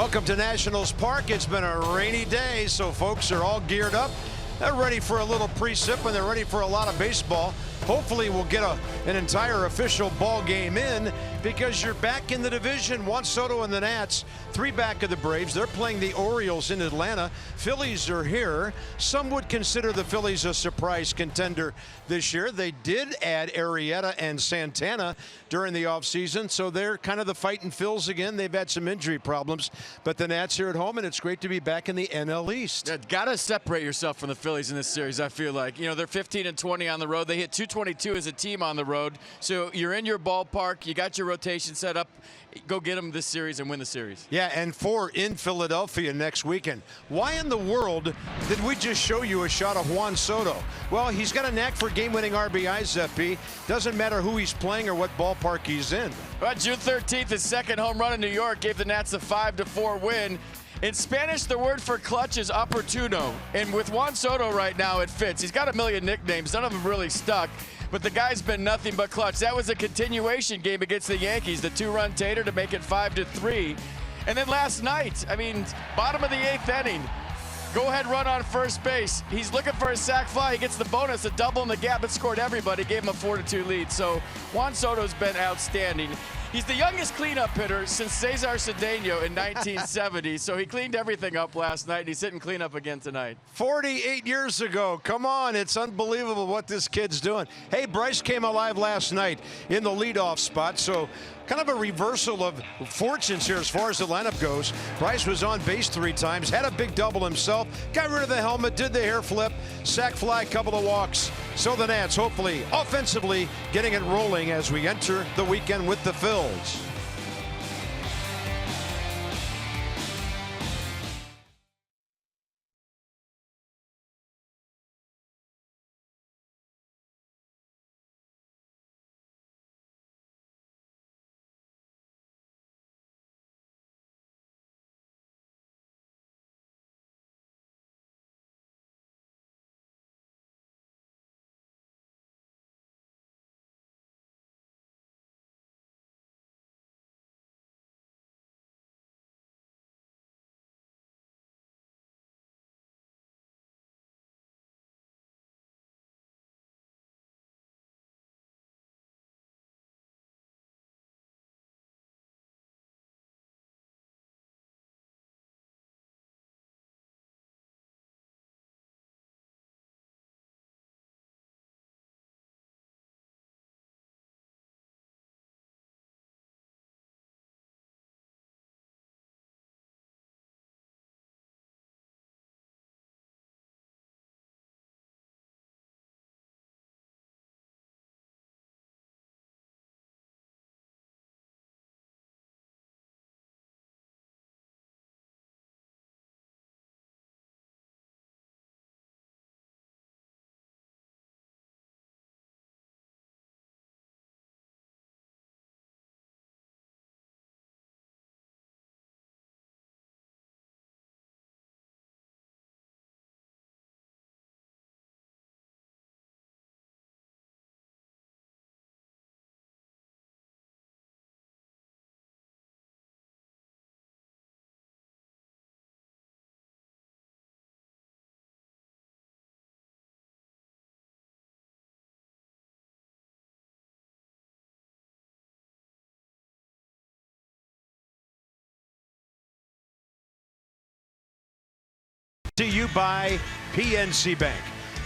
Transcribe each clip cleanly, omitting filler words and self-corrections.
Welcome to Nationals Park. It's been a rainy day, so folks are all geared up. They're ready for a little pre-sip and they're ready for a lot of baseball. Hopefully we'll get an entire official ball game in, because you're back in the division. Juan Soto and the Nats, 3 back of the Braves. They're playing the Orioles in Atlanta. Phillies are here. Some would consider the Phillies a surprise contender this year. They did add Arrieta and Santana during the offseason, so they're kind of the fighting Phils again. They've had some injury problems, but the Nats here at home, and it's great to be back in the NL East. Yeah, gotta separate yourself from the Phillies in this series, I feel like. You know, they're 15-20 on the road. They hit .222 as a team on the road. So you're in your ballpark. You got your rotation set up. Go get them this series and win the series. Yeah, and 4 in Philadelphia next weekend. Why in the world did we just show you a shot of Juan Soto? Well, he's got a knack for game-winning RBIs, FP. Doesn't matter who he's playing or what ballpark he's in. Well, June 13th, his second home run in New York gave the Nats a 5-4 win. In Spanish, the word for clutch is oportuno. And with Juan Soto right now, it fits. He's got a million nicknames. None of them really stuck. But the guy's been nothing but clutch. That was a continuation game against the Yankees. The 2-run tater to make it 5-3. And then last night, I mean, bottom of the 8th inning, go-ahead run on first base. He's looking for a sac fly. He gets the bonus, a double in the gap. It scored everybody. Gave him a 4-2 lead. So Juan Soto's been outstanding. He's the youngest cleanup hitter since Cesar Cedeno in 1970, so he cleaned everything up last night, and he's hitting cleanup again tonight. 48 years ago. Come on, it's unbelievable what this kid's doing. Hey, Bryce came alive last night in the leadoff spot, so kind of a reversal of fortunes here as far as the lineup goes. Bryce was on base 3 times, had a big double himself, got rid of the helmet, did the hair flip, sac fly, couple of walks. So the Nats hopefully offensively getting it rolling as we enter the weekend with the Phils. To you by PNC Bank.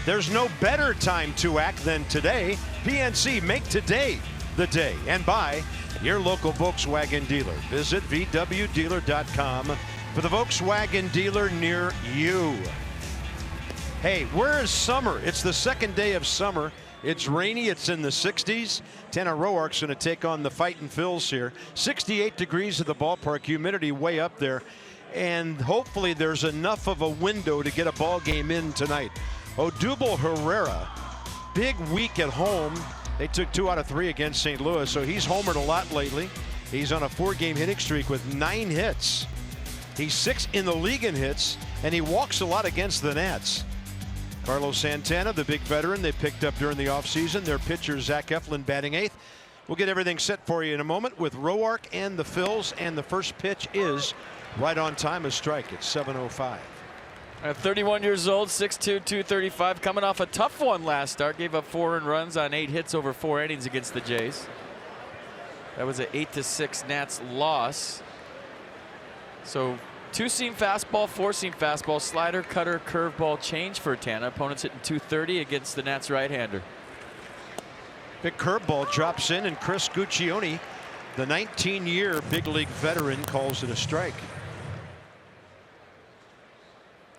There's no better time to act than today. PNC, make today the day. And by your local Volkswagen dealer. Visit VWDealer.com for the Volkswagen dealer near you. Hey, where is summer? It's the second day of summer. It's rainy. It's in the 60s. Tanner Roark's going to take on the fighting Phils here. 68 degrees at the ballpark. Humidity way up there. And hopefully there's enough of a window to get a ball game in tonight. Odubel Herrera, big week at home. They took 2 out of 3 against St. Louis, so he's homered a lot lately. He's on a 4-game hitting streak with 9 hits. He's 6th in the league in hits, and he walks a lot against the Nats. Carlos Santana, the big veteran they picked up during the offseason. Their pitcher, Zach Eflin, batting 8th. We'll get everything set for you in a moment with Roark and the Phils, and the first pitch is Right on time, a strike at 7:05. At 31 years old, 6'2", 235, coming off a tough one last start. Gave up 4 earned runs on 8 hits over 4 innings against the Jays. That was an 8-6 Nats loss. So 2-seam fastball, 4-seam fastball, slider, cutter, curveball change for Tana. Opponents hitting 230 against the Nats right-hander. Big curveball drops in, and Chris Guccione, the 19-year big league veteran, calls it a strike.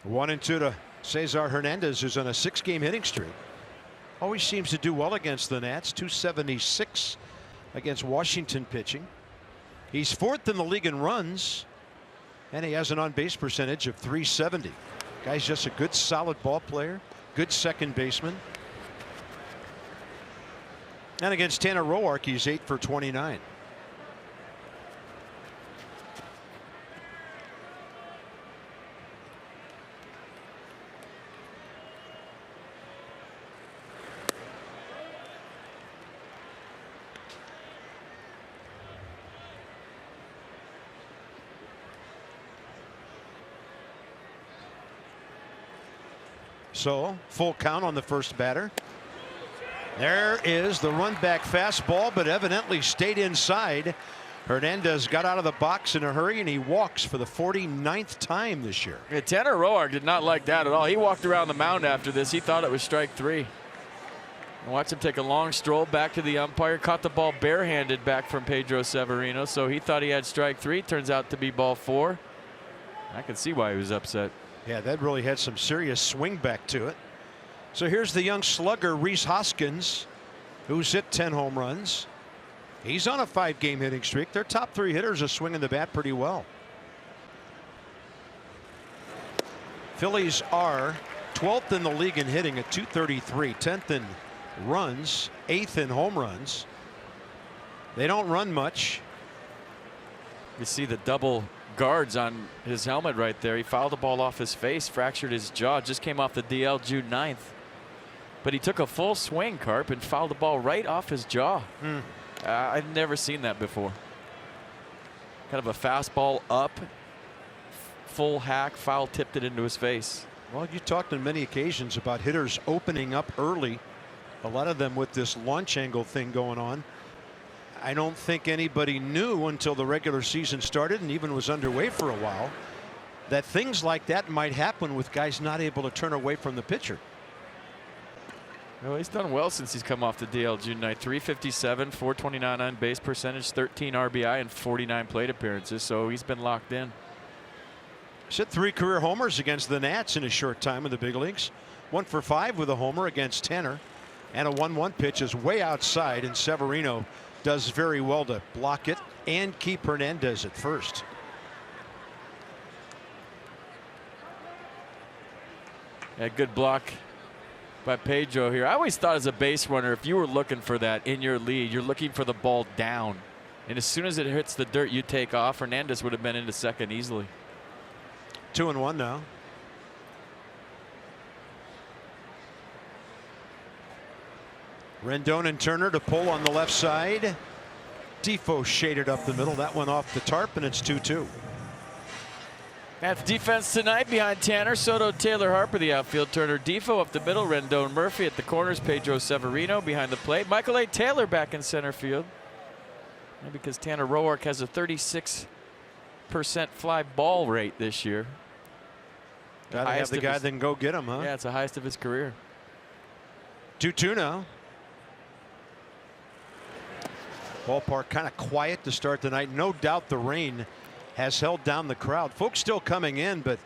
1-2 to Cesar Hernandez, who's on a 6-game hitting streak. Always seems to do well against the Nats. 276 against Washington pitching. He's 4th in the league in runs, and he has an on-base percentage of .370. Guy's just a good, solid ball player, good second baseman. And against Tanner Roark, he's 8 for 29. So full count on the first batter. There is the run back fastball, but evidently stayed inside. Hernandez got out of the box in a hurry, and he walks for the 49th time this year. Yeah, Tanner Roark did not like that at all. He walked around the mound after this. He thought it was strike 3. And watch him take a long stroll back to the umpire. Caught the ball barehanded back from Pedro Severino, so he thought he had strike 3. Turns out to be ball 4. I can see why he was upset. Yeah, that really had some serious swing back to it. So here's the young slugger Rhys Hoskins, who's hit 10 home runs. He's on a 5-game hitting streak. Their top 3 hitters are swinging the bat pretty well. Phillies are 12th in the league in hitting at 233, 10th in runs, 8th in home runs. They don't run much. You see the double guards on his helmet right there. He fouled the ball off his face, fractured his jaw, just came off the DL June 9th. But he took a full swing, Carp, and fouled the ball right off his jaw. I've never seen that before. Kind of a fastball up, full hack, foul tipped it into his face. Well, you talked on many occasions about hitters opening up early, a lot of them with this launch angle thing going on. I don't think anybody knew until the regular season started and even was underway for a while that things like that might happen with guys not able to turn away from the pitcher. Well, he's done well since he's come off the DL June 9th. 357, 429 on base percentage, 13 RBI, and 49 plate appearances. So he's been locked in. He's hit 3 career homers against the Nats in a short time in the big leagues. 1 for 5 with a homer against Tanner, and a 1-1 pitch is way outside, and Severino does very well to block it and keep Hernandez at first. Yeah, good block by Pedro here. I always thought as a base runner, if you were looking for that in your lead, you're looking for the ball down. And as soon as it hits the dirt, you take off. Hernandez would have been into second easily. 2-1 now. Rendon and Turner to pull on the left side. Defoe shaded up the middle. That went off the tarp, and it's 2-2. That's defense tonight behind Tanner, Soto, Taylor, Harper, the outfield. Turner, Defoe up the middle. Rendon, Murphy at the corners. Pedro Severino behind the plate. Michael A. Taylor back in center field. And because Tanner Roark has a 36% fly ball rate this year. Gotta have the guy then go get him, huh? Yeah, it's the highest of his career. 2-2 now. Ballpark kind of quiet to start the night. No doubt the rain has held down the crowd. Folks still coming in, but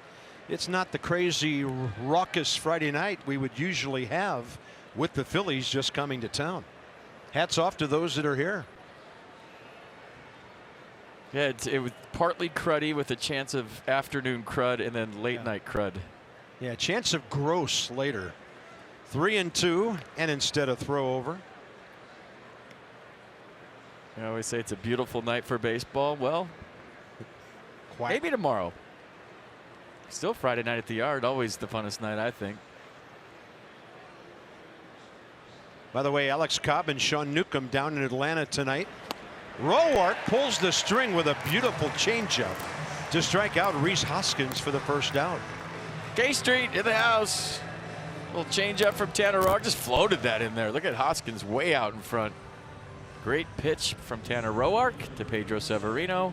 it's not the crazy raucous Friday night we would usually have with the Phillies just coming to town. Hats off to those that are here. Yeah, it was partly cruddy with a chance of afternoon crud and then late night crud. Yeah, chance of gross later. 3-2, and instead a throw over. I always say it's a beautiful night for baseball. Well, maybe tomorrow. Still Friday night at the Yard, always the funnest night, I think. By the way, Alex Cobb and Sean Newcomb down in Atlanta tonight. Roark pulls the string with a beautiful changeup. to strike out Rhys Hoskins for the first down. K Street in the house. Little change up from Tanner Roark. Just floated that in there. Look at Hoskins way out in front. Great pitch from Tanner Roark to Pedro Severino.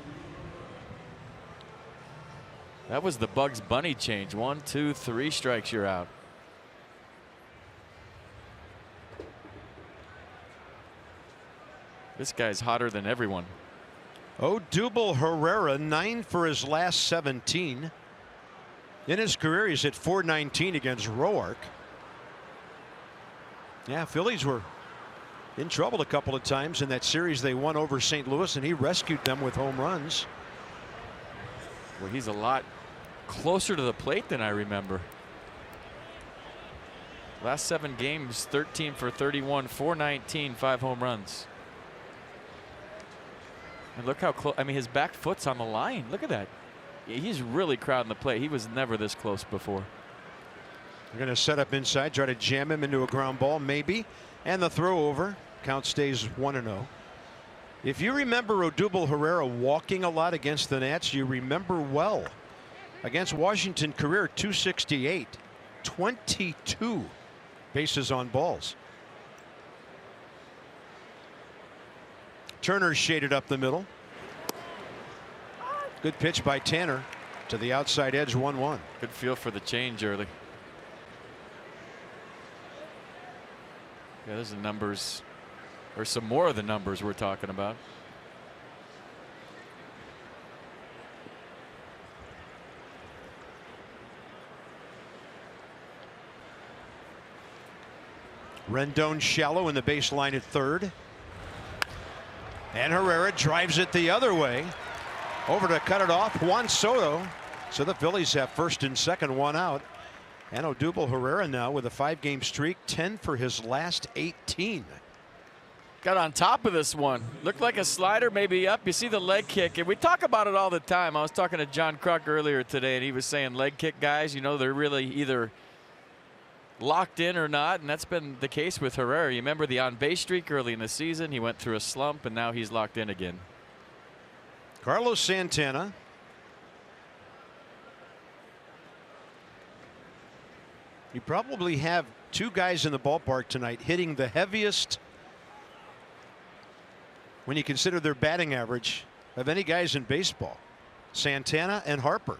That was the Bugs Bunny change. 1, 2, 3 strikes, you're out. This guy's hotter than everyone. Odubel Herrera, 9 for his last 17. In his career, he's hit .419 against Roark. Yeah, Phillies were in trouble a couple of times in that series they won over St. Louis, and he rescued them with home runs. Well, he's a lot closer to the plate than I remember. Last 7 games, 13 for 31, .419, 5 home runs. And look how close. I mean, his back foot's on the line. Look at that. He's really crowding the plate. He was never this close before. They're going to set up inside, try to jam him into a ground ball, maybe. And the throw over. Count stays 1-0. If you remember Odubel Herrera walking a lot against the Nats, you remember well. Against Washington, career .268, 22 bases on balls. Turner shaded up the middle. Good pitch by Tanner to the outside edge, 1-1. Good feel for the change early. Yeah, there's the numbers, or some more of the numbers we're talking about. Rendon shallow in the baseline at third. And Herrera drives it the other way. Over to cut it off, Juan Soto. So the Phillies have first and second, 1 out. And Odubel Herrera now with a 5-game streak, 10 for his last 18. Got on top of this one. Looked like a slider, maybe up. You see the leg kick, and we talk about it all the time. I was talking to John Kruk earlier today, and he was saying leg kick guys, you know, they're really either locked in or not, and that's been the case with Herrera. You remember the on-base streak early in the season? He went through a slump, and now he's locked in again. Carlos Santana. You probably have 2 guys in the ballpark tonight hitting the heaviest, when you consider their batting average, of any guys in baseball. Santana and Harper.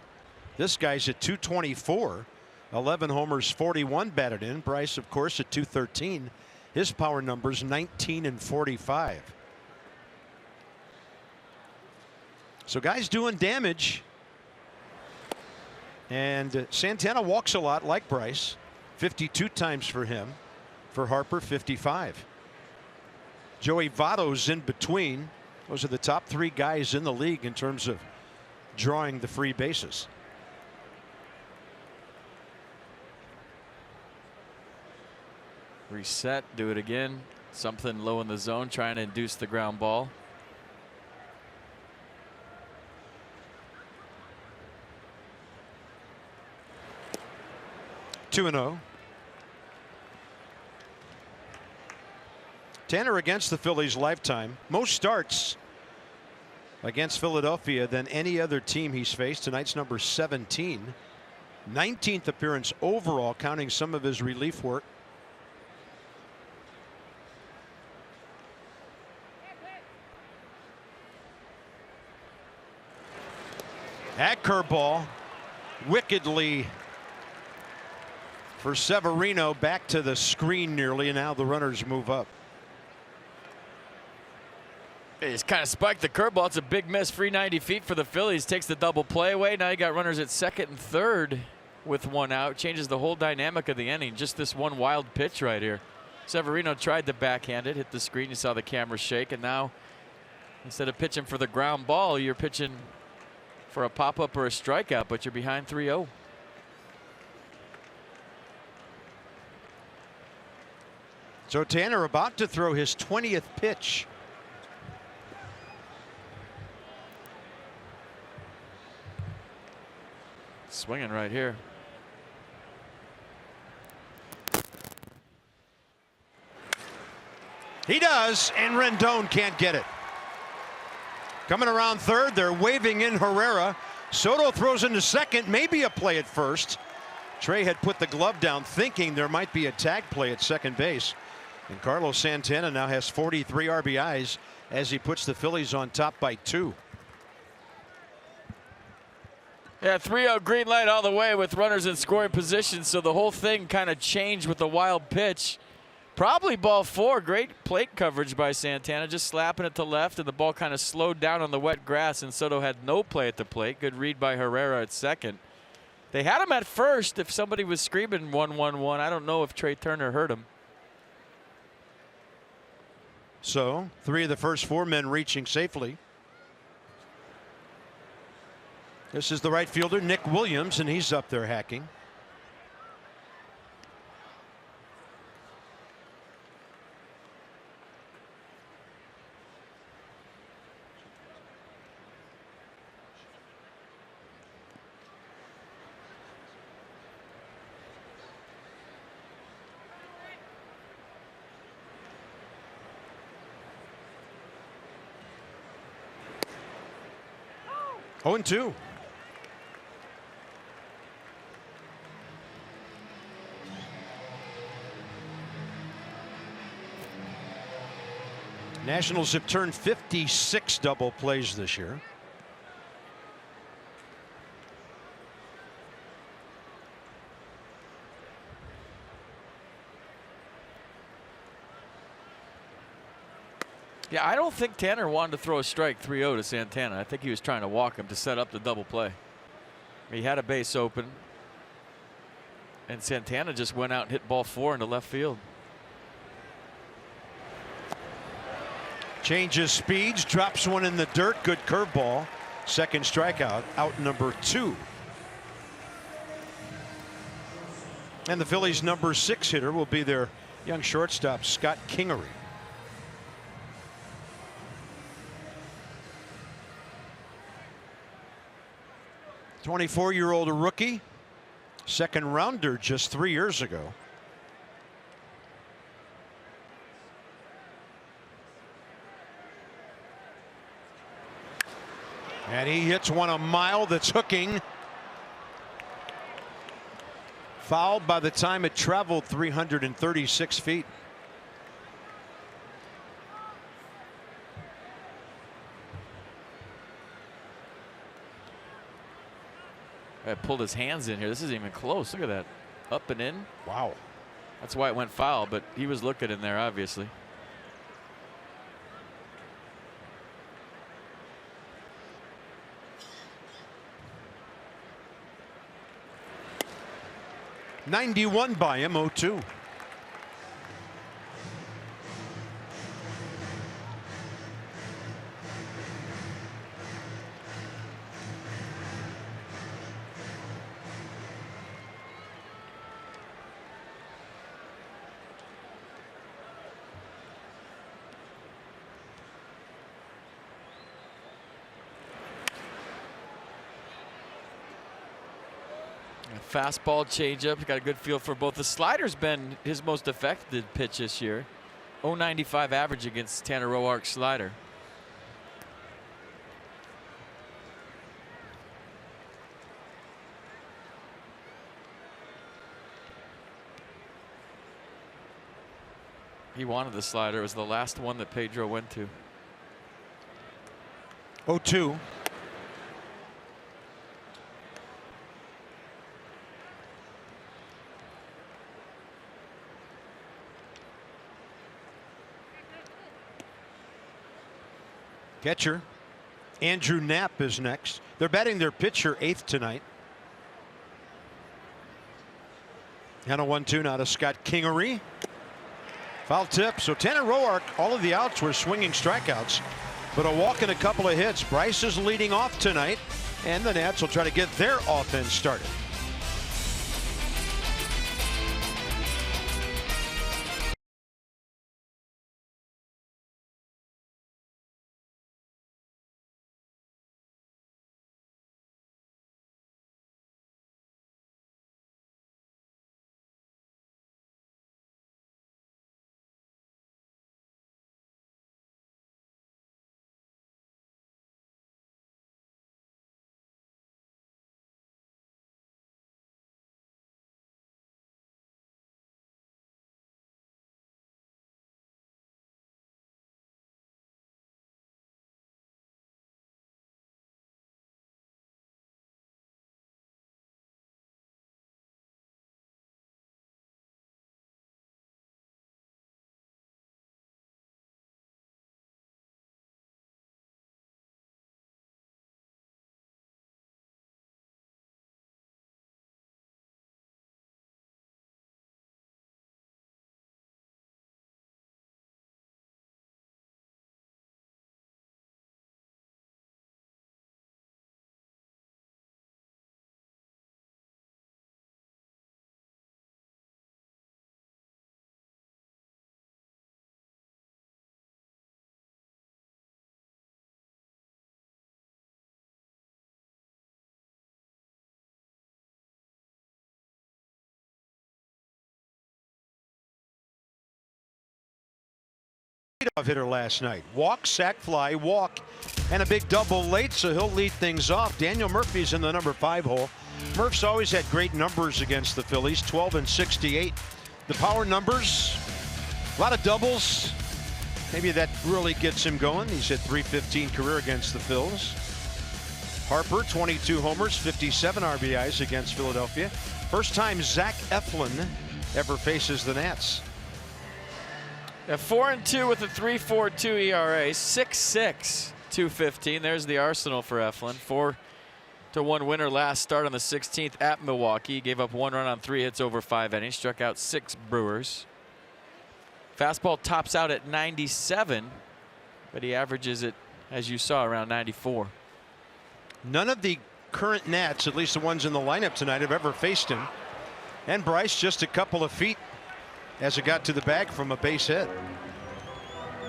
This guy's at .224. 11 homers, 41 batted in. Bryce, of course, at .213. His power numbers 19 and 45. So guys doing damage. And Santana walks a lot like Bryce. 52 times for him. For Harper, 55. Joey Votto's in between. Those are the top 3 guys in the league in terms of drawing the free bases. Reset, do it again. Something low in the zone, trying to induce the ground ball. Two 2-0. Tanner against the Phillies lifetime. Most starts against Philadelphia than any other team he's faced. Tonight's number 17. 19th appearance overall, counting some of his relief work. That curveball wickedly for Severino, back to the screen nearly, and now the runners move up. He's kind of spiked the curveball. It's a big miss. Free 90 feet for the Phillies. Takes the double play away. Now you got runners at second and third with 1 out. Changes the whole dynamic of the inning. Just this one wild pitch right here. Severino tried to backhand it, hit the screen. You saw the camera shake, and now instead of pitching for the ground ball, you're pitching for a pop-up or a strikeout, but you're behind 3-0. So Tanner about to throw his 20th pitch. Swinging right here. He does, and Rendon can't get it. Coming around third, they're waving in Herrera. Soto throws into second, maybe a play at first. Trey had put the glove down thinking there might be a tag play at second base. And Carlos Santana now has 43 RBIs as he puts the Phillies on top by 2. Yeah, 3-0 green light all the way with runners in scoring position, so the whole thing kind of changed with the wild pitch. Probably ball 4. Great plate coverage by Santana, just slapping it to left, and the ball kind of slowed down on the wet grass, and Soto had no play at the plate. Good read by Herrera at second. They had him at first if somebody was screaming 1-1-1. I don't know if Trey Turner heard him. So 3 of the first 4 men reaching safely. This is the right fielder, Nick Williams, and he's up there hacking. Oh, and 2. Nationals have turned 56 double plays this year. Yeah, I don't think Tanner wanted to throw a strike 3-0 to Santana. I think he was trying to walk him to set up the double play. He had a base open, and Santana just went out and hit ball 4 into left field. Changes speeds, drops one in the dirt. Good curveball. Second strikeout, out number 2. And the Phillies' number 6 hitter will be their young shortstop, Scott Kingery. A 24-year-old rookie, second rounder just 3 years ago. And he hits one a mile that's hooking. Fouled by the time it traveled 336 feet. I pulled his hands in here. This isn't even close. Look at that. Up and in. Wow. That's why it went foul, but he was looking in there, obviously. '91 by him, 0-2. Fastball, changeup. Got a good feel for both. The slider's been his most effective pitch this year. 0.95 average against Tanner Roark's slider. He wanted the slider. It was the last one that Pedro went to. 0-2. Catcher Andrew Knapp is next. They're batting their pitcher 8th tonight. And a 1-2 now to Scott Kingery. Foul tip. So Tanner Roark, all of the outs were swinging strikeouts, but a walk and a couple of hits. Bryce is leading off tonight, and the Nats will try to get their offense started. hitter last night. Walk, sac fly, walk, and a big double late, so he'll lead things off. Daniel Murphy's in the number 5 hole. Murph's always had great numbers against the Phillies, 12 and 68. The power numbers, a lot of doubles. Maybe that really gets him going. He's hit .315 career against the Phils. Harper, 22 homers, 57 RBIs against Philadelphia. First time Zach Eflin ever faces the Nats. 4-2 with a 3.42 ERA, 6.6, 215. There's the arsenal for Eflin. 4-1 winner last start on the 16th at Milwaukee. Gave up 1 run on 3 hits over 5 innings. Struck out 6 Brewers. Fastball tops out at 97, but he averages it, as you saw, around 94. None of the current Nats, at least the ones in the lineup tonight, have ever faced him. And Bryce just a couple of feet as it got to the bag from a base hit.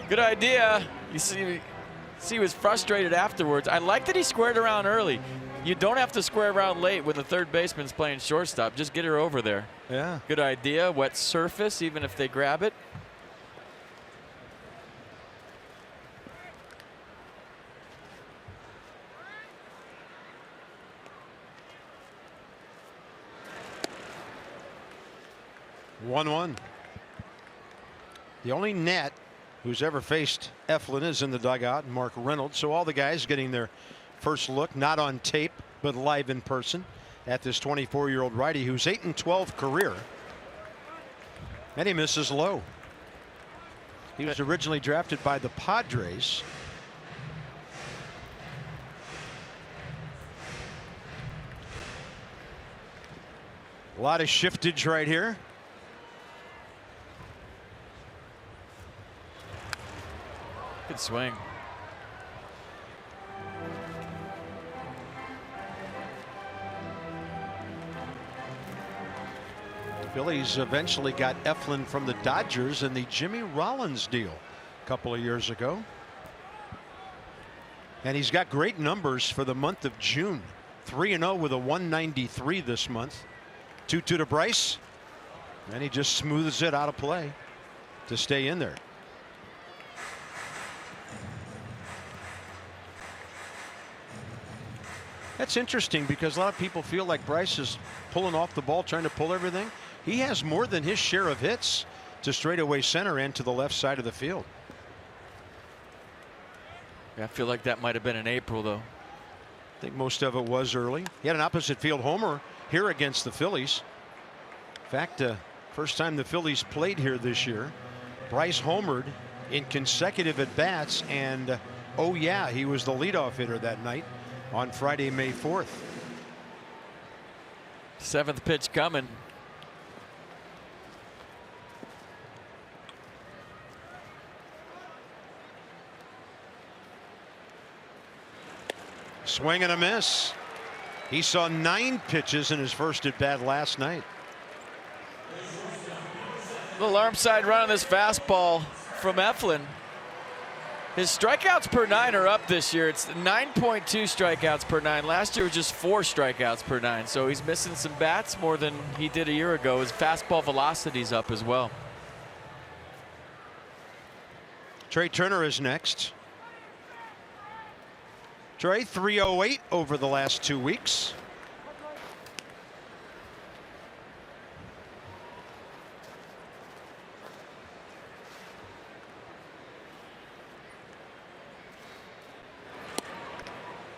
Good idea. You see he was frustrated afterwards. I like that he squared around early. You don't have to square around late when the third baseman's playing shortstop. Just get her over there. Yeah. Good idea. Wet surface, even if they grab it. One. The only Nat who's ever faced Eflin is in the dugout, Mark Reynolds. So all the guys getting their first look, not on tape, but live in person, at this 24-year-old righty who's 8-12 career. And he misses low. He was originally drafted by the Padres. A lot of shiftage right here. Good swing. Phillies eventually got Eflin from the Dodgers in the Jimmy Rollins deal a couple of years ago. And he's got great numbers for the month of June. 3-0 with a 193 this month. 2-2 to Bryce. And he just smooths it out of play to stay in there. That's interesting because a lot of people feel like Bryce is pulling off the ball, trying to pull everything. He has more than his share of hits to straightaway center and to the left side of the field. Yeah, I feel like that might have been in April, though. I think most of it was early. He had an opposite field homer here against the Phillies. In fact, first time the Phillies played here this year, Bryce homered in consecutive at bats, and oh yeah, he was the leadoff hitter that night on Friday, May 4th. 7th pitch coming. Swing and a miss. He saw 9 pitches in his first at bat last night. Little arm side run on this fastball from Eflin. His strikeouts per 9 are up this year. It's 9.2 strikeouts per 9. Last year was just 4 strikeouts per 9. So he's missing some bats more than he did a year ago. His fastball velocity's up as well. Trey Turner is next. Trey, 308 over the last 2 weeks.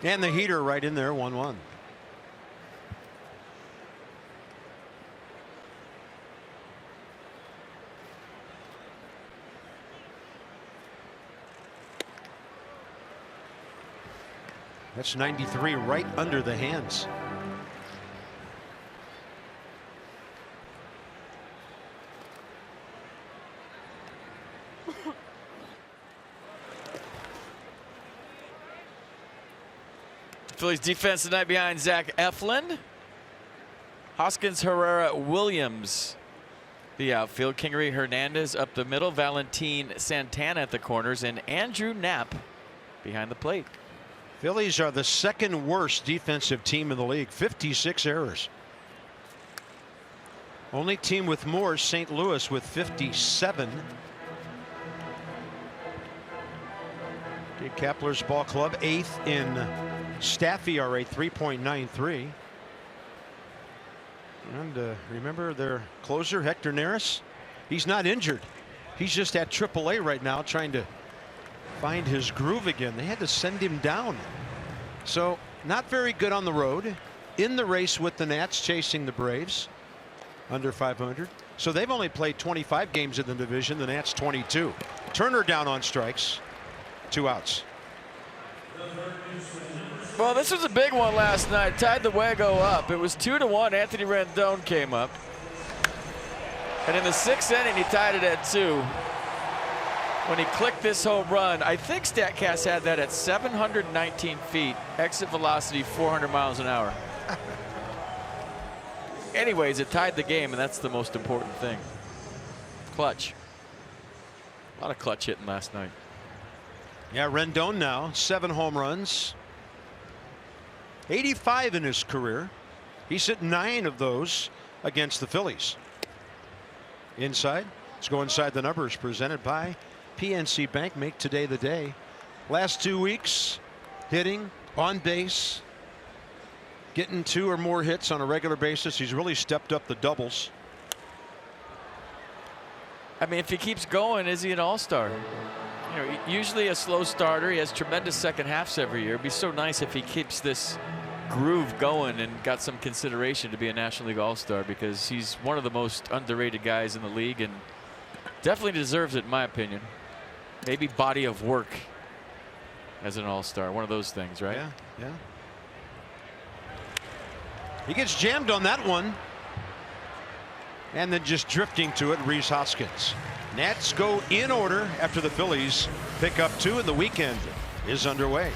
And the heater right in there, 1-1. That's 93 right under the hands. Phillies defense tonight behind Zach Eflin. Hoskins, Herrera, Williams. The outfield. Kingery, Hernandez up the middle. Valentin Santana at the corners. And Andrew Knapp behind the plate. Phillies are the second worst defensive team in the league. 56 errors. Only team with more, St. Louis with 57. Kapler's ball club 8th in staff ERA, 3.93. And remember their closer, Hector Neris? He's not injured. He's just at AAA right now trying to find his groove again. They had to send him down. So not very good on the road. In the race with the Nats, chasing the Braves, under 500. So they've only played 25 games in the division. The Nats 22. Turner down on strikes. 2 outs. Well, this was a big one last night. Tied the Wago up. It was 2-1. Anthony Rendon came up. And in the 6th inning, he tied it at 2. When he clicked this home run, I think StatCast had that at 719 feet. Exit velocity 400 miles an hour. Anyways, it tied the game, and that's the most important thing. Clutch. A lot of clutch hitting last night. Yeah, Rendon now 7 home runs. 85 in his career. He's hit 9 of those against the Phillies. Inside. Let's go inside the numbers presented by PNC Bank. Make today the day. Last 2 weeks, hitting, on base, getting 2 or more hits on a regular basis. He's really stepped up the doubles. I mean, if he keeps going, is he an all-star? You know, usually a slow starter. He has tremendous second halves every year. It'd be so nice if he keeps this groove going and got some consideration to be a National League All-Star, because he's one of the most underrated guys in the league and definitely deserves it, in my opinion. Maybe body of work as an all-star, one of those things, right? Yeah, yeah. He gets jammed on that one, and then just drifting to it, Rhys Hoskins. Nats go in order after the Phillies pick up 2, and the weekend is underway.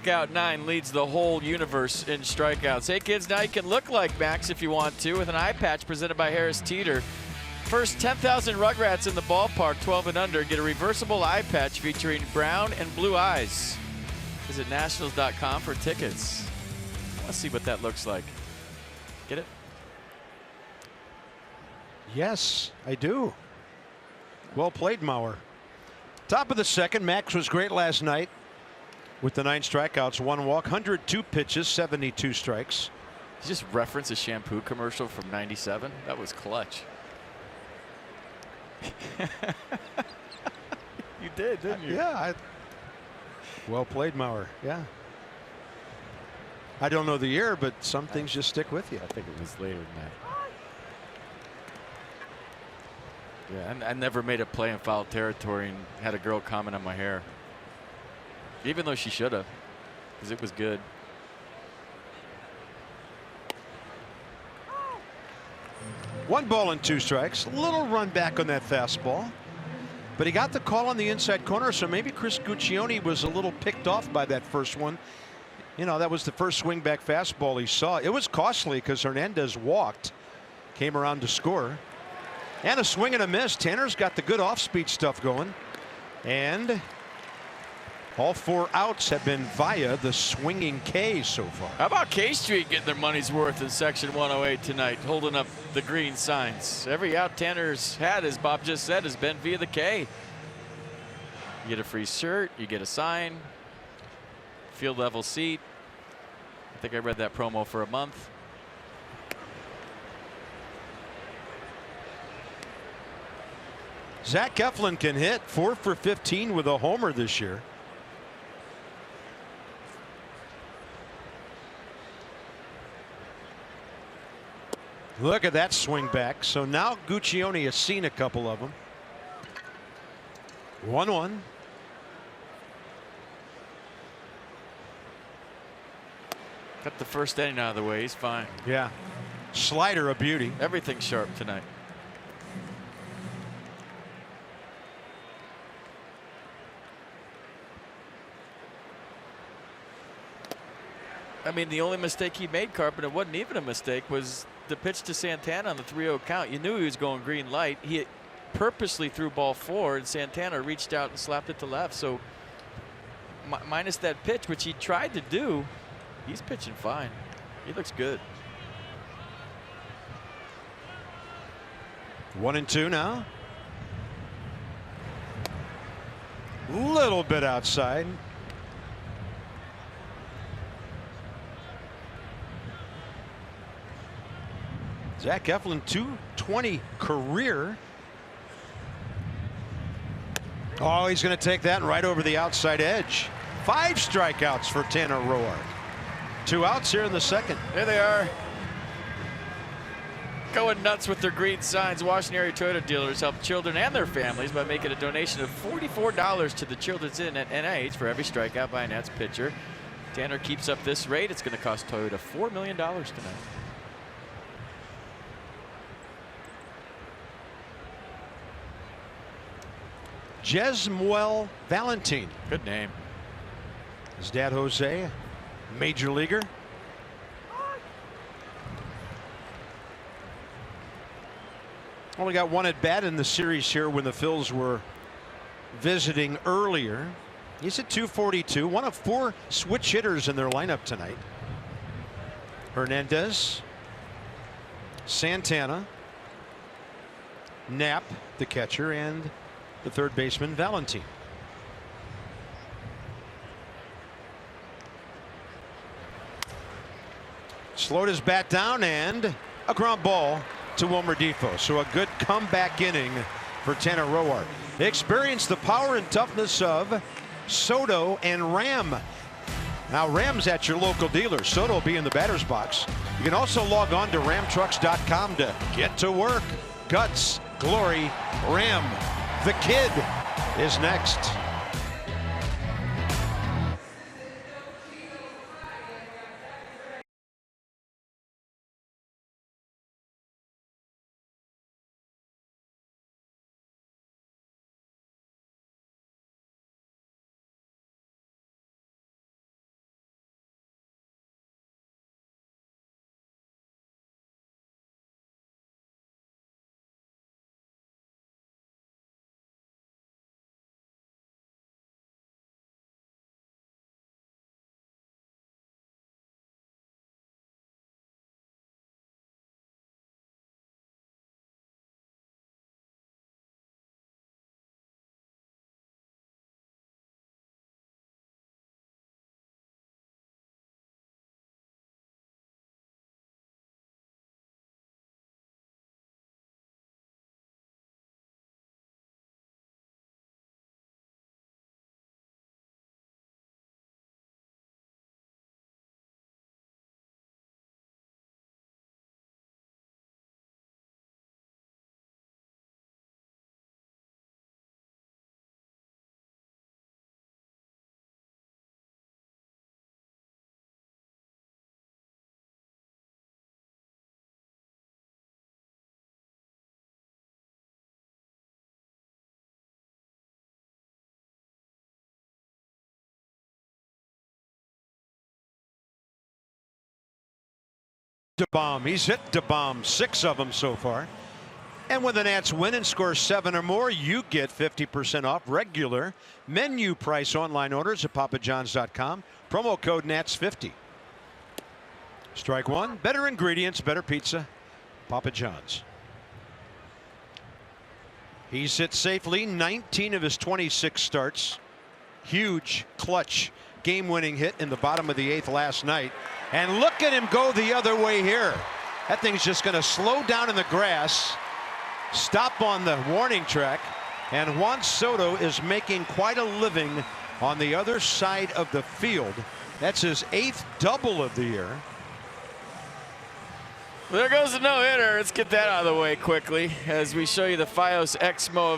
Strikeout 9 leads the whole universe in strikeouts. Hey kids, now you can look like Max if you want to with an eye patch presented by Harris Teeter. First 10,000 Rugrats in the ballpark, 12 and under, get a reversible eye patch featuring brown and blue eyes. Visit nationals.com for tickets. Let's see what that looks like. Get it? Yes, I do. Well played, Mauer. Top of the second. Max was great last night with the 9 strikeouts, 1 walk, 102 pitches, 72 strikes. Did you just reference a shampoo commercial from '97? That was clutch. You did, didn't you? Yeah. Well played, Mauer. Yeah. I don't know the year, but some things just stick with you. I think it was later than that. Yeah, I never made a play in foul territory and had a girl comment on my hair. Even though she should have, because it was good. One ball and 2 strikes. A little run back on that fastball. But he got the call on the inside corner, so maybe Chris Guccione was a little picked off by that first one. You know, that was the first swing back fastball he saw. It was costly because Hernandez walked, came around to score. And a swing and a miss. Tanner's got the good off-speed stuff going. And all 4 outs have been via the swinging K so far. How about K Street getting their money's worth in Section 108 tonight, holding up the green signs? Every out Tanner's had, as Bob just said, has been via the K. You get a free shirt, you get a sign, field level seat. I think I read that promo for a month. Zach Eflin can hit 4 for 15 with a homer this year. Look at that swing back. So now Guccione has seen a couple of them. 1-1. Got the first inning out of the way. He's fine. Yeah. Slider a beauty. Everything's sharp tonight. I mean, the only mistake he made, Carpenter, wasn't even a mistake, was the pitch to Santana on the 3-0 count. You knew he was going green light. He purposely threw ball 4, and Santana reached out and slapped it to left. So minus that pitch, which he tried to do, he's pitching fine. He looks good. 1-2 now. Little bit outside. Zach Eflin, 220 career. Oh, he's going to take that right over the outside edge. 5 strikeouts for Tanner Roark. 2 outs here in the second. There they are. Going nuts with their green signs. Washington area Toyota dealers help children and their families by making a donation of $44 to the Children's Inn at NIH for every strikeout by a Nats pitcher. Tanner keeps up this rate, it's going to cost Toyota $4 million tonight. Jesmuel Valentin. Good name. His dad Jose, major leaguer. Only got 1 at bat in the series here when the Phils were visiting earlier. He's at 242, one of 4 switch hitters in their lineup tonight. Hernandez, Santana, Knapp, the catcher, and the third baseman Valentin. Slowed his bat down and a ground ball to Wilmer Defoe. So a good comeback inning for Tanner Roark. They experienced the power and toughness of Soto and Ram. Now Ram's at your local dealer. Soto will be in the batter's box. You can also log on to ramtrucks.com to get to work. Guts, glory, Ram. The kid is next. to bomb. He's hit to bomb 6 of them so far. And when the Nats win and score 7 or more, you get 50% off regular menu price online orders at papajohns.com. Promo code NATS50. Strike one. Better ingredients, better pizza. Papa John's. He's hit safely 19 of his 26 starts. Huge clutch game-winning hit in the bottom of the 8th last night. And look at him go the other way here. That thing's just going to slow down in the grass, stop on the warning track, and Juan Soto is making quite a living on the other side of the field. That's his 8th double of the year. There goes the no-hitter. Let's get that out of the way quickly as we show you the Fios Exmo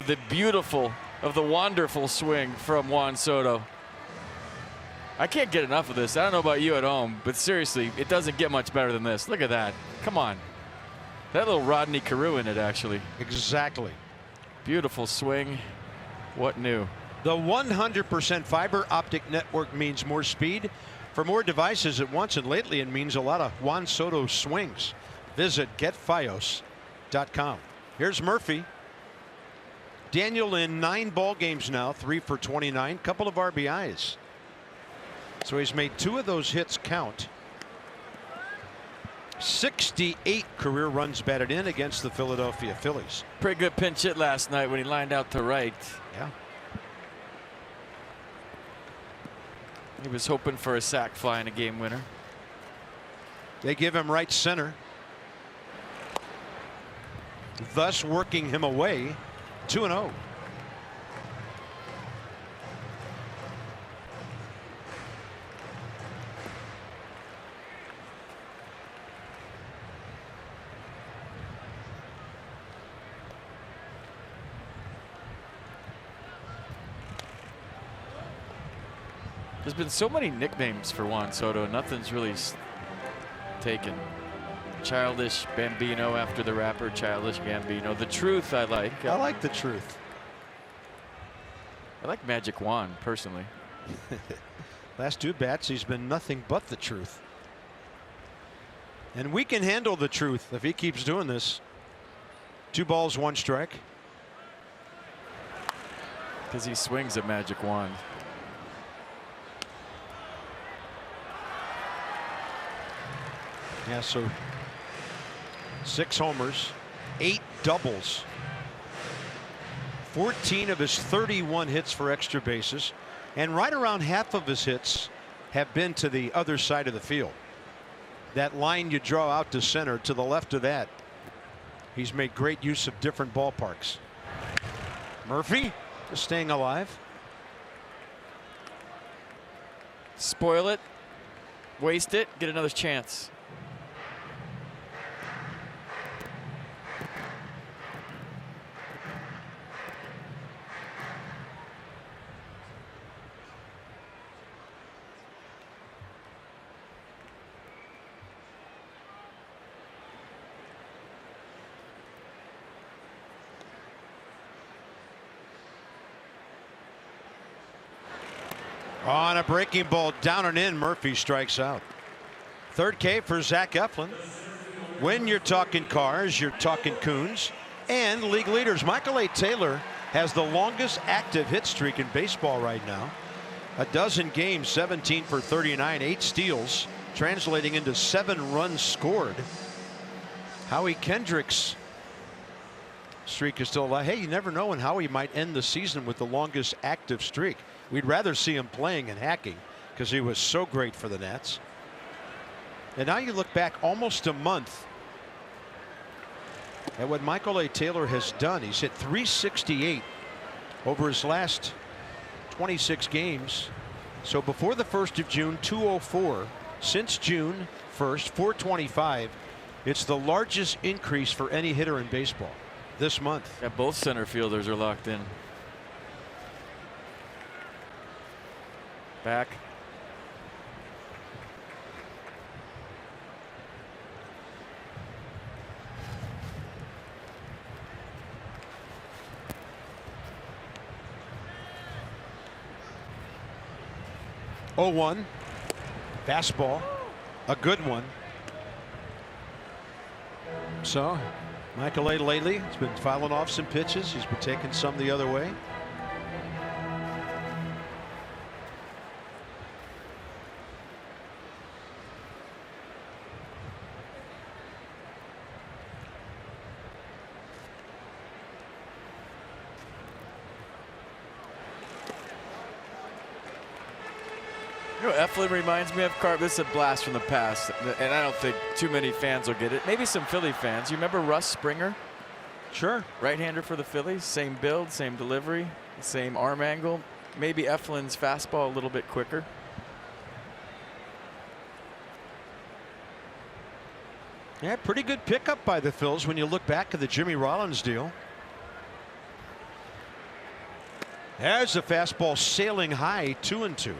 of the wonderful swing from Juan Soto. I can't get enough of this. I don't know about you at home, but seriously, it doesn't get much better than this. Look at that. Come on. That little Rodney Carew in it, actually. Exactly. Beautiful swing. What new? The 100% fiber optic network means more speed for more devices at once, and lately it means a lot of Juan Soto swings. Visit getfios.com. Here's Murphy. Daniel in 9 ball games now, 3 for 29, couple of RBIs. So he's made 2 of those hits count. 68 career runs batted in against the Philadelphia Phillies. Pretty good pinch hit last night when he lined out to right. Yeah. He was hoping for a sac fly and a game winner. They give him right center, thus working him away. 2-0. There's been so many nicknames for Juan Soto. Nothing's really taken. Childish Bambino after the rapper Childish Gambino. The Truth I like. I like the Truth. I like Magic Juan personally. Last 2 bats he's been nothing but the Truth. And we can handle the Truth if he keeps doing this. 2 balls, 1 strike. Because he swings at Magic Juan. Yeah, so 6 homers, 8 doubles, 14 of his 31 hits for extra bases, and right around half of his hits have been to the other side of the field. That line you draw out to center, to the left of that, he's made great use of different ballparks. Murphy is staying alive. Spoil it, waste it, get another chance. On a breaking ball down and in, Murphy strikes out. 3rd K for Zach Eflin. When you're talking cars, you're talking Coons and league leaders. Michael A. Taylor has the longest active hit streak in baseball right now. A dozen games, 17 for 39, 8 steals, translating into 7 runs scored. Howie Kendrick's streak is still alive. Hey, you never know when Howie might end the season with the longest active streak. We'd rather see him playing and hacking because he was so great for the Nats. And now you look back almost a month at what Michael A. Taylor has done. He's hit 368 over his last 26 games. So before the 1st of June, 204. Since June 1st, 425. It's the largest increase for any hitter in baseball this month. Yeah, both center fielders are locked in. Back. Oh, 1 fastball, a good one. So Michael A. lately has been fouling off some pitches. He's been taking some the other way. You know, Eflin reminds me of Carp. This is a blast from the past, and I don't think too many fans will get it. Maybe some Philly fans. You remember Russ Springer? Sure. Right-hander for the Phillies. Same build, same delivery, same arm angle. Maybe Eflin's fastball a little bit quicker. Yeah, pretty good pickup by the Phils when you look back at the Jimmy Rollins deal. There's the fastball sailing high, 2-2.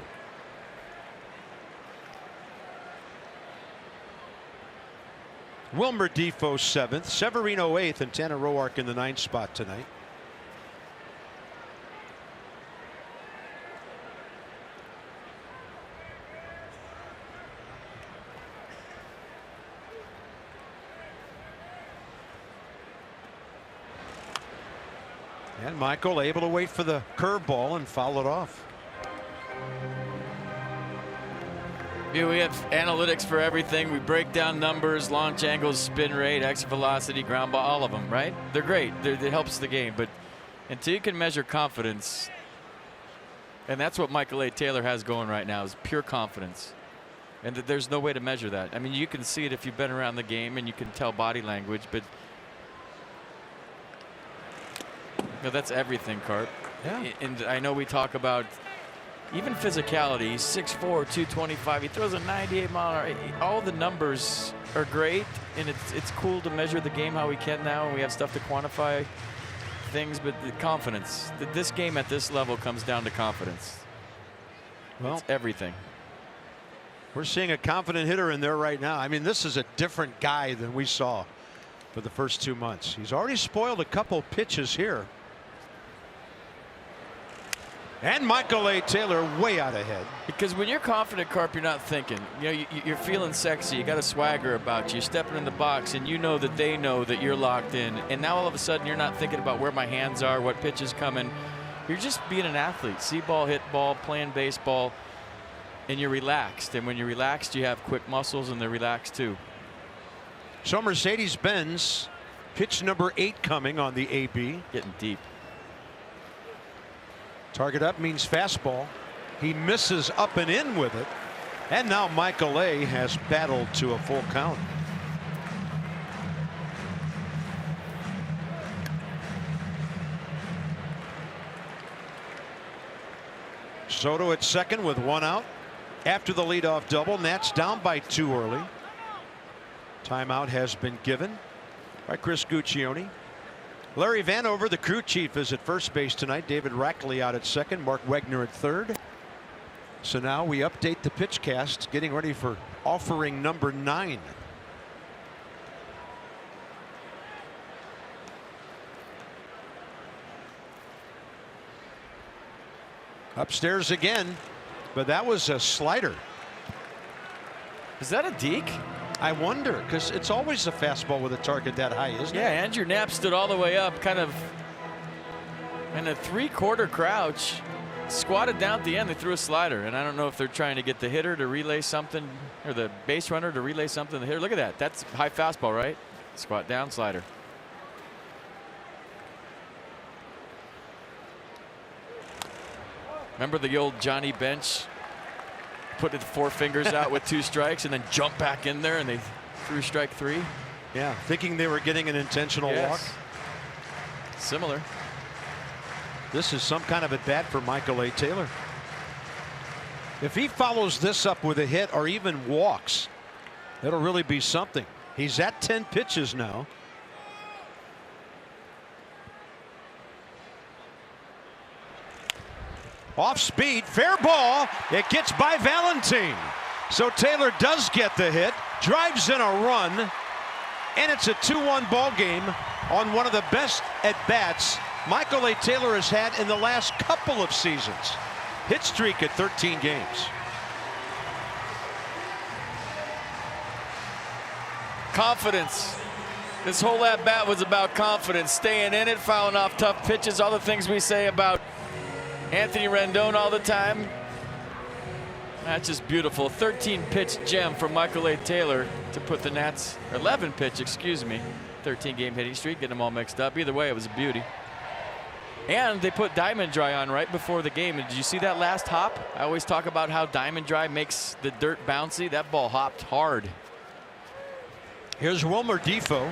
Wilmer Defoe 7th, Severino 8th, and Tanner Roark in the 9th spot tonight. And Michael able to wait for the curveball and foul it off. Yeah, we have analytics for everything. We break down numbers, launch angles, spin rate, exit velocity, ground ball, all of them, right? They're great. It helps the game. But until you can measure confidence, and that's what Michael A. Taylor has going right now, is pure confidence. And there's no way to measure that. I mean, you can see it if you've been around the game and you can tell body language, but you know, that's everything, Carp. Yeah. And I know we talk about even physicality. He's 6'4", 225. He throws a 98-mile-an-hour. All the numbers are great, and it's cool to measure the game how we can now, and we have stuff to quantify things. But the confidence, this game at this level comes down to confidence. Well, it's everything. We're seeing a confident hitter in there right now. I mean, this is a different guy than we saw for the first 2 months. He's already spoiled a couple pitches here. And Michael A. Taylor way out ahead. Because when you're confident, Carp, you're not thinking. You know, you're feeling sexy. You got a swagger about you. You're stepping in the box, and you know that they know that you're locked in. And now all of a sudden, you're not thinking about where my hands are, what pitch is coming. You're just being an athlete. See ball, hit ball, playing baseball, and you're relaxed. And when you're relaxed, you have quick muscles, and they're relaxed too. So Mercedes-Benz, pitch number 8 coming on the AB. Getting deep. Target up means fastball. He misses up and in with it. And now Michael A. has battled to a full count. Soto at second with 1 out. After the leadoff double, Nats down by 2 early. Timeout has been given by Chris Guccione. Larry Vanover, the crew chief, is at first base tonight. David Rackley out at second. Mark Wegner at third. So now we update the pitch cast, getting ready for offering number 9. Upstairs again, but that was a slider. Is that a deke? I wonder, because it's always a fastball with a target that high, isn't it? Yeah, Andrew Knapp stood all the way up, kind of in a 3/4 crouch, squatted down at the end. They threw a slider, and I don't know if they're trying to get the hitter to relay something, or the base runner to relay something to the hitter. Look at that. That's high fastball, right? Squat down, slider. Remember the old Johnny Bench? Put the 4 fingers out with 2 strikes and then jump back in there, and they threw strike 3. Yeah, thinking they were getting an intentional walk. Similar. This is some kind of at bat for Michael A. Taylor. If he follows this up with a hit or even walks, that'll really be something. He's at 10 pitches now. Off speed, fair ball. It gets by Valentine. So Taylor does get the hit, drives in a run, and it's a 2-1 ball game on one of the best at-bats Michael A. Taylor has had in the last couple of seasons. Hit streak at 13 games. Confidence. This whole at-bat was about confidence, staying in it, fouling off tough pitches, all the things we say about Anthony Rendon all the time. That's just beautiful. 13-pitch gem from Michael A. Taylor to put the Nats, 11-pitch, excuse me, 13-game hitting streak, getting them all mixed up. Either way, it was a beauty. And they put Diamond Dry on right before the game. And did you see that last hop? I always talk about how Diamond Dry makes the dirt bouncy. That ball hopped hard. Here's Wilmer Defoe.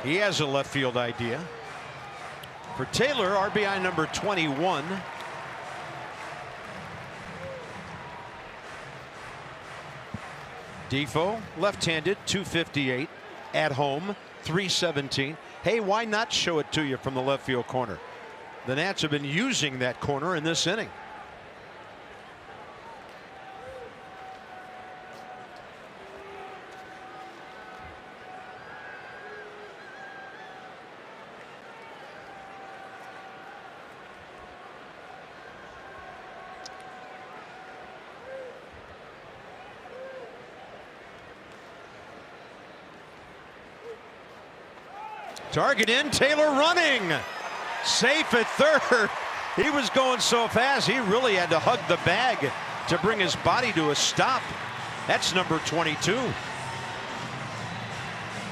He has a left field idea. For Taylor, RBI number 21. Defoe, left-handed, 258. At home, 317. Hey, why not show it to you from the left field corner? The Nats have been using that corner in this inning. Target in, Taylor running. Safe at third. He was going so fast, he really had to hug the bag to bring his body to a stop. That's number 22.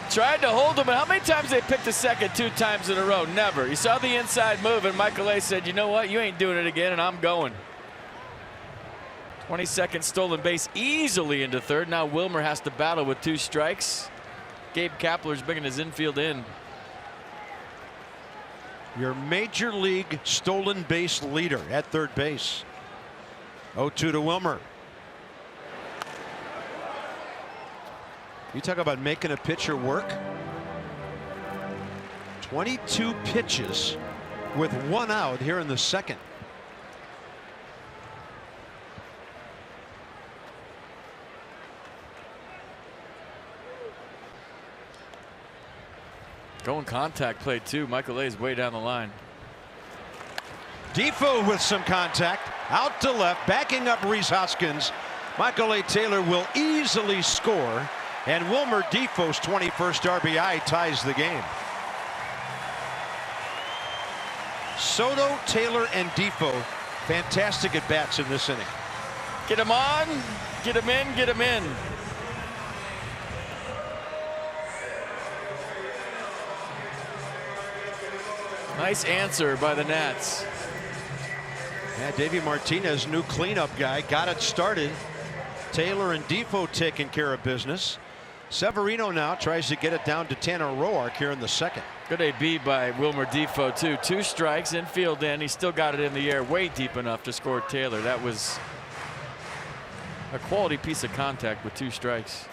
Tried to hold him, but how many times they picked the second 2 times in a row? Never. You saw the inside move, and Michael A. said, you know what, you ain't doing it again, and I'm going. 22nd stolen base easily into third. Now Wilmer has to battle with 2 strikes. Gabe Kapler's bringing his infield in. Your major league stolen base leader at third base. 0-2 to Wilmer. You talk about making a pitcher work. 22 pitches with 1 out here in the second. Going contact play too. Michael A. is way down the line. Defoe with some contact. Out to left. Backing up Rhys Hoskins. Michael A. Taylor will easily score. And Wilmer Defoe's 21st RBI ties the game. Soto, Taylor, and Defoe. Fantastic at bats in this inning. Get him on. Get him in. Get him in. Nice answer by the Nats. Yeah, Davey Martinez, new cleanup guy, got it started. Taylor and Defoe taking care of business. Severino now tries to get it down to Tanner Roark here in the second. Good AB by Wilmer Defoe too. 2 strikes, infield in. He still got it in the air way deep enough to score Taylor. That was a quality piece of contact with 2 strikes.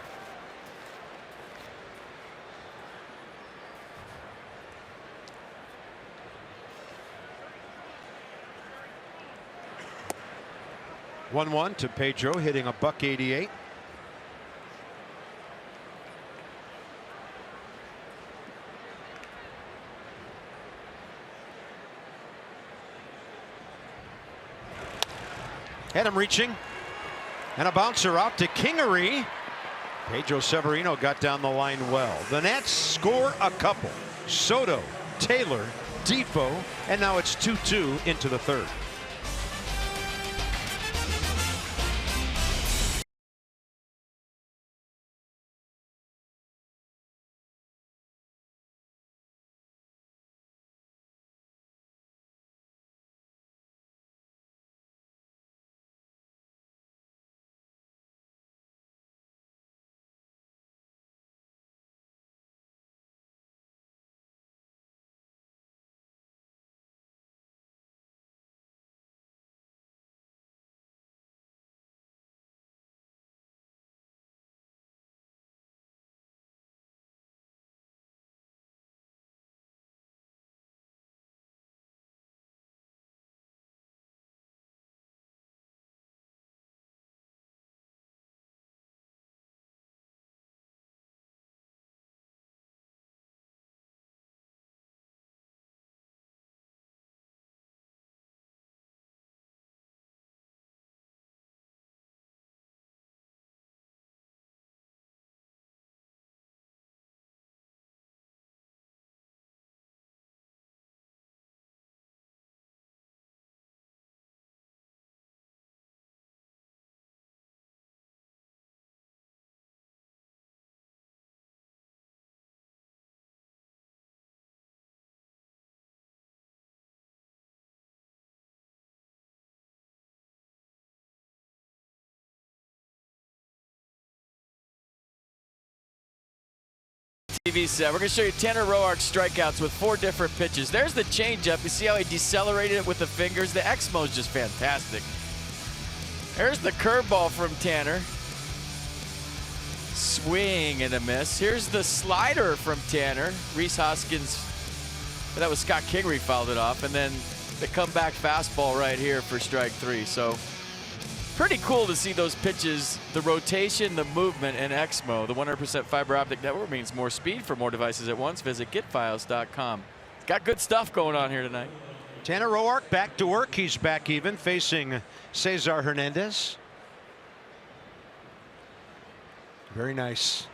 One to Pedro, hitting a .188. Had him reaching, and a bouncer out to Kingery. Pedro Severino got down the line well. The Nats score a couple. Soto, Taylor, Defoe, and now it's 2-2 into the third. TV set. We're going to show you Tanner Roark's strikeouts with 4 different pitches. There's the changeup. You see how he decelerated it with the fingers? The X-Mo is just fantastic. There's the curveball from Tanner. Swing and a miss. Here's the slider from Tanner. Rhys Hoskins, that was Scott Kingery, fouled it off. And then the comeback fastball right here for strike 3. So pretty cool to see those pitches, the rotation, the movement, and X-Mo. The 100% fiber optic network means more speed for more devices at once. Visit getfiles.com. Got good stuff going on here tonight. Tanner Roark back to work. He's back even, facing Cesar Hernandez. Very nice.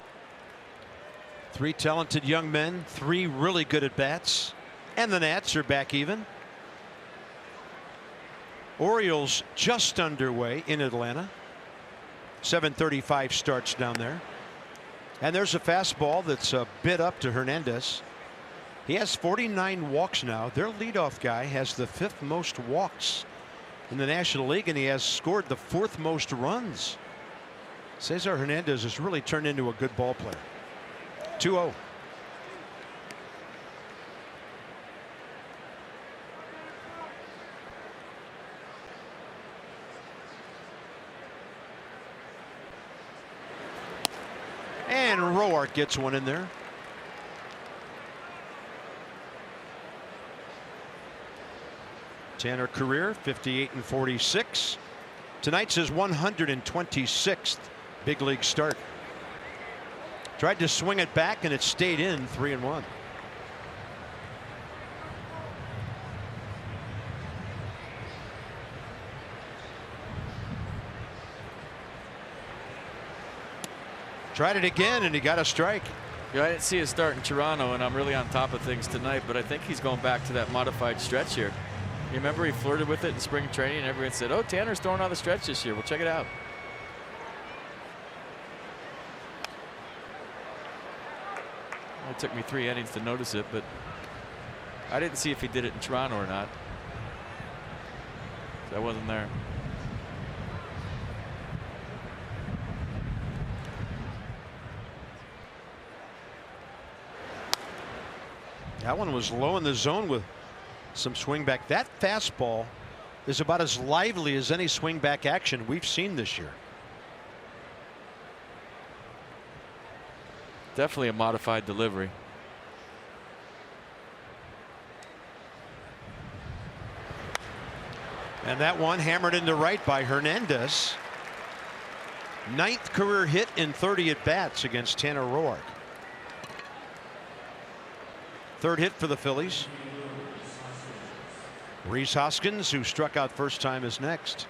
3 talented young men, 3 really good at bats, and the Nats are back even. Orioles just underway in Atlanta. 7:35 starts down there. And there's a fastball that's a bit up to Hernandez. He has 49 walks now. Their leadoff guy has the 5th most walks in the National League, and he has scored the 4th most runs. Cesar Hernandez has really turned into a good ball player. 2-0. And Roark gets one in there. Tanner career 58 and 46. Tonight's his 126th big league start. Tried to swing it back and it stayed in. 3-1. Tried it again and he got a strike. Yeah, I didn't see his start in Toronto, and I'm really on top of things tonight, but I think he's going back to that modified stretch here. You remember he flirted with it in spring training and everyone said, oh, Tanner's throwing on the stretch this year. Well, check it out. It took me 3 innings to notice it, but I didn't see if he did it in Toronto or not. I wasn't there. That one was low in the zone with some swing back. That fastball is about as lively as any swing back action we've seen this year. Definitely a modified delivery. And that one hammered into right by Hernandez. 9th career hit in 30 at bats against Tanner Roark. 3rd hit for the Phillies. Rhys Hoskins, who struck out first time, is next.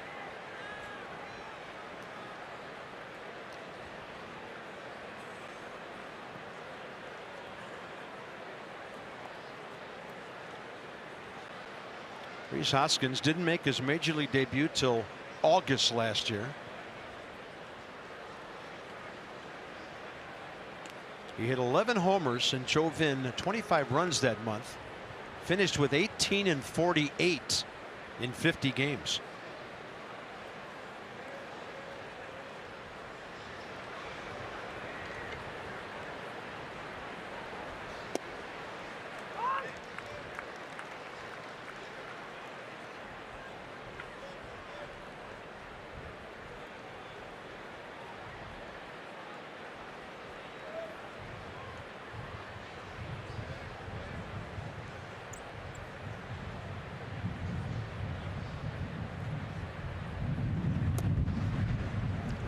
Rhys Hoskins didn't make his major league debut till August last year. He hit 11 homers and drove in 25 runs that month. Finished with 18 and 48 in 50 games.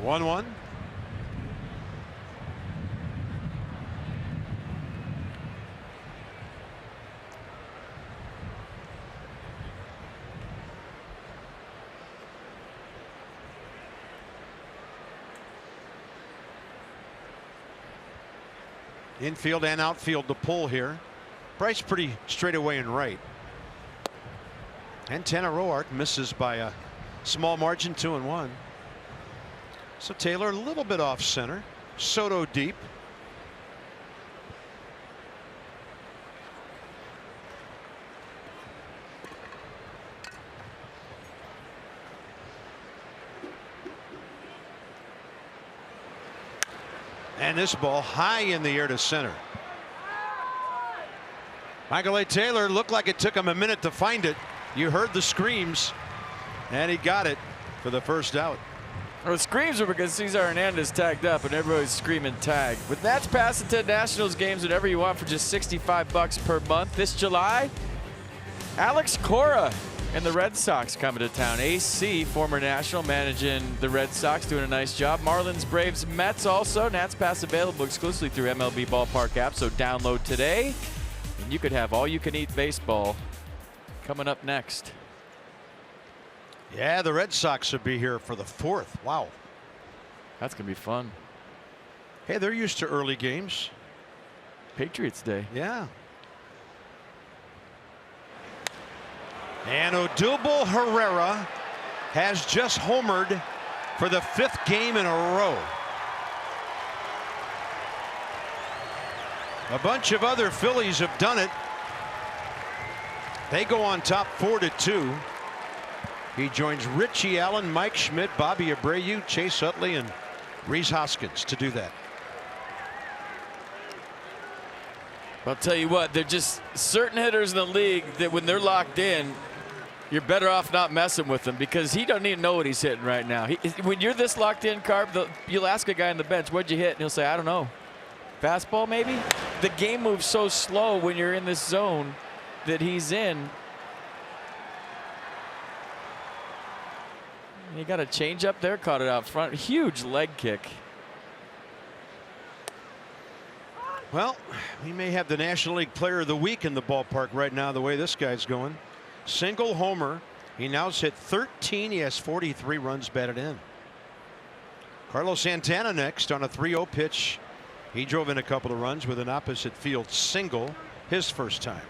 One. Infield and outfield to pull here. Bryce pretty straight away and right. And Tanner Roark misses by a small margin, 2-1. So Taylor a little bit off center. Soto deep. And this ball high in the air to center. Michael A. Taylor looked like it took him a minute to find it. You heard the screams, and he got it for the first out. Well, the screams were because Cesar Hernandez tagged up, and everybody's screaming tag. With Nats Pass to Nationals games, whatever you want for just $65 per month this July. Alex Cora and the Red Sox coming to town. AC, former National, managing the Red Sox, doing a nice job. Marlins, Braves, Mets also. Nats Pass available exclusively through MLB Ballpark app, so download today. And you could have all-you-can-eat baseball coming up next. Yeah, the Red Sox will be here for the 4th. Wow. That's going to be fun. Hey, they're used to early games. Patriots Day. Yeah. And Odubel Herrera has just homered for the 5th game in a row. A bunch of other Phillies have done it. They go on top 4-2. He joins Richie Allen, Mike Schmidt, Bobby Abreu, Chase Utley, and Rhys Hoskins to do that. I'll tell you what, they're just certain hitters in the league that when they're locked in, you're better off not messing with him because he doesn't even know what he's hitting right now. When you're this locked in, Carp, you'll ask a guy on the bench, what'd you hit? And he'll say, I don't know. Fastball, maybe? The game moves so slow when you're in this zone that he's in. He got a change up there, caught it out front. Huge leg kick. Well, we may have the National League Player of the Week in the ballpark right now, the way this guy's going. Single homer. He now's hit 13. He has 43 runs batted in. Carlos Santana next on a 3-0 pitch. He drove in a couple of runs with an opposite field single his first time.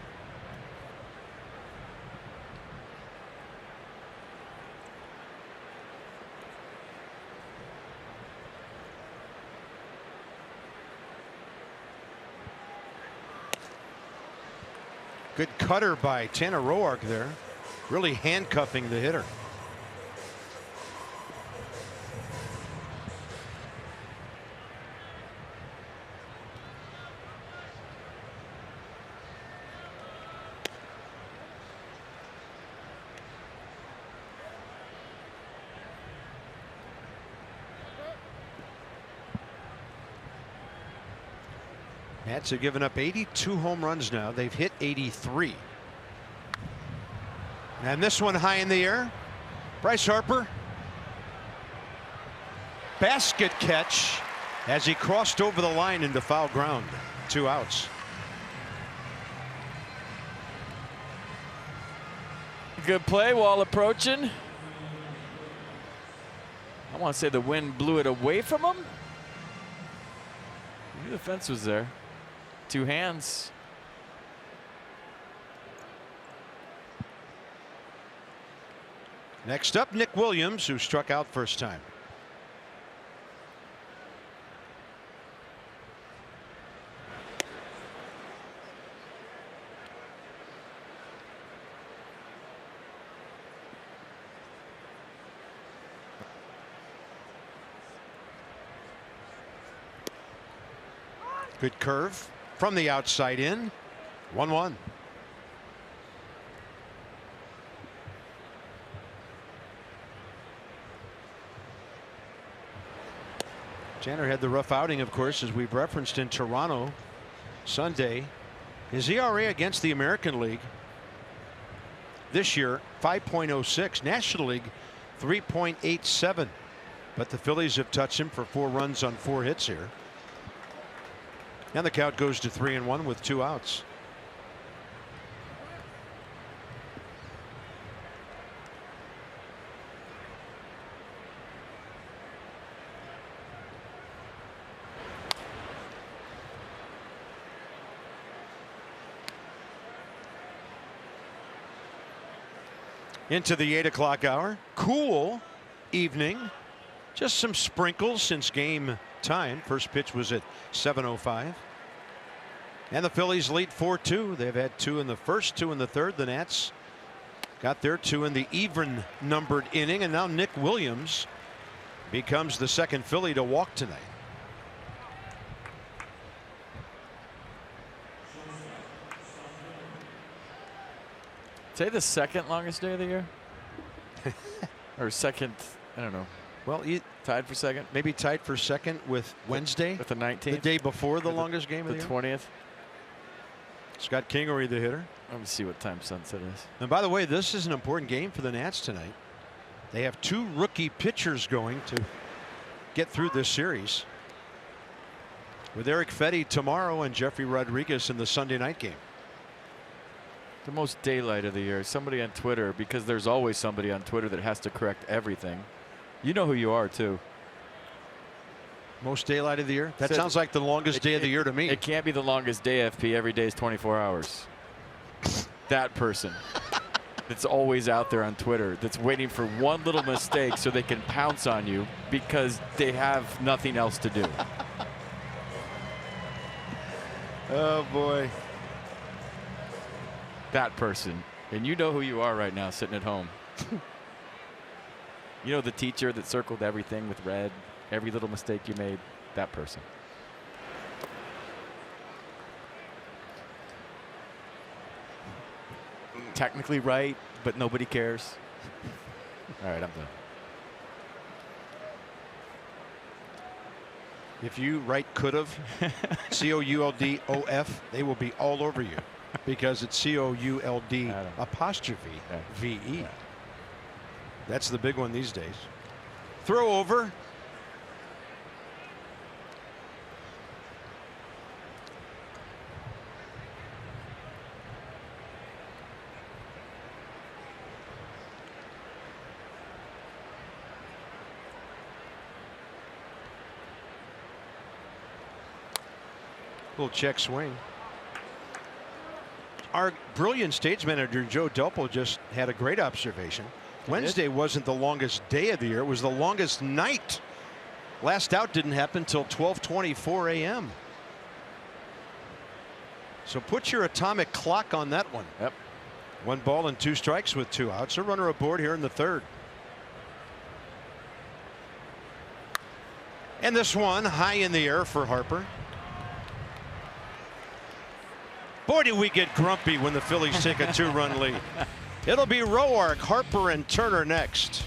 Good cutter by Tanner Roark there, really handcuffing the hitter. Nats have given up 82 home runs now. They've hit 83. And this one high in the air. Bryce Harper. Basket catch as he crossed over the line into foul ground. 2 outs. Good play while approaching. I want to say the wind blew it away from him. I knew the fence was there. 2 hands. Next up, Nick Williams, who struck out first time. Good curve from the outside in. 1-1. Tanner had the rough outing, of course, as we've referenced in Toronto Sunday. His ERA against the American League this year 5.06, National League 3.87, but the Phillies have touched him for 4 runs on 4 hits here. And the count goes to 3-1 with 2 outs. Into the 8 o'clock hour. Cool evening. Just some sprinkles since game time. First pitch was at 7:05. And the Phillies lead 4-2. They've had 2 in the first, 2 in the third. The Nats got their 2 in the even numbered inning. And now Nick Williams becomes the second Philly to walk tonight. Say the second longest day of the year? Or second, I don't know. Well, tied for second? Maybe tied for second with Wednesday. With the 19th? The day before the longest game of the year. The 20th? Scott Kingery, the hitter. Let me see what time sunset is. And by the way, this is an important game for the Nats tonight. They have 2 rookie pitchers going to get through this series, with Eric Fetty tomorrow and Jeffrey Rodriguez in the Sunday night game. The most daylight of the year. Somebody on Twitter, because there's always somebody on Twitter that has to correct everything. You know who you are, too. Most daylight of the year? That sounds like the longest day of the year to me. It can't be the longest day, FP. Every day is 24 hours. That person that's always out there on Twitter, that's waiting for one little mistake so they can pounce on you because they have nothing else to do. Oh, boy. That person. And you know who you are right now sitting at home. You know the teacher that circled everything with red, every little mistake you made? That person. Technically right, but nobody cares. All right, I'm done. If you write could've, COULDOF, they will be all over you because it's COULD apostrophe VE. That's the big one these days. Throw over. Little check swing. Our brilliant stage manager Joe Delpo just had a great observation. Wednesday wasn't the longest day of the year, it was the longest night. Last out didn't happen until 12:24 a.m. So put your atomic clock on that one. Yep. 1 ball and 2 strikes with 2 outs. A runner aboard here in the 3rd. And this one high in the air for Harper. Boy, did we get grumpy when the Phillies take a 2-run lead. It'll be Roark, Harper, and Turner next.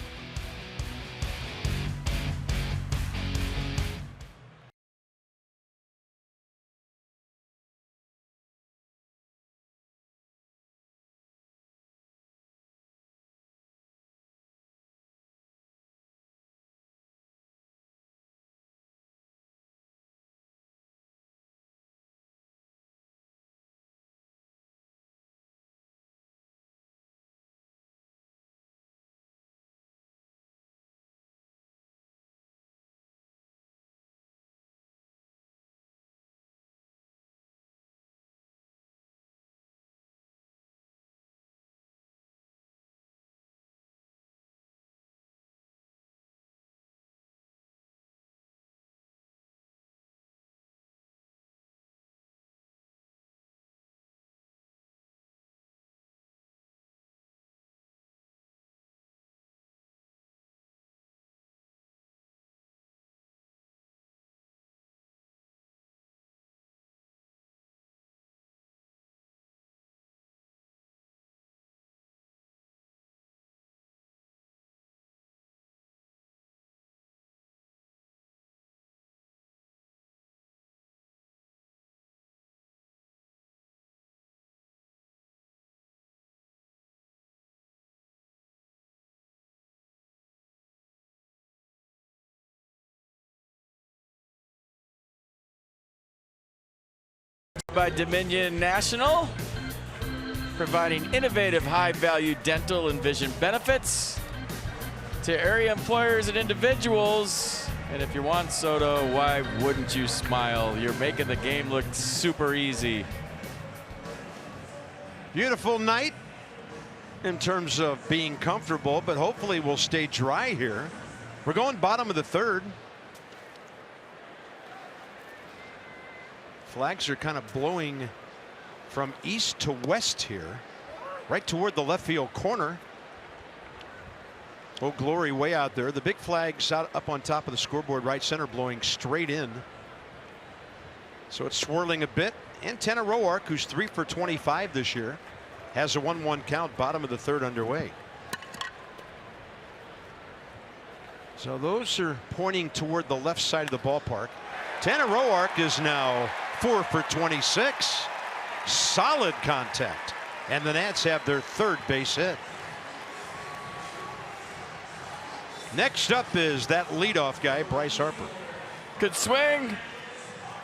By Dominion National, providing innovative high-value dental and vision benefits to area employers and individuals. And if you're Juan Soto, why wouldn't you smile? You're making the game look super easy. Beautiful night in terms of being comfortable, but hopefully we'll stay dry here. We're going bottom of the 3rd. Flags are kind of blowing from east to west here, right toward the left field corner. Oh, Glory way out there. The big flag's out up on top of the scoreboard right center, blowing straight in. So it's swirling a bit. And Tanner Roark, who's 3 for 25 this year, has a 1-1 count, bottom of the third underway. So those are pointing toward the left side of the ballpark. Tanner Roark is now 4 for 26. Solid contact. And the Nats have their third base hit. Next up is that leadoff guy, Bryce Harper. Good swing.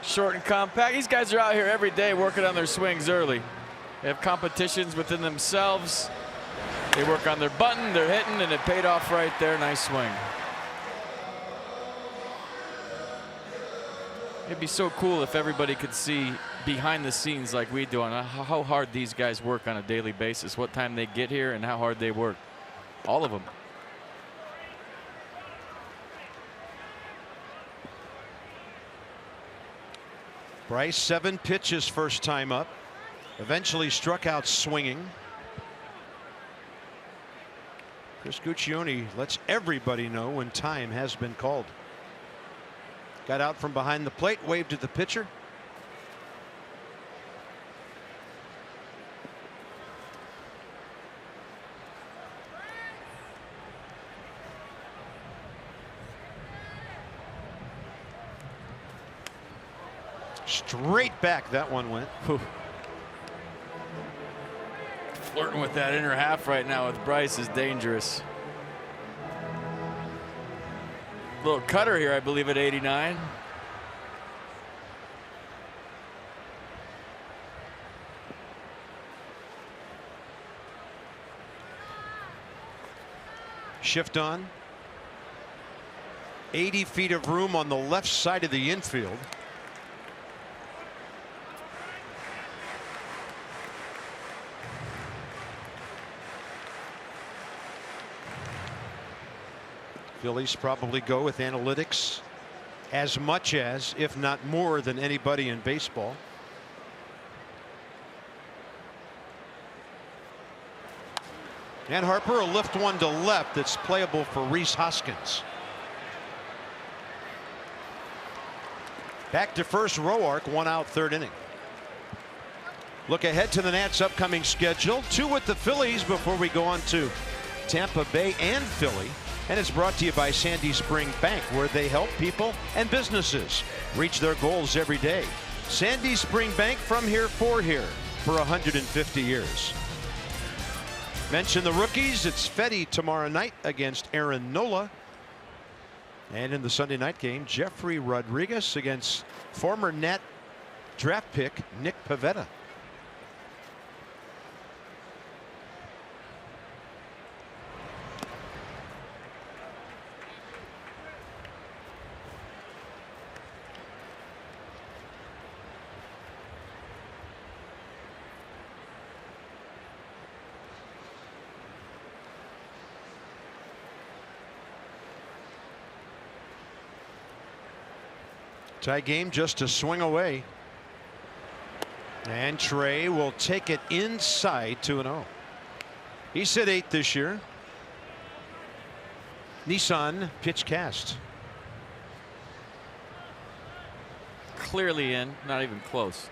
Short and compact. These guys are out here every day working on their swings early. They have competitions within themselves. They work on their button, they're hitting, and it paid off right there. Nice swing. It'd be so cool if everybody could see behind the scenes like we do on how hard these guys work on a daily basis, what time they get here and how hard they work. All of them. Bryce, 7 pitches first time up. Eventually struck out swinging. Chris Guccione lets everybody know when time has been called. Got out from behind the plate, waved to the pitcher. Straight back that one went. Whew. Flirting with that inner half right now with Bryce is dangerous. Little cutter here, I believe, at 89. Shift on. 80 feet of room on the left side of the infield. Phillies probably go with analytics as much as, if not more than anybody in baseball. And Harper will lift one to left that's playable for Rhys Hoskins. Back to first, Roark, 1 out, 3rd inning. Look ahead to the Nats' upcoming schedule. 2 with the Phillies before we go on to Tampa Bay and Philly. And it's brought to you by Sandy Spring Bank, where they help people and businesses reach their goals every day. Sandy Spring Bank, from here for 150 years. Mention the rookies. It's Fetty tomorrow night against Aaron Nola. And in the Sunday night game, Jeffrey Rodriguez against former Nat draft pick Nick Pivetta. Tie game, just a swing away. And Trey will take it inside, 2-0. He's hit 8 this year. Nissan pitch cast. Clearly in, not even close.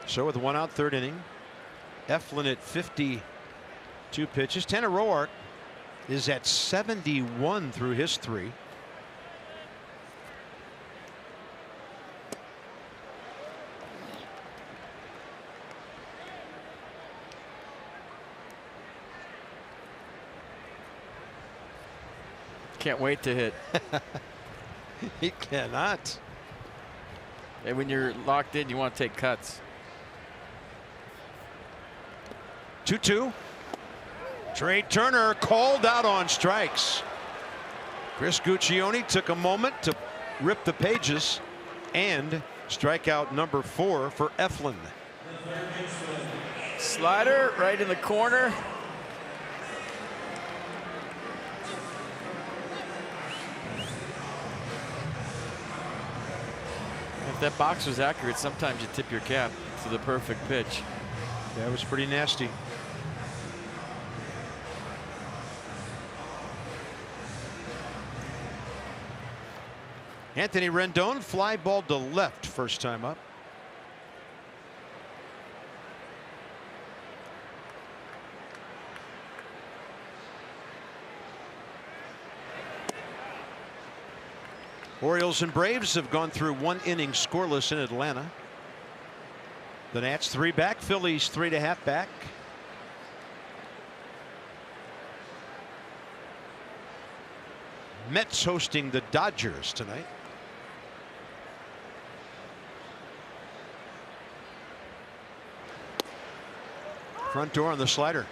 So with 1 out, 3rd inning, Eflin at 52 pitches. Tanner Roark is at 71 through his 3. Can't wait to hit. He cannot. And when you're locked in, you want to take cuts. 2-2. Trey Turner called out on strikes. Chris Guccione took a moment to rip the pages and strikeout number 4 for Eflin. Slider right in the corner. If that box was accurate, sometimes you tip your cap to the perfect pitch. That was pretty nasty. Anthony Rendon, fly ball to left, first time up. Orioles and Braves have gone through 1 inning scoreless in Atlanta. The Nats 3 back, Phillies 3.5 back. Mets hosting the Dodgers tonight. Front door on the slider.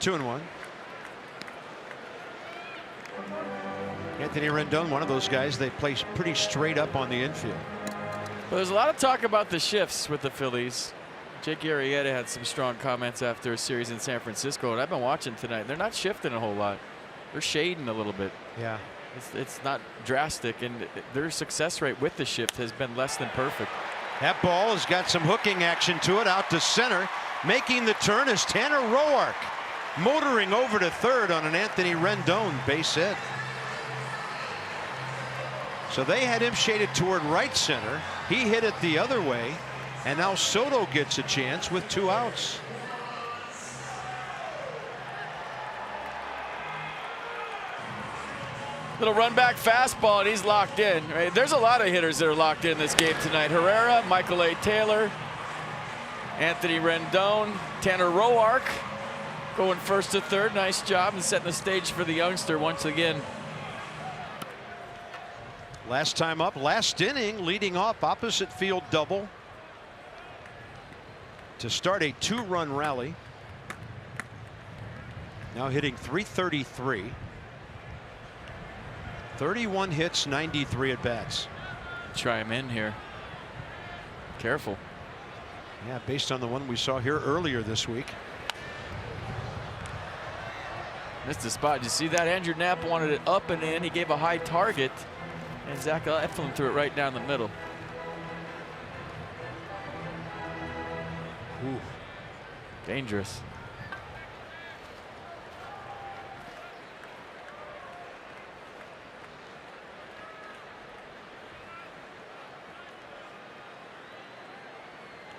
Two and one. Anthony Rendon, one of those guys they play pretty straight up on the infield. Well, there's a lot of talk about the shifts with the Phillies. Jake Arrieta had some strong comments after a series in San Francisco, and I've been watching tonight. They're not shifting a whole lot. They're shading a little bit. Yeah. It's not drastic, and their success rate with the shift has been less than perfect. That ball has got some hooking action to it, out to center. Making the turn is Tanner Roark. Motoring over to third on an Anthony Rendon base hit. So they had him shaded toward right center. He hit it the other way, and now Soto gets a chance with 2 outs. Little run back fastball, and he's locked in. Right? There's a lot of hitters that are locked in this game tonight. Herrera, Michael A. Taylor, Anthony Rendon, Tanner Roark. Going first to third. Nice job and setting the stage for the youngster once again. Last time up, last inning, leading off opposite field double to start a 2-run rally. Now hitting .333. 31 hits, 93 at bats. Try him in here. Careful. Yeah, based on the one we saw here earlier this week. Missed the spot. Did you see that? Andrew Knapp wanted it up and in. He gave a high target, and Zach Eflin threw it right down the middle. Ooh. Dangerous.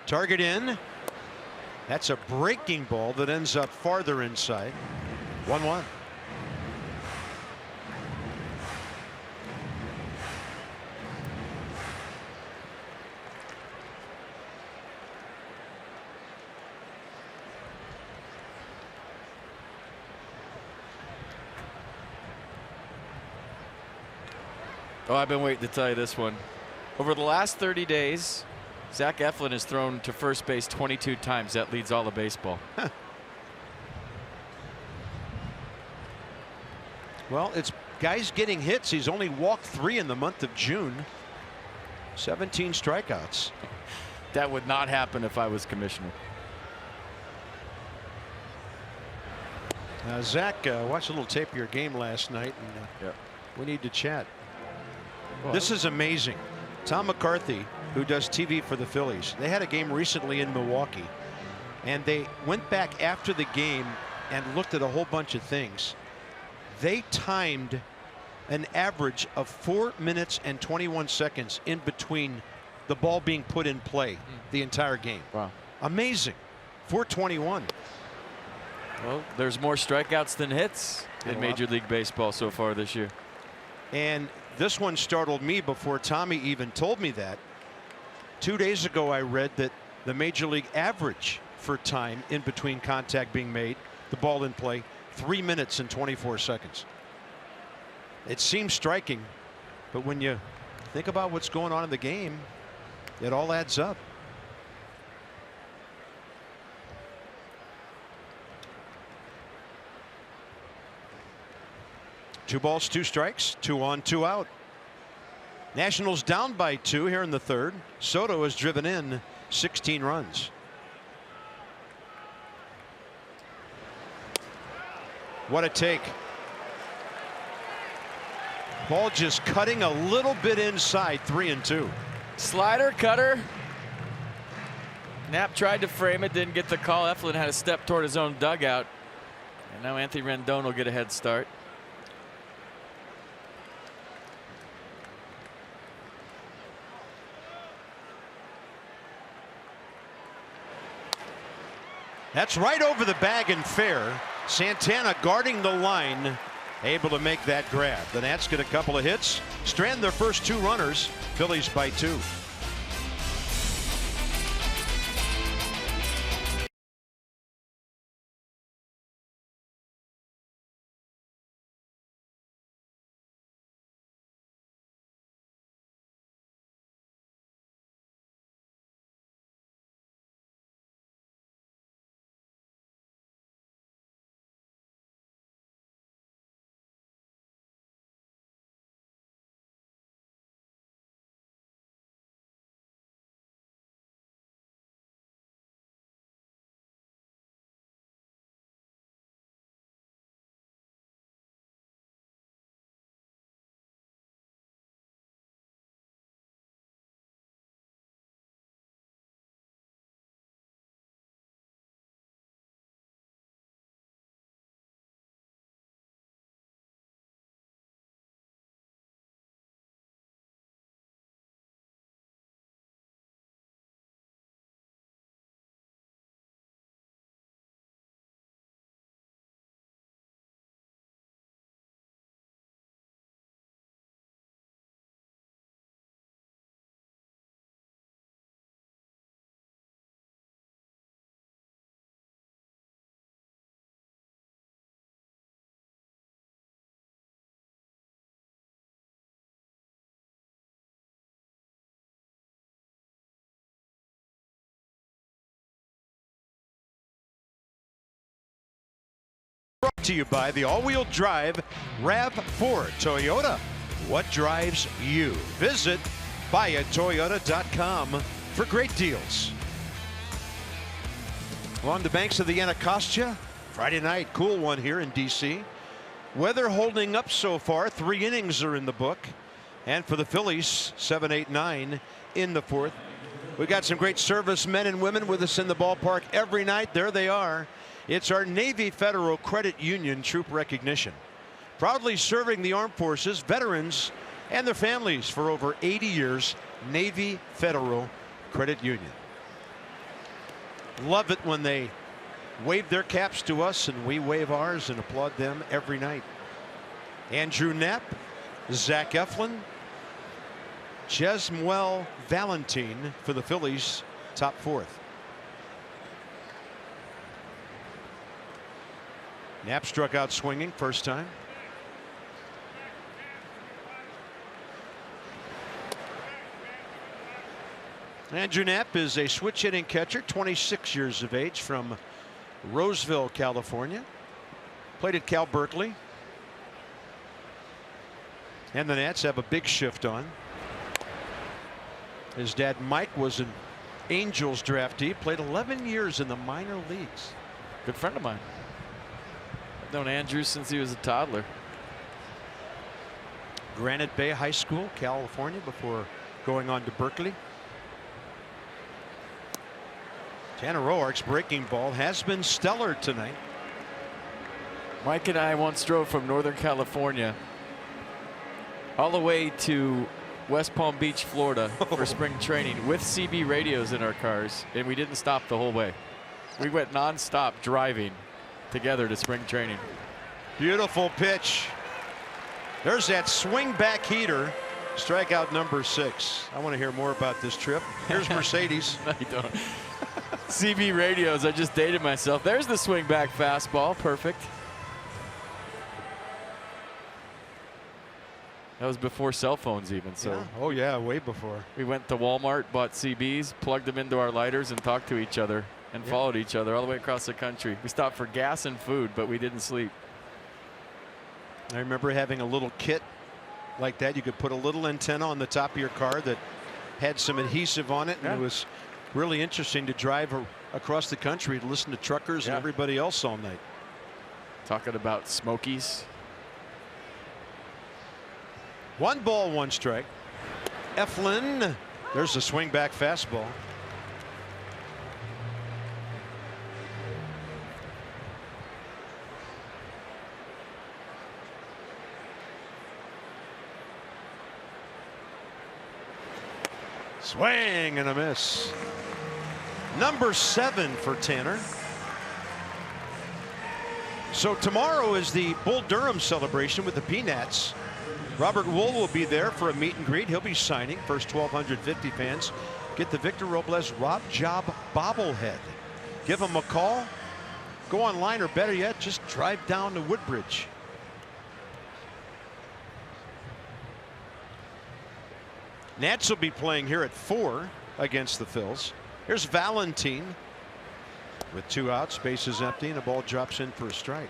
Target in. That's a breaking ball that ends up farther inside. 1-1. Oh, I've been waiting to tell you this one. Over the last 30 days, Zach Eflin has thrown to first base 22 times. That leads all of baseball. Huh. Well, it's guys getting hits. He's only walked 3 in the month of June. 17 strikeouts. That would not happen if I was commissioner. Zach, watched a little tape of your game last night, and we need to chat. Well, this is amazing. Tom McCarthy, who does TV for the Phillies, they had a game recently in Milwaukee, and they went back after the game and looked at a whole bunch of things. They timed an average of 4 minutes and 21 seconds in between the ball being put in play the entire game. Wow. Amazing. 4:21. Well, there's more strikeouts than hits in Major League Baseball so far this year. And this one startled me before Tommy even told me that. 2 days ago, I read that the Major League average for time in between contact being made, the ball in play, 3 minutes and 24 seconds. It seems striking, but when you think about what's going on in the game, it all adds up. Two balls, 2 strikes, 2 on, 2 out. Nationals down by 2 here in the third. Soto has driven in 16 runs. What a take. Ball just cutting a little bit inside, 3-2. Slider, cutter. Knapp tried to frame it, didn't get the call. Eflin had a step toward his own dugout. And now Anthony Rendon will get a head start. That's right over the bag and fair. Santana guarding the line, able to make that grab. The Nats get a couple of hits, strand their first 2 runners. Phillies by 2. Brought to you by the all-wheel drive RAV4 Toyota. What drives you? Visit buyatoyota.com for great deals. Along the banks of the Anacostia, Friday night, cool one here in D.C. Weather holding up so far. 3 innings are in the book. And for the Phillies, 7, 8, 9 in the 4th. We got some great service men and women with us in the ballpark every night. There they are. It's our Navy Federal Credit Union Troop Recognition. Proudly serving the armed forces, veterans, and their families for over 80 years. Navy Federal Credit Union. Love it when they wave their caps to us and we wave ours and applaud them every night. Andrew Knapp, Zach Eflin, Jesmuel Valentin for the Phillies, top 4th. Knapp struck out swinging first time. Andrew Knapp is a switch hitting catcher, 26 years of age, from Roseville, California. Played at Cal Berkeley. And the Nats have a big shift on. His dad Mike was an Angels draftee, played 11 years in the minor leagues. Good friend of mine. I've known Andrew since he was a toddler. Granite Bay High School, California, before going on to Berkeley. Tanner Roark's breaking ball has been stellar tonight. Mike and I once drove from Northern California all the way to West Palm Beach, Florida for spring training with CB radios in our cars, and we didn't stop the whole way. We went nonstop driving together to spring training. Beautiful pitch. There's that swing back heater. Strikeout number 6. I want to hear more about this trip. Here's Mercedes. No, you don't. CB radios, I just dated myself. There's the swing back fastball. Perfect. That was before cell phones even. So yeah. Oh yeah, way before. We went to Walmart, bought CBs, plugged them into our lighters, and talked to each other and followed each other all the way across the country. We stopped for gas and food, but we didn't sleep. I remember having a little kit like that. You could put a little antenna on the top of your car that had some adhesive on it, and it was really interesting to drive across the country to listen to truckers and everybody else all night. Talking about Smokies. 1 ball, 1 strike. Eflin, there's a swing back fastball. Swing and a miss. Number 7 for Tanner. So tomorrow is the Bull Durham celebration with the Peanuts. Robert Wool will be there for a meet and greet. He'll be signing. First 1,250 fans get the Victor Robles Rob Job bobblehead. Give him a call. Go online, or better yet, just drive down to Woodbridge. Nats will be playing here at 4 against the Phils. Here's Valentine with 2 outs, bases empty, and a ball drops in for a strike.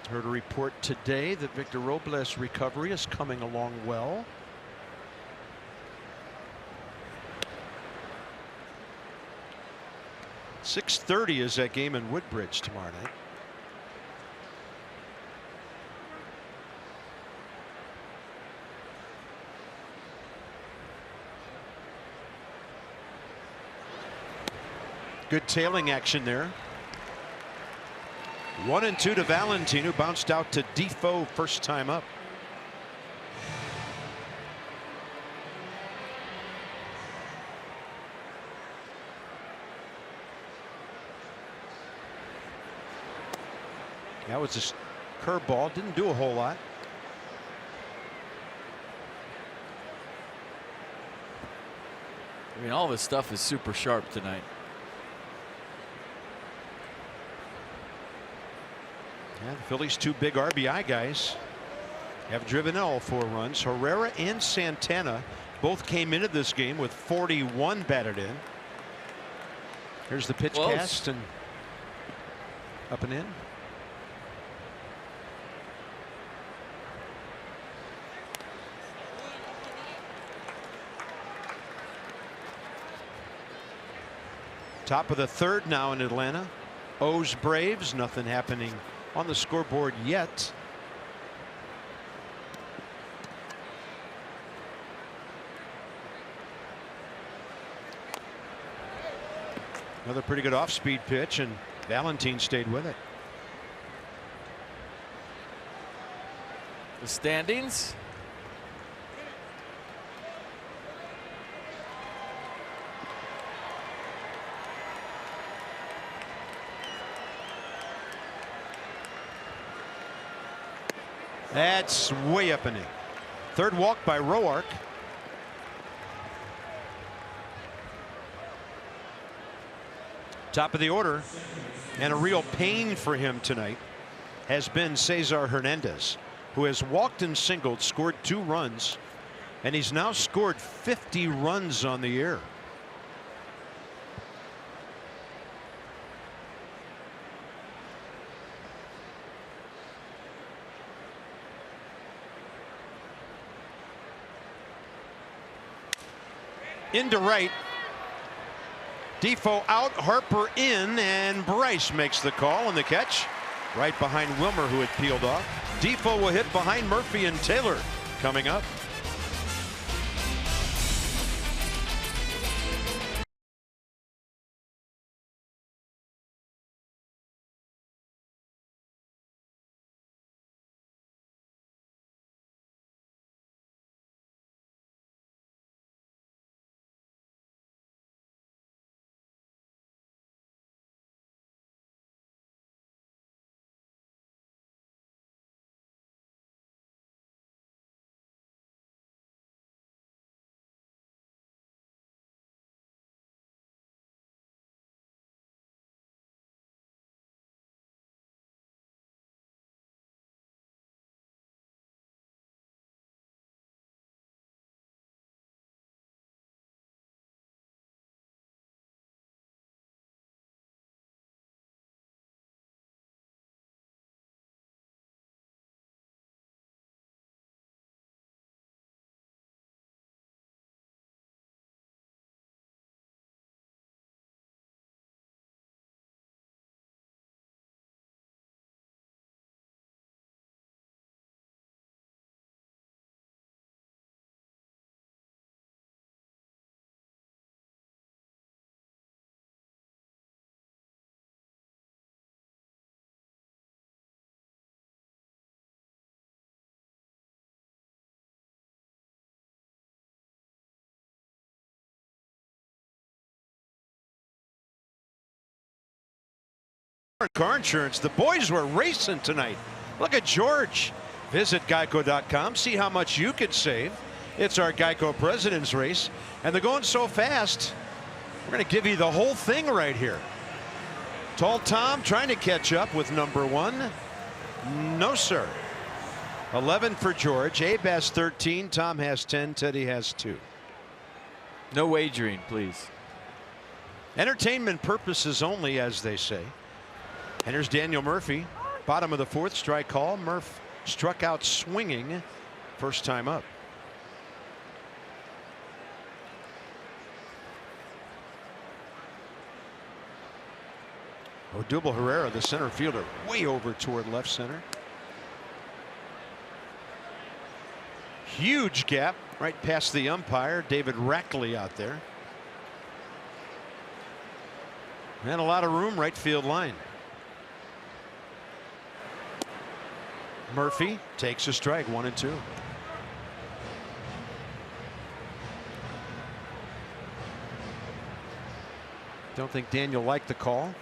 Heard a report today that Victor Robles' recovery is coming along well. .630 is that game in Woodbridge tomorrow night. Good tailing action there. 1-2 to Valentine, who bounced out to Defoe first time up. That was a curveball, didn't do a whole lot. I mean, all this stuff is super sharp tonight. Yeah, the Phillies' 2 big RBI guys have driven in all 4 runs. Herrera and Santana both came into this game with 41 batted in. Here's the pitch cast and up and in. Top of the 3rd now in Atlanta. O's Braves, nothing happening on the scoreboard yet. Another pretty good off-speed pitch, and Valentine stayed with it. The standings. That's way up in the 3rd walk by Roark. Top of the order, and a real pain for him tonight has been Cesar Hernandez, who has walked and singled, scored 2 runs, and he's now scored 50 runs on the year. Into right. Defoe out, Harper in, and Bryce makes the call and the catch right behind Wilmer, who had peeled off. Defoe will hit behind Murphy and Taylor coming up. Car insurance. The boys were racing tonight. Look at George. Visit geico.com. See how much you could save. It's our Geico President's Race. And they're going so fast. We're going to give you the whole thing right here. Tall Tom trying to catch up with number 1. No, sir. 11 for George. Abe has 13. Tom has 10. Teddy has 2. No wagering, please. Entertainment purposes only, as they say. And here's Daniel Murphy. Bottom of the 4th, strike call. Murph struck out swinging first time up. Odubel Herrera, the center fielder, way over toward left center. Huge gap right past the umpire. David Rackley out there. And a lot of room right field line. Murphy takes a strike, 1-2. Don't think Daniel liked the call.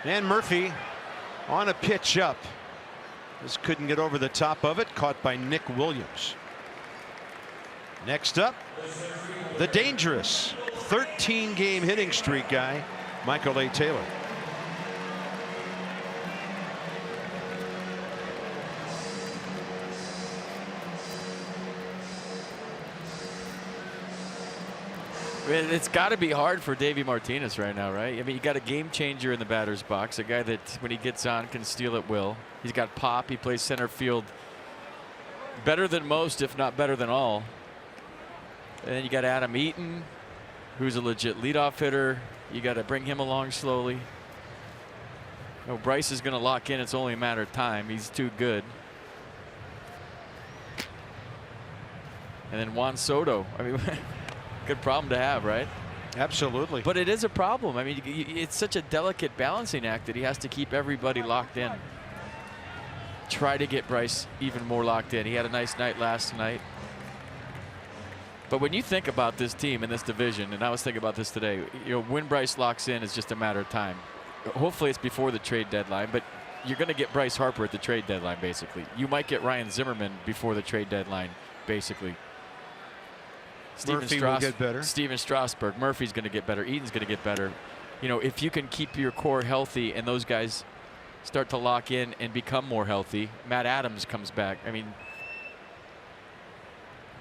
And Murphy on a pitch up. This couldn't get over the top of it. Caught by Nick Williams. Next up, the dangerous 13-game hitting streak guy, Michael A. Taylor. It's got to be hard for Davey Martinez right now, right? I mean, you got a game changer in the batter's box, a guy that when he gets on can steal at will. He's got pop. He plays center field better than most, if not better than all. And then you got Adam Eaton, who's a legit leadoff hitter. You got to bring him along slowly. You know, Bryce is going to lock in. It's only a matter of time. He's too good. And then Juan Soto. I mean, good problem to have, right? Absolutely. But it is a problem. I mean, it's such a delicate balancing act that he has to keep everybody locked in. Try to get Bryce even more locked in. He had a nice night last night. But when you think about this team in this division, and I was thinking about this today, you know, when Bryce locks in is just a matter of time. Hopefully it's before the trade deadline, but you're going to get Bryce Harper at the trade deadline, basically. You might get Ryan Zimmerman before the trade deadline, basically. Murphy will get better. Steven Strasburg. Murphy's going to get better. Eaton's going to get better. You know, if you can keep your core healthy and those guys start to lock in and become more healthy, Matt Adams comes back. I mean,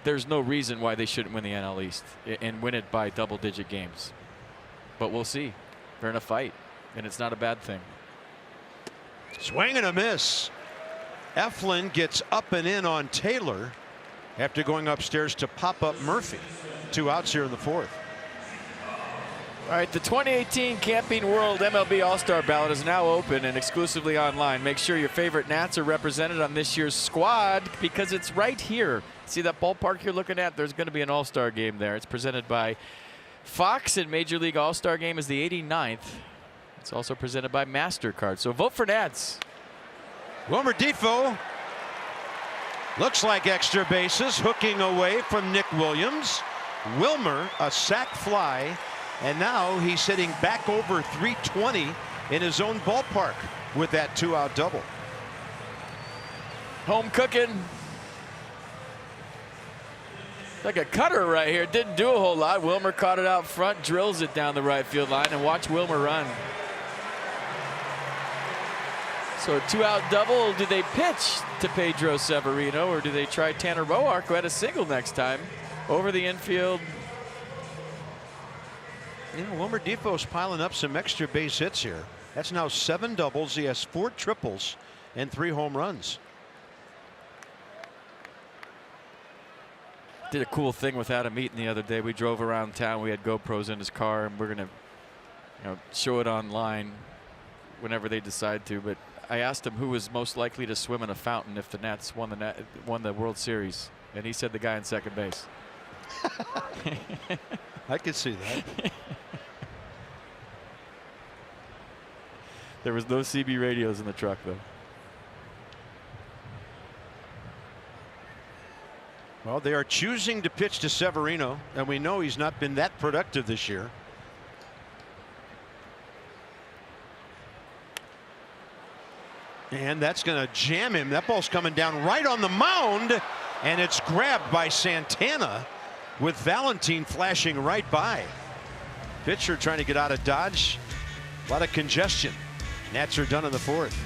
there's no reason why they shouldn't win the NL East and win it by double-digit games. But we'll see. They're in a fight, and it's not a bad thing. Swing and a miss. Eflin gets up and in on Taylor after going upstairs to pop up Murphy. 2 outs here in the 4th. All right, the 2018 Camping World MLB All-Star Ballot is now open and exclusively online. Make sure your favorite Nats are represented on this year's squad because it's right here. See that ballpark you're looking at? There's going to be an All-Star game there. It's presented by Fox, and Major League All-Star game is the 89th. It's also presented by MasterCard. So vote for Nats. Wilmer Defoe looks like extra bases, hooking away from Nick Williams. Wilmer, a sac fly, and now he's hitting back over 320 in his own ballpark with that 2-out double. Home cooking. Like a cutter right here. Didn't do a whole lot. Wilmer caught it out front, drills it down the right field line, and watch Wilmer run. So a 2-out double. Do they pitch to Pedro Severino, or do they try Tanner Boark, who had a single next time, over the infield? You know, Wilmer Defoe's piling up some extra base hits here. That's now 7 doubles. He has 4 triples and 3 home runs. Did a cool thing with Adam Eaton the other day. We drove around town. We had GoPros in his car, and we're gonna, show it online whenever they decide to. But I asked him who was most likely to swim in a fountain if the Nats won the World Series, and he said the guy in second base. I could see that. There was no CB radios in the truck, though. Well, they are choosing to pitch to Severino, and we know he's not been that productive this year. And that's going to jam him. That ball's coming down right on the mound, and it's grabbed by Santana with Valentine flashing right by. Pitcher trying to get out of Dodge. A lot of congestion. Nats are done in the fourth.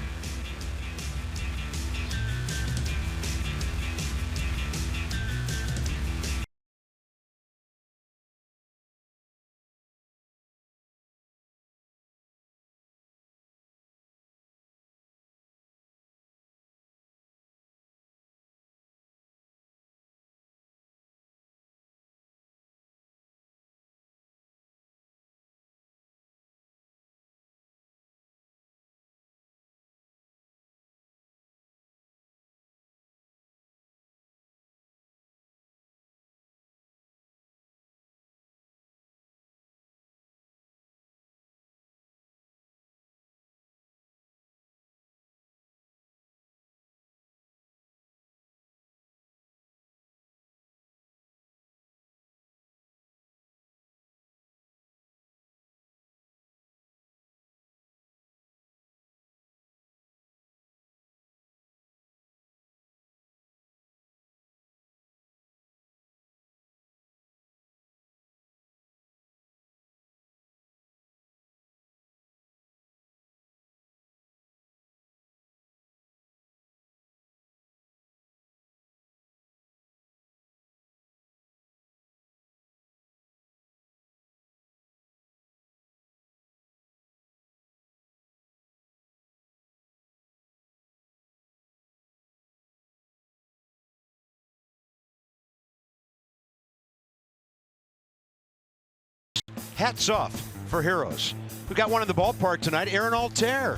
Hats off for heroes. We got one in the ballpark tonight, Aaron Altair.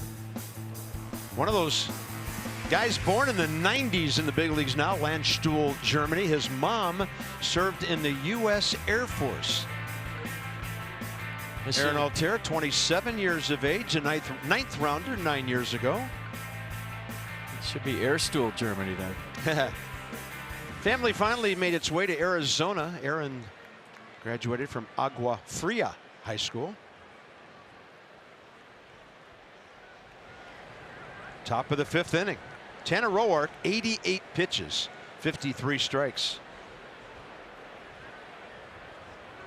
One of those guys born in the 90s in the big leagues now, Landstuhl, Germany. His mom served in the U.S. Air Force. Aaron Altair, 27 years of age, a ninth rounder 9 years ago. It should be Airstool, Germany then. Family finally made its way to Arizona. Aaron graduated from Agua Fria High School. Top of the fifth inning. Tanner Roark, 88 pitches, 53 strikes.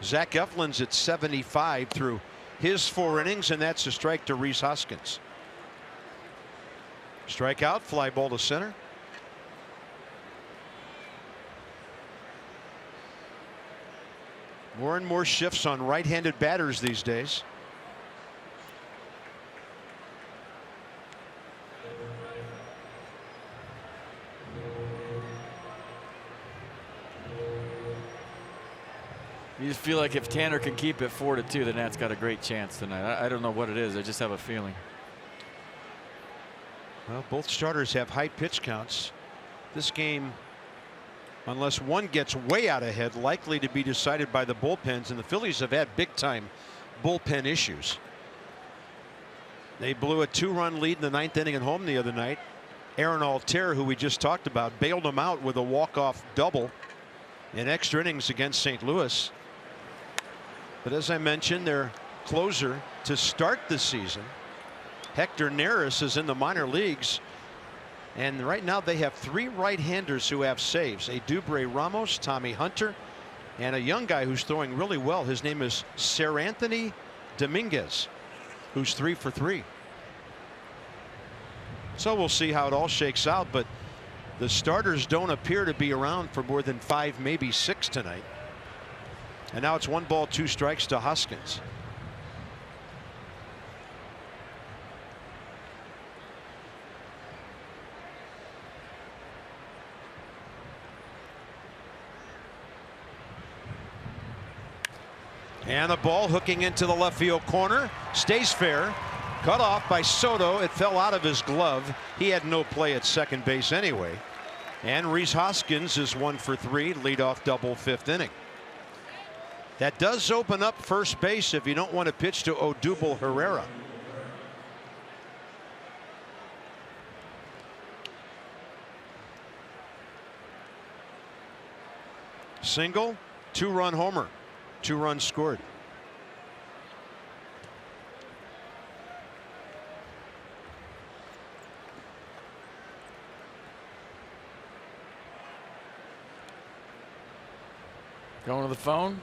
Zach Eflin's at 75 through his 4 innings, and that's a strike to Rhys Hoskins. Strikeout, fly ball to center. More and more shifts on right-handed batters these days. You just feel like if Tanner can keep it 4-2, the Nats got a great chance tonight. I don't know what it is. I just have a feeling. Well, both starters have high pitch counts. This game, unless one gets way out ahead, likely to be decided by the bullpens, and the Phillies have had big time bullpen issues. They blew a 2-run lead in the 9th inning at home the other night. Aaron Altair, who we just talked about, bailed them out with a walk-off double in extra innings against St. Louis. But as I mentioned, their closer to start the season, Hector Neris, is in the minor leagues. And right now they have 3 right-handers who have saves. A Dubre Ramos, Tommy Hunter, and a young guy who's throwing really well. His name is Ser Anthony Dominguez, who's 3 for 3. So we'll see how it all shakes out, but the starters don't appear to be around for more than 5, maybe 6 tonight. And now it's 1 ball, 2 strikes to Hoskins. And the ball hooking into the left field corner, stays fair. Cut off by Soto. It fell out of his glove. He had no play at second base anyway. And Rhys Hoskins is 1 for 3, leadoff double, 5th inning. That does open up first base if you don't want to pitch to Odubel Herrera. Single, 2-run homer, 2 runs scored. Going to the phone.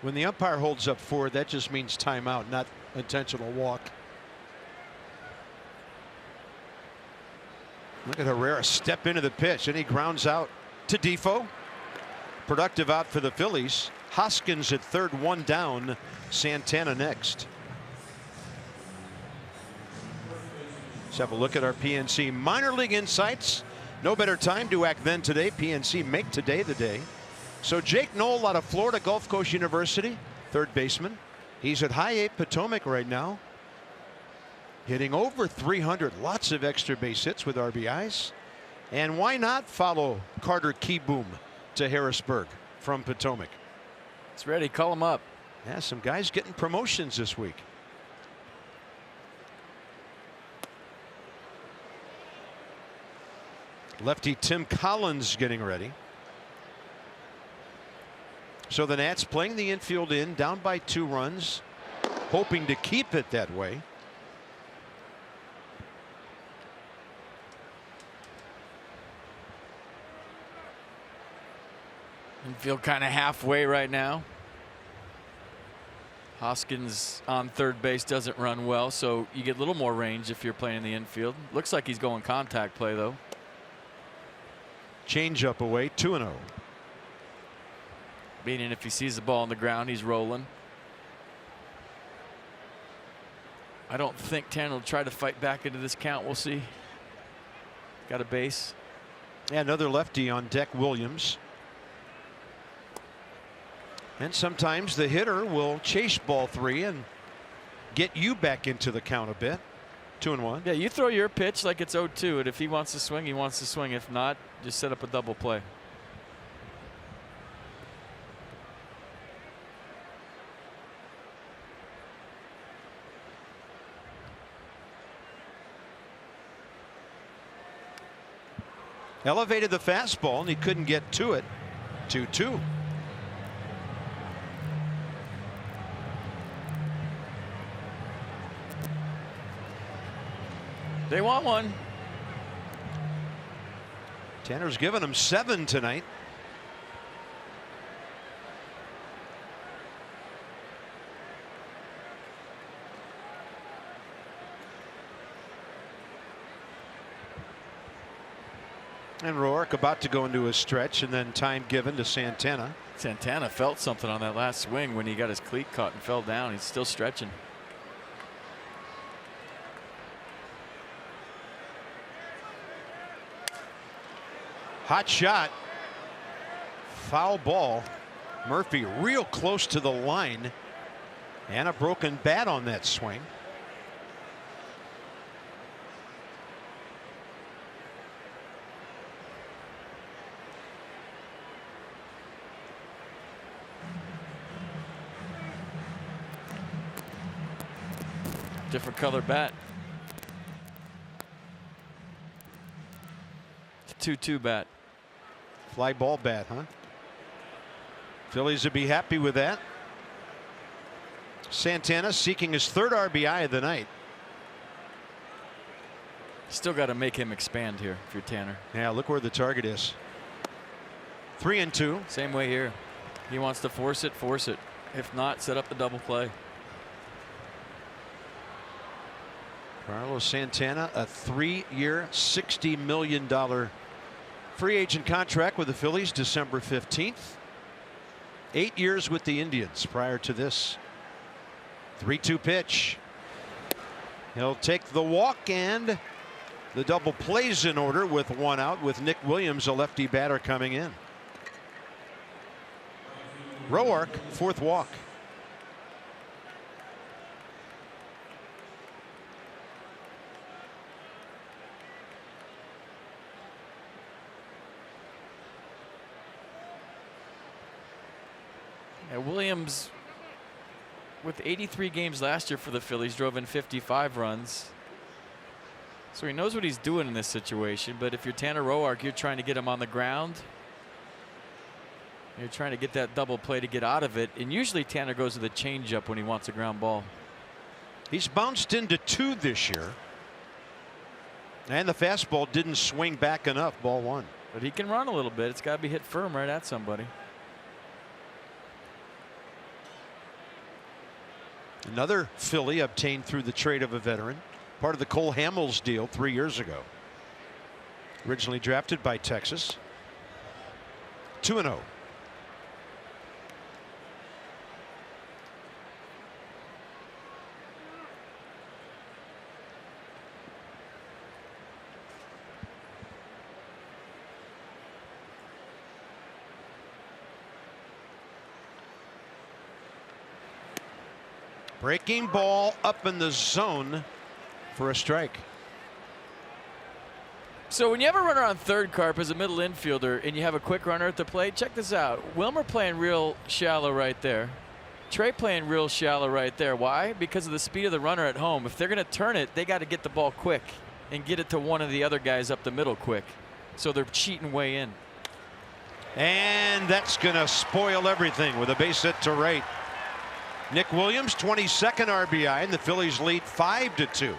When the umpire holds up 4, that just means timeout, not intentional walk. Look at Herrera step into the pitch, and he grounds out to Defoe. Productive out for the Phillies. Hoskins at third, 1 down. Santana next. Let's have a look at our PNC minor league insights. No better time to act than today. PNC make today the day. So Jake Knoll out of Florida Gulf Coast University, third baseman. He's at PHI AT Potomac right now, hitting over 300, lots of extra base hits with RBIs. And why not follow Carter Keyboom to Harrisburg from Potomac? It's ready. Call him up. Yeah, some guys getting promotions this week. Lefty Tim Collins getting ready. So the Nats playing the infield in, down by 2 runs, hoping to keep it that way. Infield kind of halfway right now. Hoskins on third base doesn't run well, so you get a little more range if you're playing in the infield. Looks like he's going contact play though. Change up away, 2-0. Meaning if he sees the ball on the ground, he's rolling. I don't think Tanner will try to fight back into this count. We'll see. Got a base. Yeah, another lefty on deck, Williams. And sometimes the hitter will chase ball 3 and get you back into the count a bit. 2-1. Yeah, you throw your pitch like it's 0-2, and if he wants to swing, he wants to swing. If not, just set up a double play. Elevated the fastball and he couldn't get to it. 2-2. They want one. Tanner's given him 7 tonight. And Roark about to go into a stretch, and then time given to Santana. Santana felt something on that last swing when he got his cleat caught and fell down. He's still stretching. Hot shot. Foul ball. Murphy real close to the line. And a broken bat on that swing. Different color bat. It's a 2-2 bat. Fly ball bat, huh? Phillies would be happy with that. Santana seeking his 3rd RBI of the night. Still got to make him expand here if you're Tanner. Yeah, look where the target is. 3-2. Same way here. He wants to force it, force it. If not, set up the double play. Carlos Santana, a 3-year, $60 million free agent contract with the Phillies December 15th. 8 years with the Indians prior to this. 3-2 pitch. He'll take the walk, and the double plays in order with 1 out, with Nick Williams, a lefty batter, coming in. Roark, 4th walk. Williams, with 83 games last year for the Phillies, drove in 55 runs. So he knows what he's doing in this situation, but if you're Tanner Roark, you're trying to get him on the ground. You're trying to get that double play to get out of it, and usually Tanner goes to the changeup when he wants a ground ball. He's bounced into 2 this year, and the fastball didn't swing back enough. Ball 1. But he can run a little bit. It's got to be hit firm right at somebody. Another Philly obtained through the trade of a veteran, part of the Cole Hamels deal 3 years ago. Originally drafted by Texas. 2-0. Breaking ball up in the zone for a strike. So when you have a runner on third, Carp, as a middle infielder, and you have a quick runner at the plate, check this out. Wilmer playing real shallow right there. Trey playing real shallow right there. Why? Because of the speed of the runner at home. If they're going to turn it, they got to get the ball quick and get it to one of the other guys up the middle quick. So they're cheating way in. And that's going to spoil everything with a base hit to right. Nick Williams, 22nd RBI, and the Phillies lead 5-2.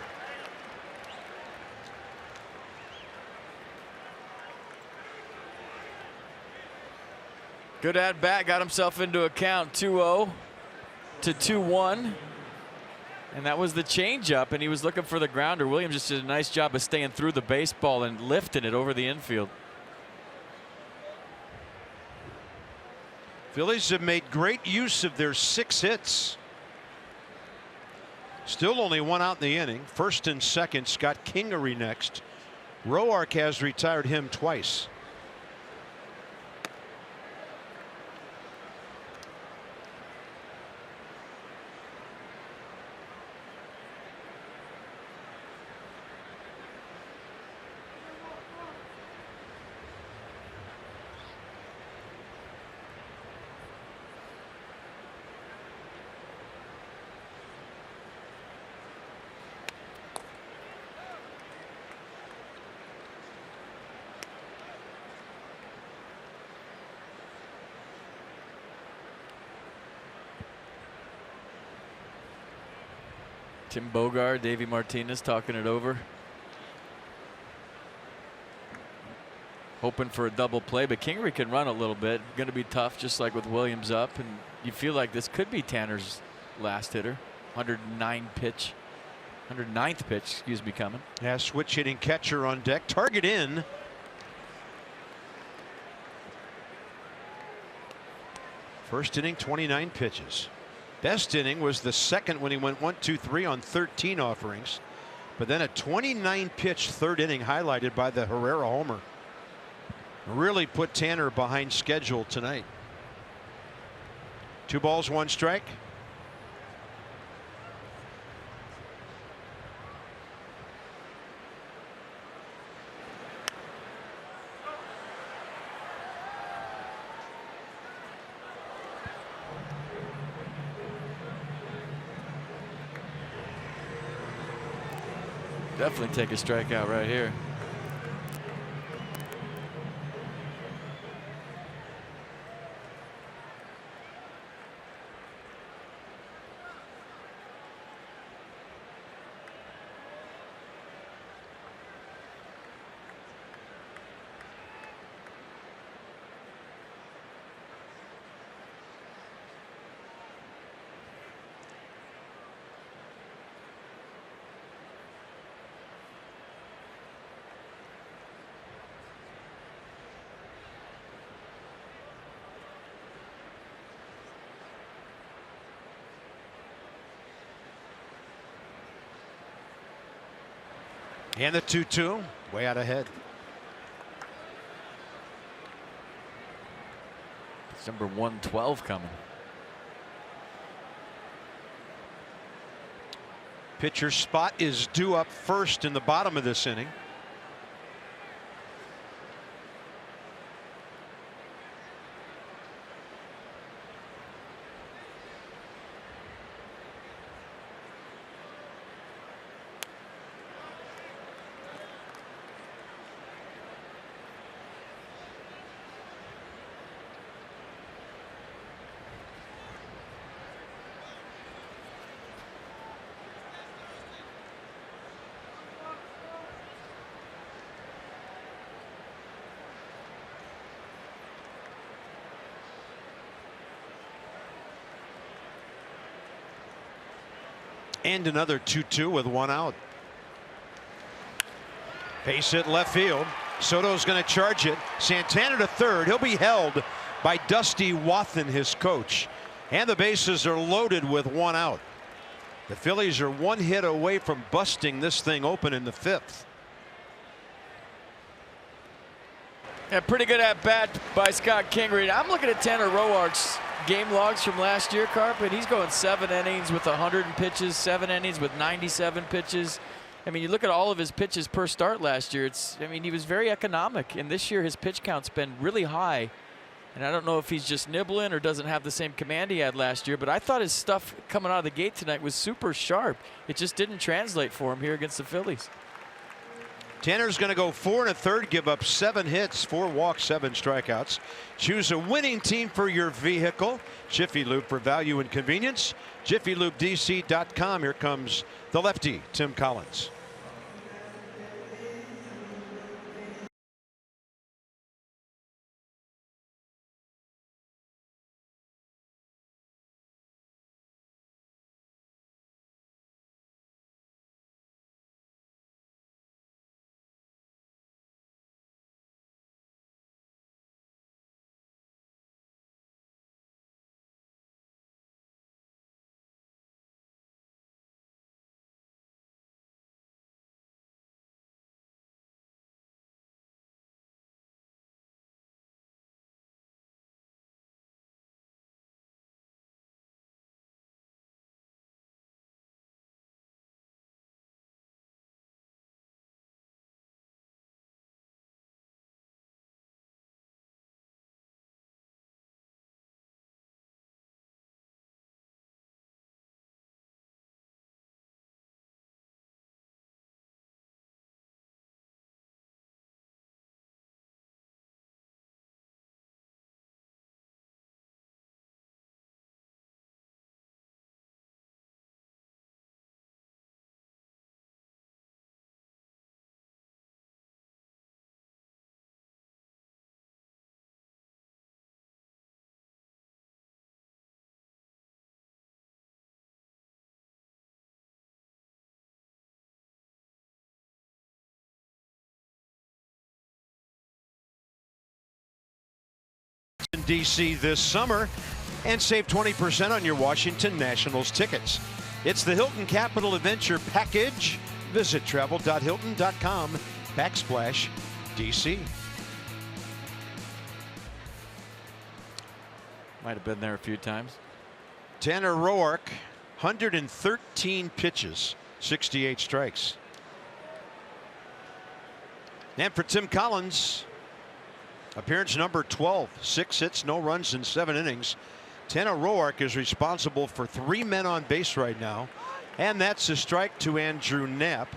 Good at bat, got himself into a count. 2-0 to 2-1. And that was the changeup, and he was looking for the grounder. Williams just did a nice job of staying through the baseball and lifting it over the infield. Phillies have made great use of their 6 hits. Still only 1 out in the inning. First and second, Scott Kingery next. Roark has retired him twice. Tim Bogar, Davey Martinez talking it over. Hoping for a double play, but Kingery can run a little bit. Going to be tough, just like with Williams up. And you feel like this could be Tanner's last hitter. 109 pitch. 109th pitch, excuse me, coming. Yeah, switch hitting catcher on deck. Target in. First inning, 29 pitches. Best inning was the second when he went 1-2-3 on 13 offerings. But then a 29 pitch third inning highlighted by the Herrera homer. Really put Tanner behind schedule tonight. 2 balls, 1 strike. Definitely take a strikeout right here. And the 2-2 way out ahead. It's number 112 coming. Pitcher's spot is due up first in the bottom of this inning. And another 2-2 with one out. Base hit left field. Soto's going to charge it. Santana to third. He'll be held by Dusty Wathen, his coach. And the bases are loaded with one out. The Phillies are one hit away from busting this thing open in the fifth. Yeah, pretty good at bat by Scott Kingery. I'm looking at Tanner Roark's game logs from last year, Carp, and he's going 7 innings with 100 pitches, 7 innings with 97 pitches. I mean, you look at all of his pitches per start last year. I mean, he was very economic, and this year his pitch count's been really high. And I don't know if he's just nibbling or doesn't have the same command he had last year, but I thought his stuff coming out of the gate tonight was super sharp. It just didn't translate for him here against the Phillies. Tanner's going to go 4 1/3, give up 7 hits, 4 walks, 7 strikeouts. Choose a winning team for your vehicle. Jiffy Lube for value and convenience. JiffyLubeDC.com. Here comes the lefty, Tim Collins. In DC this summer and save 20% on your Washington Nationals tickets. It's the Hilton Capital Adventure Package. Visit travel.hilton.com/DC. Might have been there a few times. Tanner Roark, 113 pitches, 68 strikes. And for Tim Collins, appearance number 12, 6 hits, no runs in 7 innings. Tanner Roark is responsible for 3 men on base right now, and that's a strike to Andrew Knapp,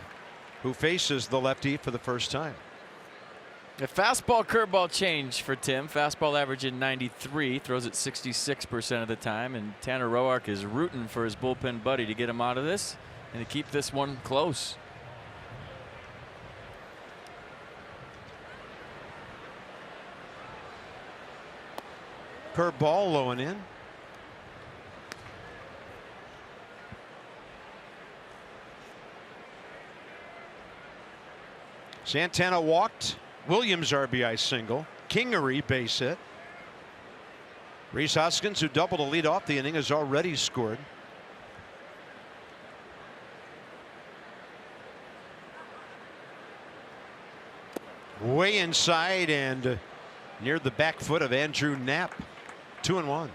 who faces the lefty for the first time. A fastball curveball change for Tim. Fastball averaging 93, throws it 66% of the time, and Tanner Roark is rooting for his bullpen buddy to get him out of this and to keep this one close. Curveball low and in. Santana walked. Williams RBI single. Kingery base hit. Rhys Hoskins, who doubled a lead off the inning, has already scored. Way inside and near the back foot of Andrew Knapp. 2-1.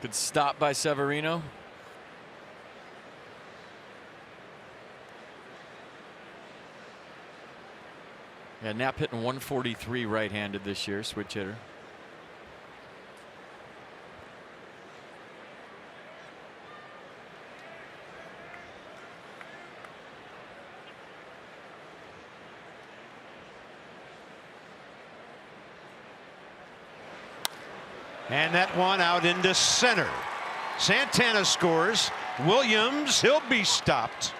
Good stop by Severino. Yeah, Knapp hitting 143 right-handed this year, switch hitter. And that one out into center. Santana scores. Williams, he'll be stopped.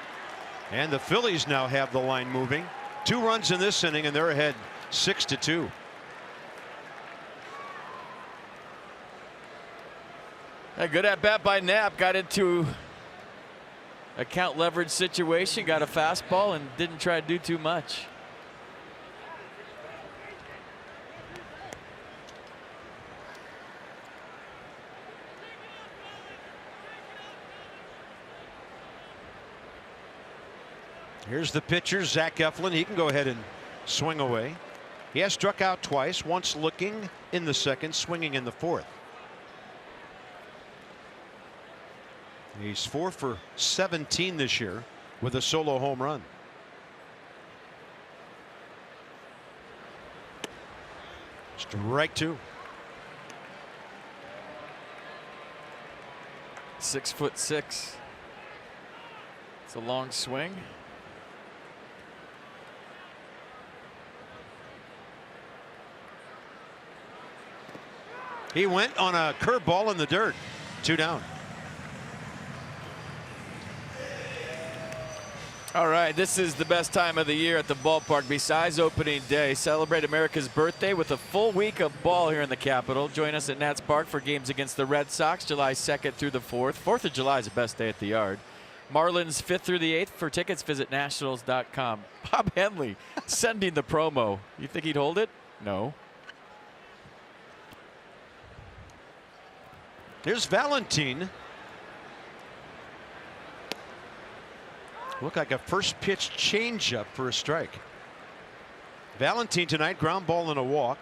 And the Phillies now have the line moving. 2 runs in this inning, and they're ahead 6-2. A good at bat by Knapp. Got into Account leverage situation, got a fastball and didn't try to do too much. Here's the pitcher, Zach Eflin. He can go ahead and swing away. He has struck out twice, once looking in the second, swinging in the fourth. He's 4 for 17 this year with a solo home run. Strike two. 6'6". It's a long swing. He went on a curveball in the dirt. 2 down. All right, this is the best time of the year at the ballpark besides opening day. Celebrate America's birthday with a full week of ball here in the capital. Join us at Nats Park for games against the Red Sox July 2nd through the 4th. 4th of July is the best day at the yard. Marlins 5th through the 8th. For tickets, visit nationals.com. Bob Henley sending the promo. You think he'd hold it? No. Here's Valentin. Looked like a first pitch changeup for a strike. Valentin tonight, ground ball and a walk.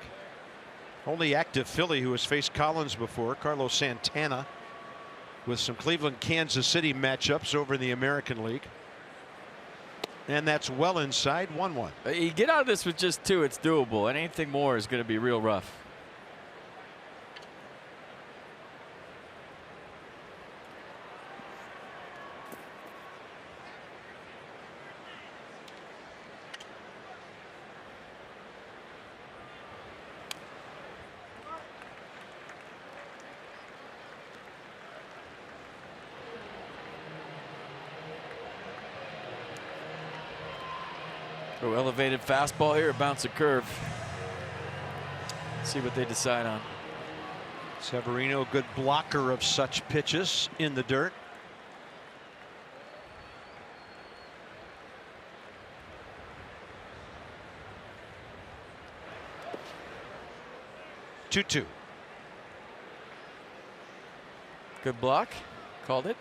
Only active Philly who has faced Collins before, Carlos Santana, with some Cleveland Kansas City matchups over in the American League. And that's well inside. 1-1. You get out of this with just 2, it's doable. And anything more is going to be real rough. Oh, elevated fastball here, bounce a curve. See what they decide on. Severino, good blocker of such pitches in the dirt. Two. Good block. Called it.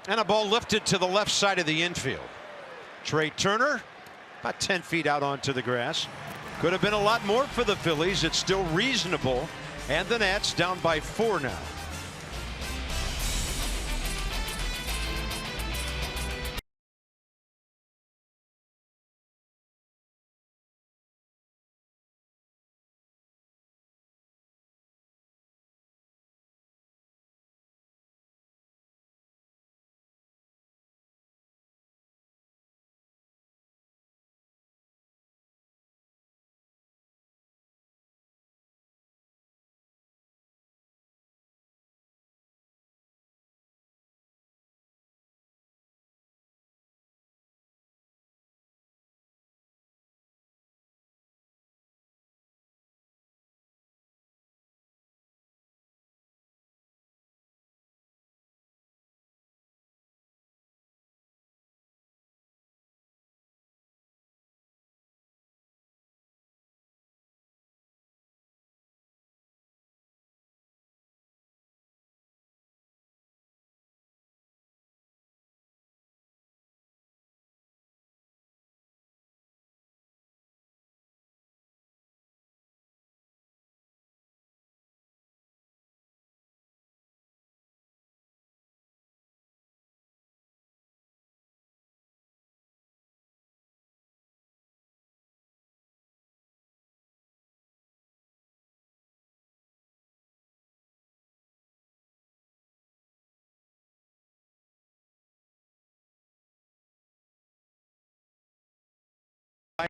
And a ball lifted to the left side of the infield. Trey Turner about 10 feet out onto the grass. Could have been a lot more for the Phillies. It's still reasonable. And the Nats down by 4 now.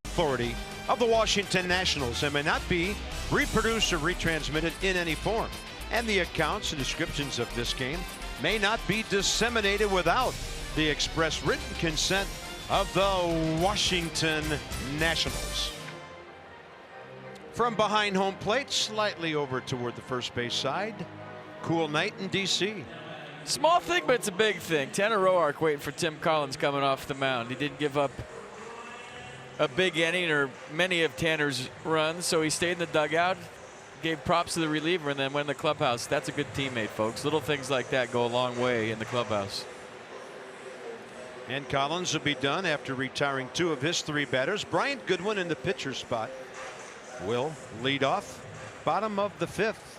Authority of the Washington Nationals and may not be reproduced or retransmitted in any form. And the accounts and descriptions of this game may not be disseminated without the express written consent of the Washington Nationals. From behind home plate, slightly over toward the first base side. Cool night in D.C. Small thing, but it's a big thing. Tanner Roark waiting for Tim Collins coming off the mound. He didn't give up a big inning or many of Tanner's runs, so he stayed in the dugout, gave props to the reliever, and then went in the clubhouse. That's a good teammate, folks. Little things like that go a long way in the clubhouse. And Collins will be done after retiring 2 of his 3 batters. Bryant Goodwin in the pitcher spot will lead off, bottom of the 5th.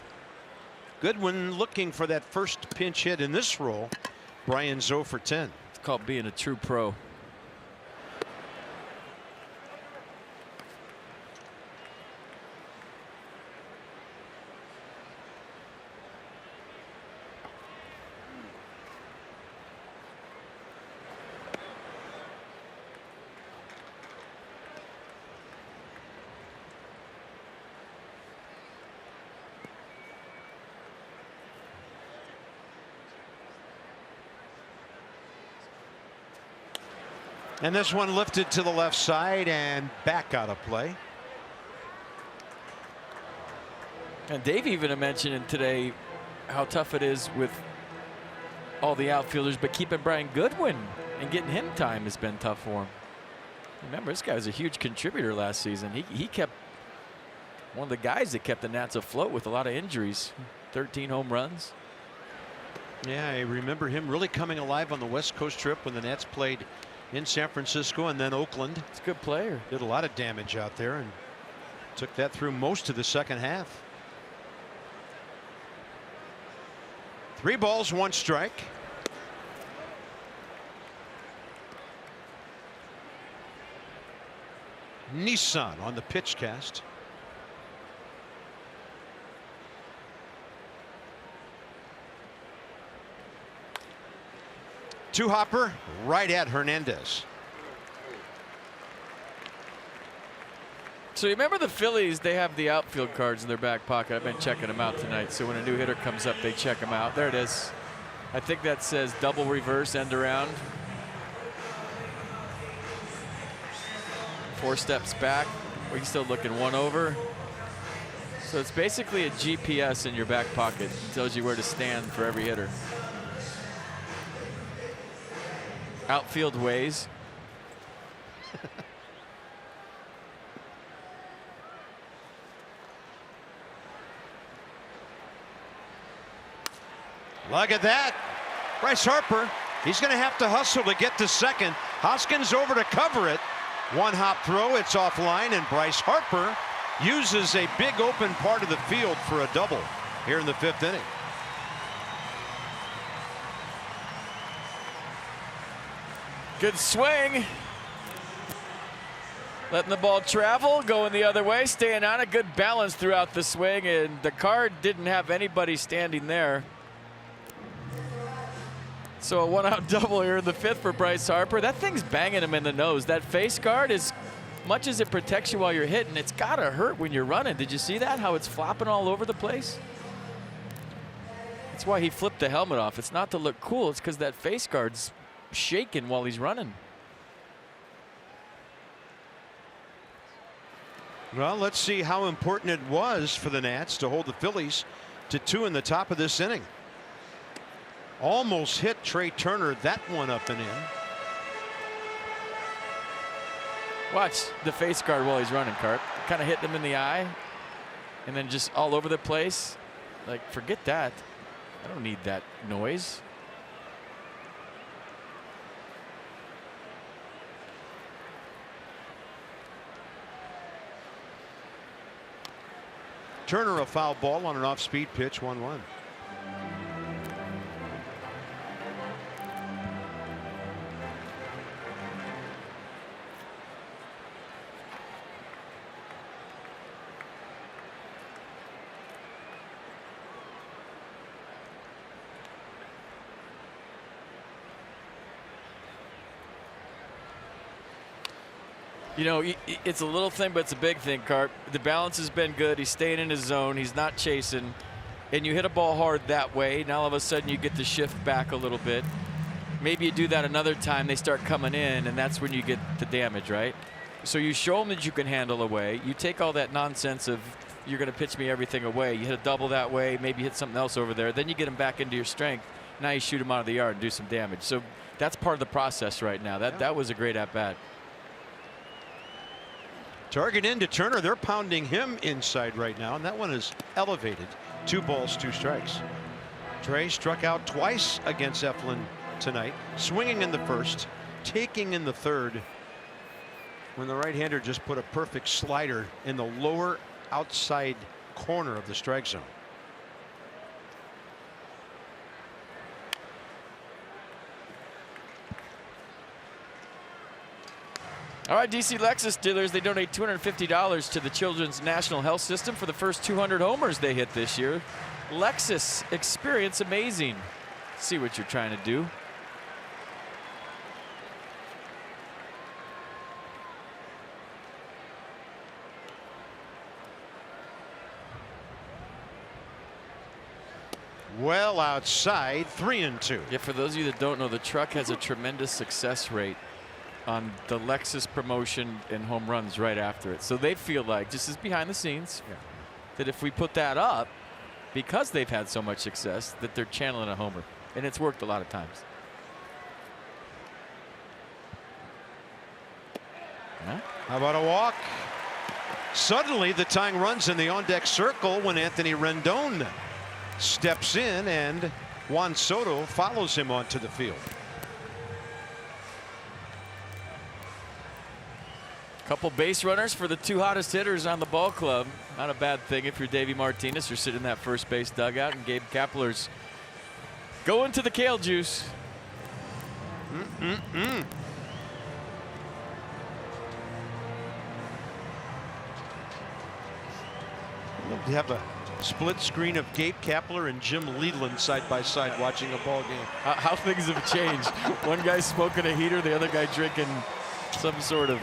Goodwin looking for that first pinch hit in this role. Bryant's 0 for 10. It's called being a true pro. And this one lifted to the left side and back out of play. And Dave even mentioned today how tough it is with all the outfielders, but keeping Brian Goodwin and getting him time has been tough for him. Remember, this guy was a huge contributor last season. He kept one of the guys that kept the Nats afloat with a lot of injuries. 13 home runs. Yeah, I remember him really coming alive on the West Coast trip when the Nats played in San Francisco and then Oakland. It's a good player. Did a lot of damage out there and took that through most of the second half. 3 balls, 1 strike. Nissan on the pitch cast. Two hopper right at Hernandez. So you remember the Phillies, they have the outfield cards in their back pocket. I've been checking them out tonight. So when a new hitter comes up, they check them out. There it is. I think that says double reverse end around. 4 steps back. We're still looking 1 over. So it's basically a GPS in your back pocket. It tells you where to stand for every hitter. Outfield ways. Look at that. Bryce Harper, he's going to have to hustle to get to second. Hoskins over to cover it. 1 hop throw, it's offline, and Bryce Harper uses a big open part of the field for a double here in the 5th inning. Good swing. Letting the ball travel, going the other way, staying on it. Good balance throughout the swing, and the card didn't have anybody standing there. So a 1-out double here in the 5th for Bryce Harper. That thing's banging him in the nose. That face guard, as much as it protects you while you're hitting, it's gotta hurt when you're running. Did you see that? How it's flopping all over the place? That's why he flipped the helmet off. It's not to look cool, it's because that face guard's shaking while he's running. Well, let's see how important it was for the Nats to hold the Phillies to 2 in the top of this inning. Almost hit Trey Turner, that one up and in. Watch the face guard while he's running, Carp. Kind of hitting him in the eye and then just all over the place. Like, forget that. I don't need that noise. Turner a foul ball on an off-speed pitch, 1-1. You know, it's a little thing, but it's a big thing, Carp. The balance has been good. He's staying in his zone. He's not chasing. and you hit a ball hard that way, and all of a sudden you get to shift back a little bit. Maybe you do that another time, they start coming in, and that's when you get the damage, right? So you show them that you can handle away. You take all that nonsense of you're going to pitch me everything away. You hit a double that way, maybe hit something else over there. Then you get them back into your strength. Now you shoot them out of the yard and do some damage. So that's part of the process right now. That was a great at-bat. Target into Turner. They're pounding him inside right now, and that one is elevated. 2 balls, 2 strikes. Trey struck out twice against Eflin tonight, swinging in the first, taking in the third, when the right-hander just put a perfect slider in the lower outside corner of the strike zone. All right, DC Lexus dealers, they donate $250 to the Children's National Health System for the first 200 homers they hit this year. Lexus, experience amazing. See what you're trying to do. Well outside, 3-2. Yeah, for those of you that don't know, the truck has a tremendous success rate on the Lexus promotion and home runs right after it. So they feel like, just as behind the scenes, that if we put that up, because they've had so much success, that they're channeling a homer. And it's worked a lot of times. Huh? How about a walk? Suddenly the tying runs in the on-deck circle when Anthony Rendon steps in, and Juan Soto follows him onto the field. Couple base runners for the 2 hottest hitters on the ball club. Not a bad thing if you're Davey Martinez. You're sitting in that first base dugout, and Gabe Kapler's going to the kale juice. Love to have a split screen of Gabe Kapler and Jim Leland side by side watching a ball game. How things have changed. One guy's smoking a heater, the other guy drinking some sort of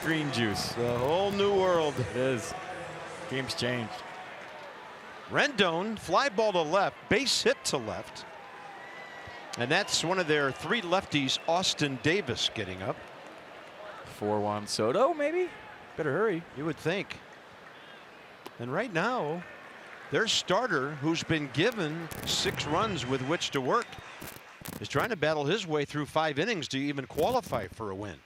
green juice. A whole new world. It is. Game's changed. Rendon, fly ball to left, base hit to left. And that's one of their 3 lefties, Austin Davis, getting up. For Juan Soto, maybe? Better hurry. You would think. And right now, their starter, who's been given 6 runs with which to work, is trying to battle his way through 5 innings to even qualify for a win.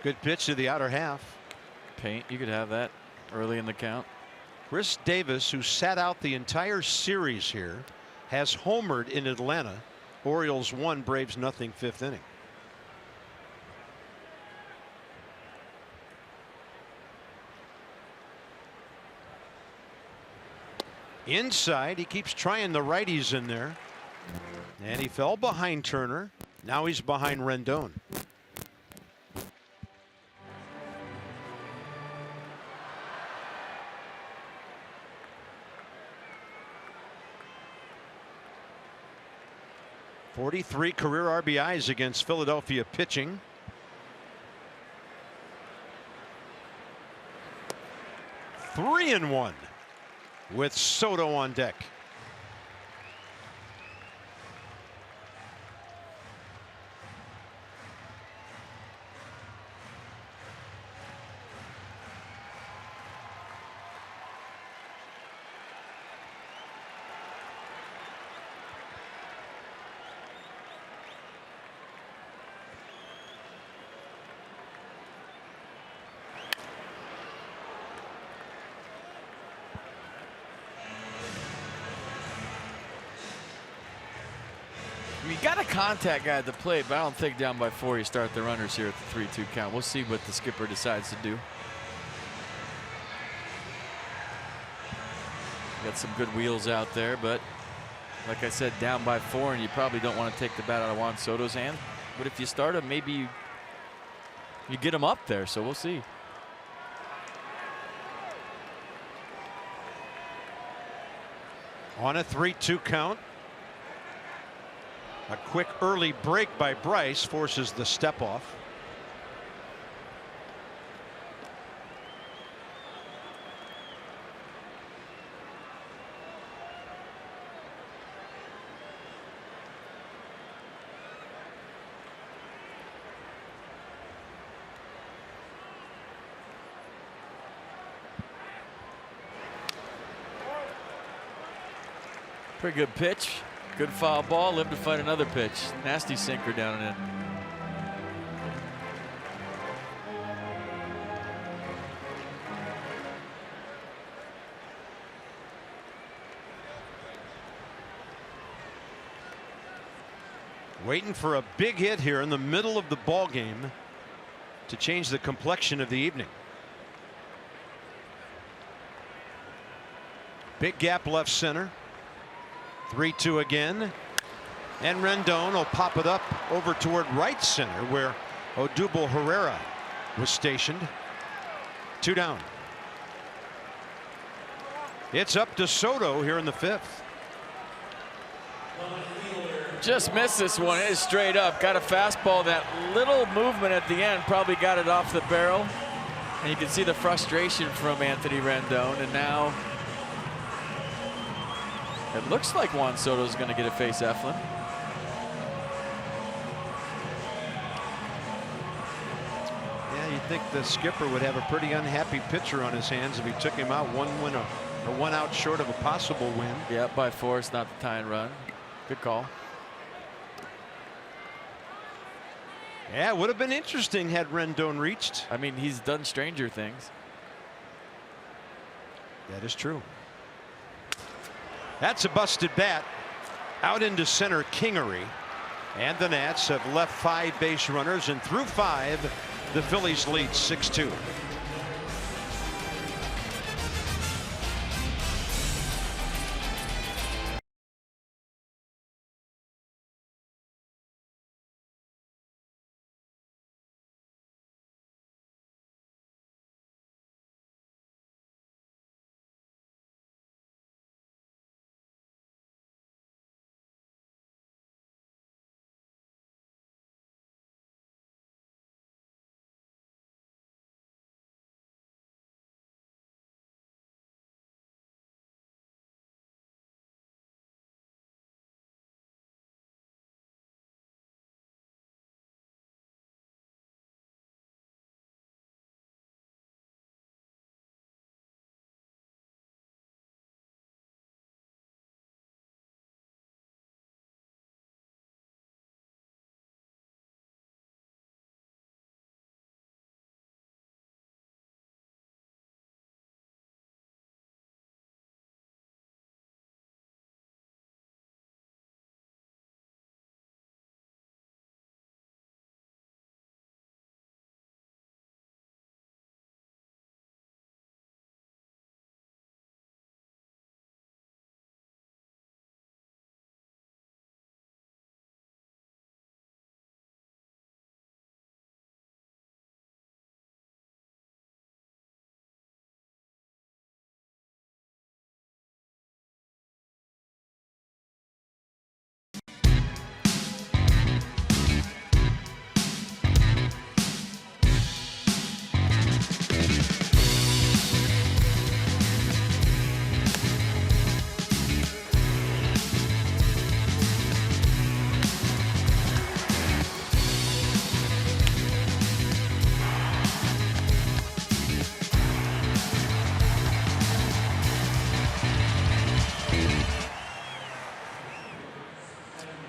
Good pitch to the outer half. Paint, you could have that early in the count. Chris Davis, who sat out the entire series here, has homered in Atlanta. Orioles 1, Braves nothing, 5th inning. Inside, he keeps trying the righties in there. And he fell behind Turner. Now he's behind Rendon. .43 career RBIs against Philadelphia pitching. Three and 1 with Soto on deck. You got a contact guy at the plate, but I don't think down by 4 you start the runners here at the 3-2 count. We'll see what the skipper decides to do. Got some good wheels out there, but like I said, down by 4, and you probably don't want to take the bat out of Juan Soto's hand. But if you start him, maybe you get him up there, so we'll see. On a 3-2 count. A quick early break by Bryce forces the step off. Pretty good pitch. Good foul ball. Live to fight another pitch. Nasty sinker down and in. Waiting for a big hit here in the middle of the ball game to change the complexion of the evening. Big gap left center. 3-2 again. And Rendon will pop it up over toward right center where Odubel Herrera was stationed. 2 down. It's up to Soto here in the 5th. Just missed this one. It is straight up. Got a fastball. That little movement at the end probably got it off the barrel. And you can see the frustration from Anthony Rendon. And now it looks like Juan Soto is going to get a face Eflin. Yeah, you'd think the skipper would have a pretty unhappy pitcher on his hands if he took him out 1 win or 1 out short of a possible win. Yeah, by force, not the tying run. Good call. Yeah, it would have been interesting had Rendon reached. I mean, he's done stranger things. That is true. That's a busted bat out into center Kingery. And the Nats have left 5 base runners, and through 5 the Phillies lead 6-2.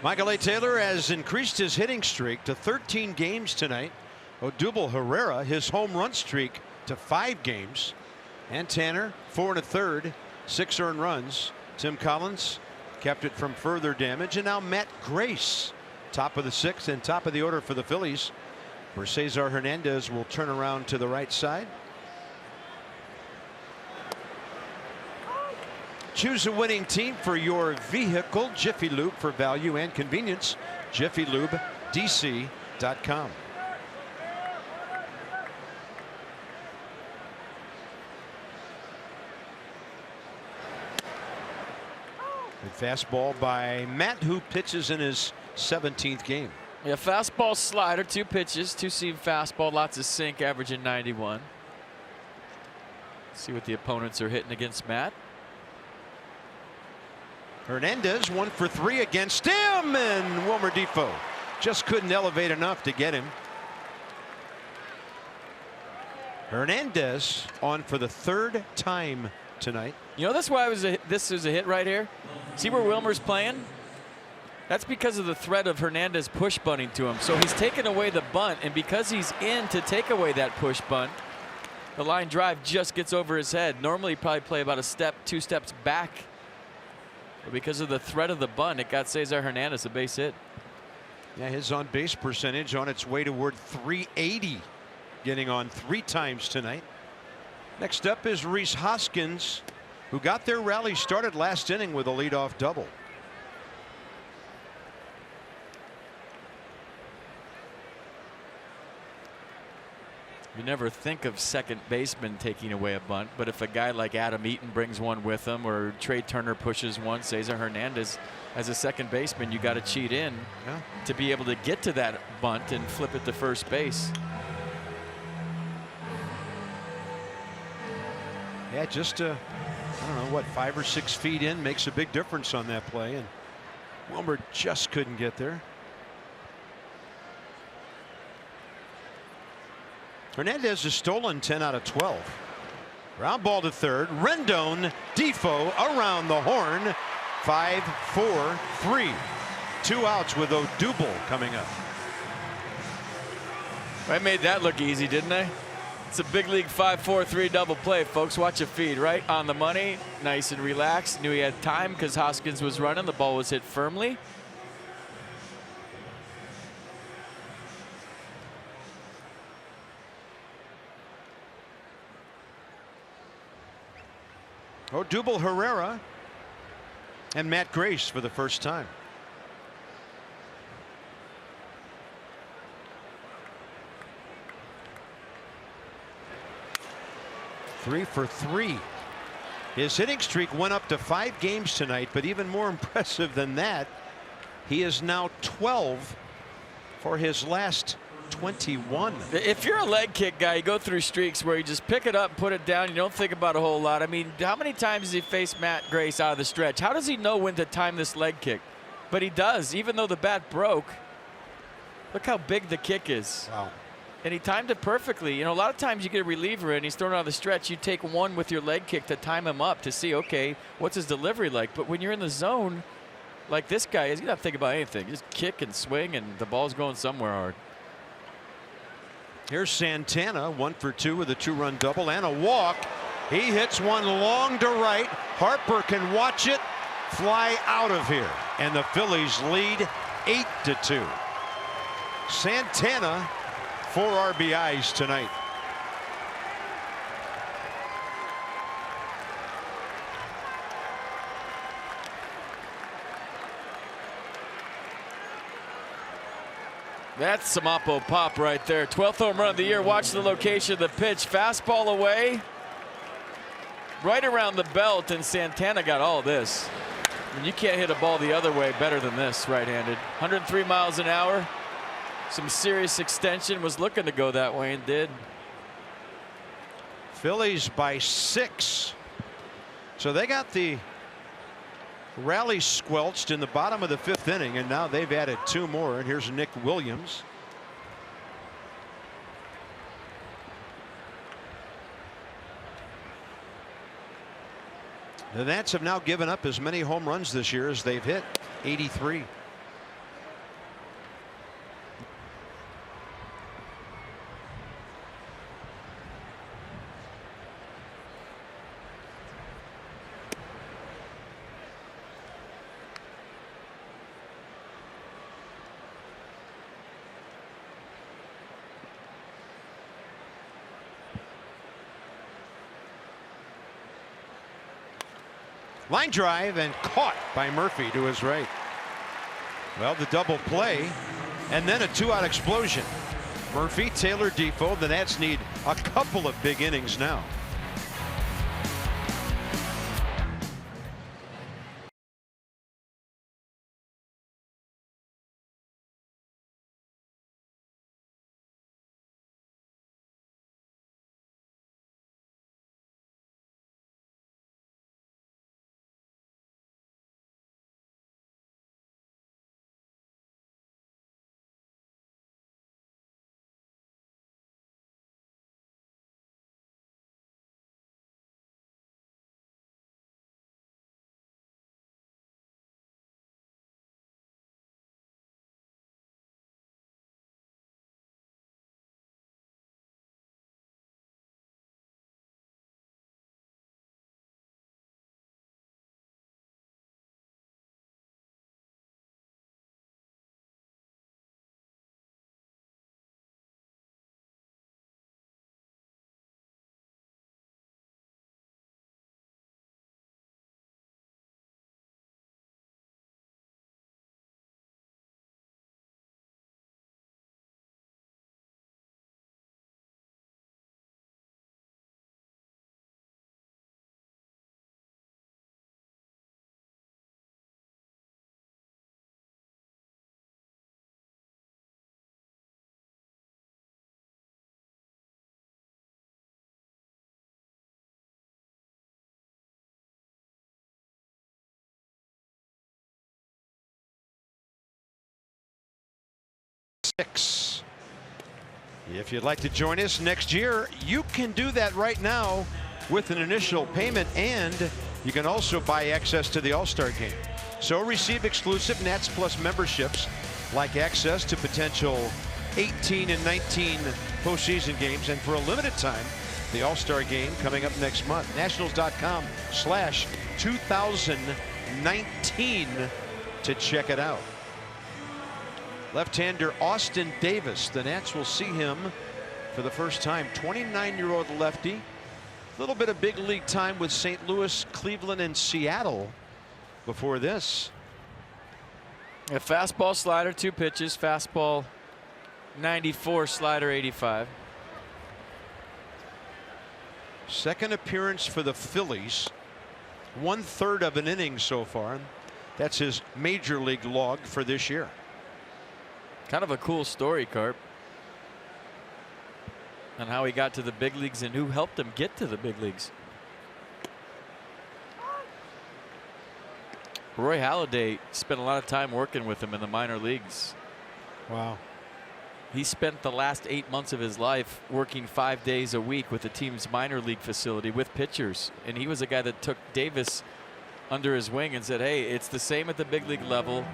Michael A. Taylor has increased his hitting streak to 13 games tonight. Odubel Herrera, his home run streak to 5 games. And Tanner, 4 1/3, 6 earned runs. Tim Collins kept it from further damage. And now Matt Grace, top of the 6th and top of the order for the Phillies, where Cesar Hernandez will turn around to the right side. Choose a winning team for your vehicle. Jiffy Lube, for value and convenience. JiffyLubeDC.com. Good fastball by Matt, who pitches in his 17th game. Yeah, fastball, slider, 2 pitches, 2-seam fastball, lots of sink, averaging 91. See what the opponents are hitting against Matt. Hernandez 1 for 3 against him, and Wilmer Defoe just couldn't elevate enough to get him. Hernandez on for the 3rd time tonight. You know, that's why this was a hit right here. See where Wilmer's playing? That's because of the threat of Hernandez push bunting to him. So he's taken away the bunt, and because he's in to take away that push bunt, the line drive just gets over his head. Normally he'd probably play about a step, 2 steps back. But because of the threat of the bunt, it got Cesar Hernandez a base hit. Yeah, his on base percentage on its way toward 380, getting on 3 times tonight. Next up is Rhys Hoskins, who got their rally started last inning with a leadoff double. You never think of second baseman taking away a bunt, but if a guy like Adam Eaton brings one with him, or Trey Turner pushes one, Cesar Hernandez as a second baseman, you got to cheat in to be able to get to that bunt and flip it to first base. Yeah, just I don't know what, 5 or 6 feet in makes a big difference on that play, and Wilmer just couldn't get there. Hernandez has stolen 10 out of 12. Ground ball to third. Rendon, Defoe around the horn. 5, 4, 3. 2 outs with Odubel coming up. I made that look easy, didn't I? It's a big league 5-4-3 double play, folks. Watch your feed. Right on the money. Nice and relaxed. Knew he had time because Hoskins was running. The ball was hit firmly. Odubel Herrera and Matt Grace for the first time. Three for 3. His hitting streak went up to 5 games tonight, but even more impressive than that, he is now 12 for his last 21. If you're a leg kick guy, you go through streaks where you just pick it up, put it down, you don't think about a whole lot. I mean, how many times has he faced Matt Grace out of the stretch? How does he know when to time this leg kick? But he does, even though the bat broke. Look how big the kick is. Wow. And he timed it perfectly. You know, a lot of times you get a reliever and he's thrown out of the stretch, you take one with your leg kick to time him up to see, okay, what's his delivery like? But when you're in the zone, like this guy is, you don't think about anything. You just kick and swing and the ball's going somewhere hard. Here's Santana, 1 for 2 with a 2-run double and a walk. He hits one long to right. Harper can watch it fly out of here, and the Phillies lead 8-2. Santana 4 RBIs tonight. That's some Oppo pop right there. 12th home run of the year. Watch the location of the pitch. Fastball away. Right around the belt, and Santana got all this. And you can't hit a ball the other way better than this right-handed. 103 miles an hour. Some serious extension. Was looking to go that way and did. Phillies by 6. So they got the rally squelched in the bottom of the 5th inning, and now they've added 2 more. And here's Nick Williams. The Nats have now given up as many home runs this year as they've hit, 83. Line drive and caught by Murphy to his right. Well, the double play and then a 2-out explosion. Murphy, Taylor, Defoe. The Nats need a couple of big innings now. 6. If you'd like to join us next year, you can do that right now with an initial payment, and you can also buy access to the All-Star game. So receive exclusive Nats Plus memberships, like access to potential 18 and 19 postseason games, and for a limited time, the All-Star game coming up next month. Nationals.com/2019 to check it out. Left-hander Austin Davis. The Nats will see him for the first time. 29-year-old lefty. A little bit of big league time with St. Louis, Cleveland, and Seattle before this. A fastball, slider, 2 pitches. Fastball 94, slider 85. Second appearance for the Phillies. 1/3 of an inning so far. That's his major league log for this year. Kind of a cool story, Carp, on how he got to the big leagues and who helped him get to the big leagues. Roy Halladay spent a lot of time working with him in the minor leagues. Wow. He spent the last 8 months of his life working 5 days a week with the team's minor league facility with pitchers. And he was a guy that took Davis under his wing and said, hey, it's the same at the big league level.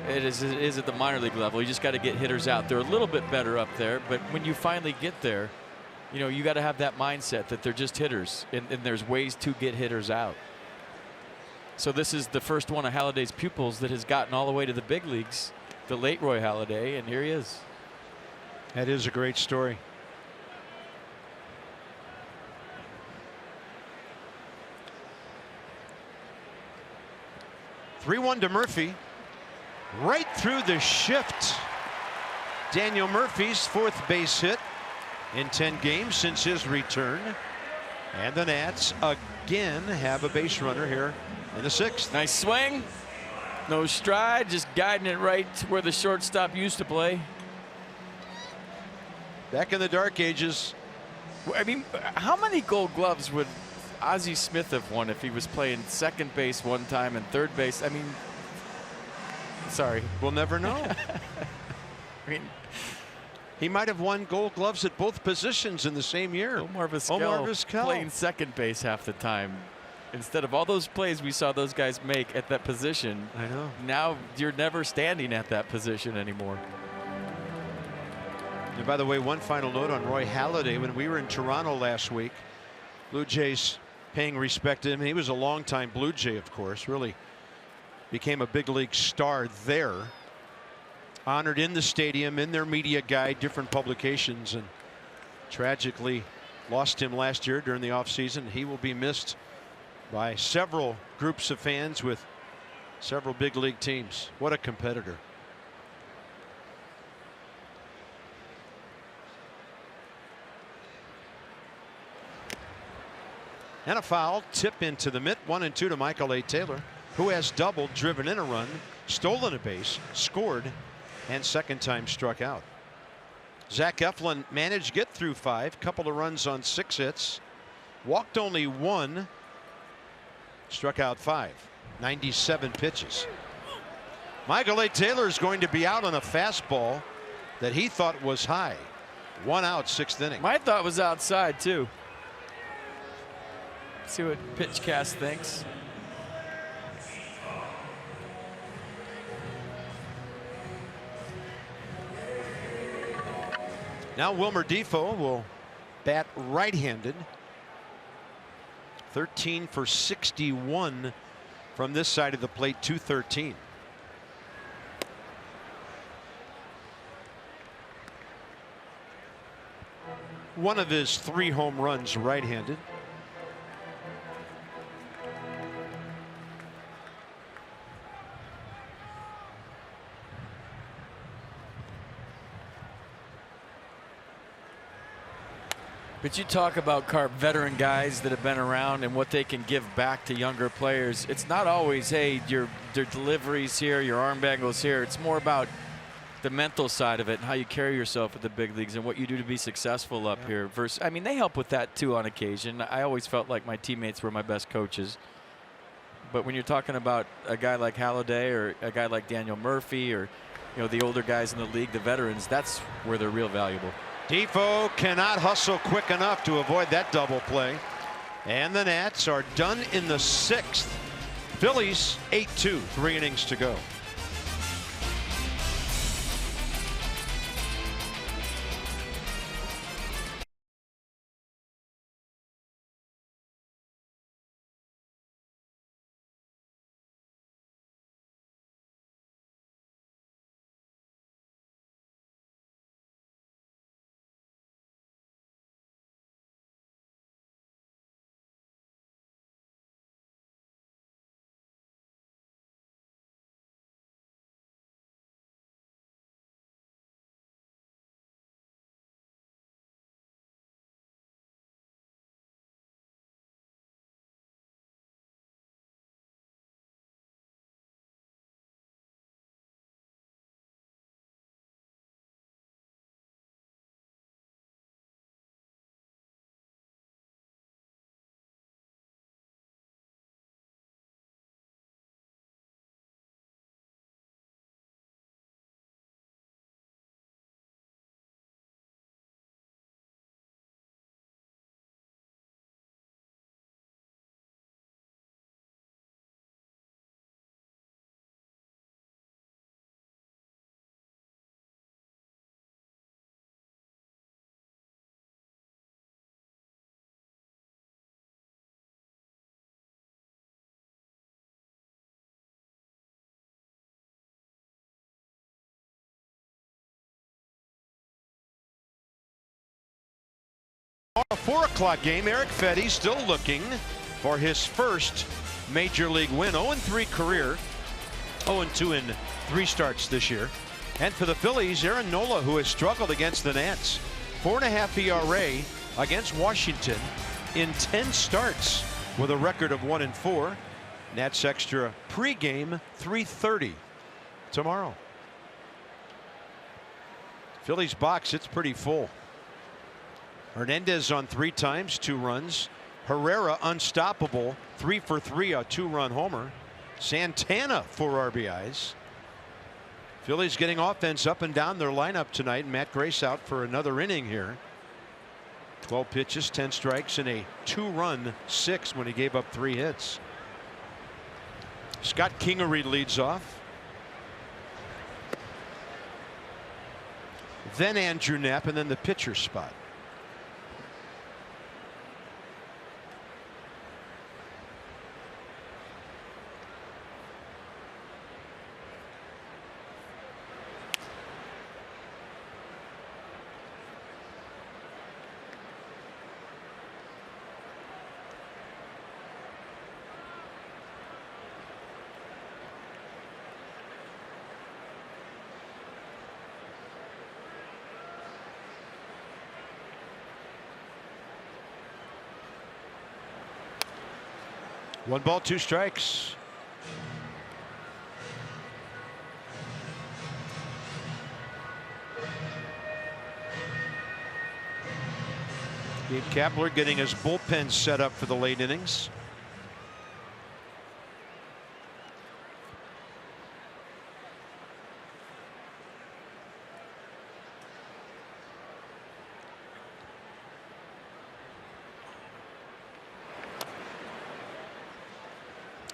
It is at the minor league level. You just got to get hitters out. They're a little bit better up there, but when you finally get there, you know, you got to have that mindset that they're just hitters, and there's ways to get hitters out. So this is the first one of Halladay's pupils that has gotten all the way to the big leagues, the late Roy Halladay, and here he is. That is a great story. (3-1) to Murphy. Right through the shift. Daniel Murphy's 4th base hit in 10 games since his return. And the Nats again have a base runner here in the 6th. Nice swing. No stride, just guiding it right to where the shortstop used to play. Back in the dark ages. I mean, how many Gold Gloves would Ozzie Smith have won if he was playing second base one time and third base? I mean, sorry. We'll never know. I mean, he might have won Gold Gloves at both positions in the same year. Omar Vizquel playing second base half the time. Instead of all those plays we saw those guys make at that position. I know. Now you're never standing at that position anymore. And by the way, one final note on Roy Halladay. When we were in Toronto last week, Blue Jays paying respect to him. He was a longtime Blue Jay, of course. Really became a big league star there. Honored in the stadium, in their media guide, different publications, and tragically lost him last year during the offseason. He will be missed by several groups of fans with several big league teams. What a competitor. And a foul, tip into the mitt. 1-2 to Michael A. Taylor, who has doubled, driven in a run, stolen a base, scored, and second time struck out. Zach Eflin managed to get through 5, couple of runs on 6 hits, walked only 1, struck out 5, 97 pitches. Michael A. Taylor is going to be out on a fastball that he thought was high. 1 out, 6th inning. My thought was outside too. See what PitchCast thinks. Now Wilmer Defoe will bat right-handed. 13 for 61 from this side of the plate, 213. One of his 3 home runs right-handed. But you talk about Carp, veteran guys that have been around and what they can give back to younger players. It's not always, hey, your deliveries here, your arm angles here. It's more about the mental side of it and how you carry yourself at the big leagues and what you do to be successful up here. Versus, I mean, they help with that too on occasion. I always felt like my teammates were my best coaches. But when you're talking about a guy like Halladay or a guy like Daniel Murphy or you know, the older guys in the league, the veterans, that's where they're real valuable. Defoe cannot hustle quick enough to avoid that double play. And the Nats are done in the 6th. Phillies 8-2, 3 innings to go. A 4 o'clock game. Eric Fedde still looking for his first major league win. 0-3 career. 0-2 in 3 starts this year. And for the Phillies, Aaron Nola, who has struggled against the Nats. 4.5 ERA against Washington in 10 starts with a record of 1-4. Nats Extra pregame 3:30 tomorrow. Phillies box, it's pretty full. Hernandez on 3 times, 2 runs. Herrera unstoppable, 3 for 3, a 2-run homer. Santana 4 RBIs. Phillies getting offense up and down their lineup tonight. Matt Grace out for another inning here. 12 pitches, 10 strikes, and a 2-run 6 when he gave up 3 hits. Scott Kingery leads off. Then Andrew Knapp, and then the pitcher spot. One ball, 2 strikes. Gabe Kapler getting his bullpen set up for the late innings.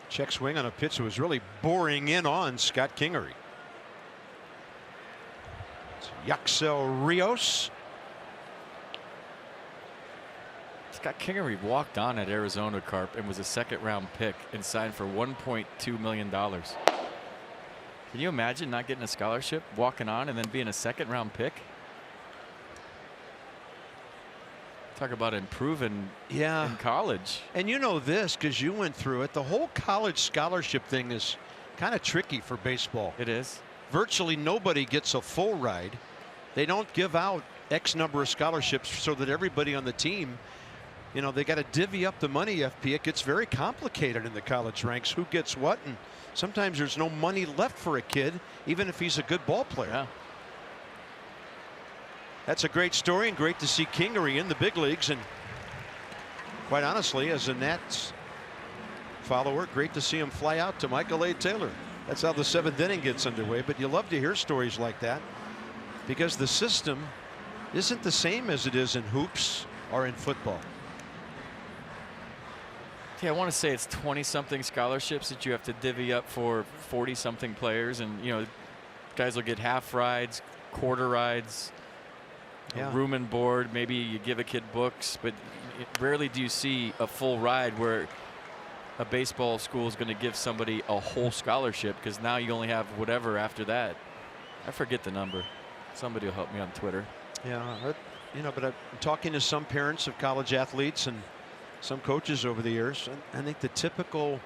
Check swing on a pitch that was really boring in on Scott Kingery. It's Yaxel Rios. Scott Kingery walked on at Arizona, Carp, and was a 2nd-round pick and signed for $1.2 million. Can you imagine not getting a scholarship, walking on, and then being a 2nd-round pick? Talk about improving in college. And you know this because you went through it. The whole college scholarship thing is kind of tricky for baseball. It is. Virtually nobody gets a full ride. They don't give out X number of scholarships so that everybody on the team, you know, they got to divvy up the money, FP. It gets very complicated in the college ranks. Who gets what? And sometimes there's no money left for a kid, even if he's a good ball player. Yeah. That's a great story, and great to see Kingery in the big leagues. And quite honestly, as a Nats follower, great to see him fly out to Michael A. Taylor. That's how the 7th inning gets underway. But you love to hear stories like that because the system isn't the same as it is in hoops or in football. Yeah, I want to say it's 20-something scholarships that you have to divvy up for 40-something players, and you know, guys will get half rides, quarter rides, room and board. Maybe you give a kid books, but rarely do you see a full ride where a baseball school is going to give somebody a whole scholarship, because now you only have whatever after that. I forget the number. Somebody will help me on Twitter. Yeah, you know, but I'm talking to some parents of college athletes and some coaches over the years, and I think the typical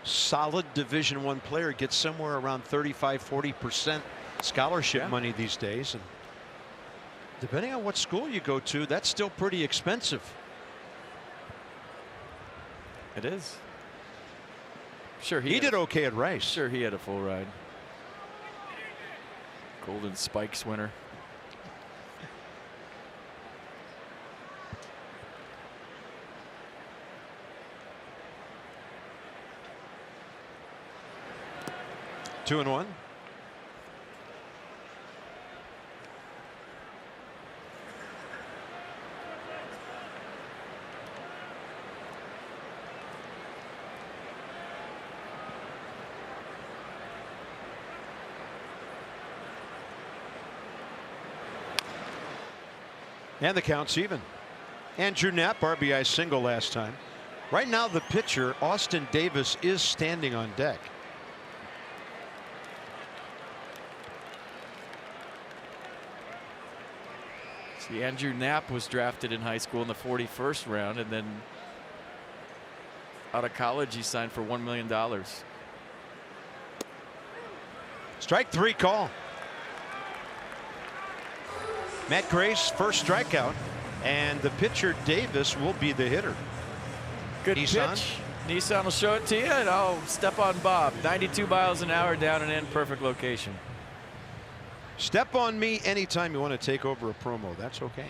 solid Division I player gets somewhere around 35–40% scholarship money these days, and depending on what school you go to, that's still pretty expensive. It is. Sure, he did okay at Rice. Sure, he had a full ride. Golden Spikes winner. Two and one. And the count's even. Andrew Knapp, RBI single last time. Right now, the pitcher, Austin Davis, is standing on deck. See, Andrew Knapp was drafted in high school in the 41st round, and then out of college, he signed for $1 million. Strike three call. Matt Gray's first strikeout, and the pitcher Davis will be the hitter. Good pitch. Nissan will show it to you, and I'll step on Bob. 92 miles an hour down and in, perfect location. Step on me anytime you want to take over a promo. That's okay.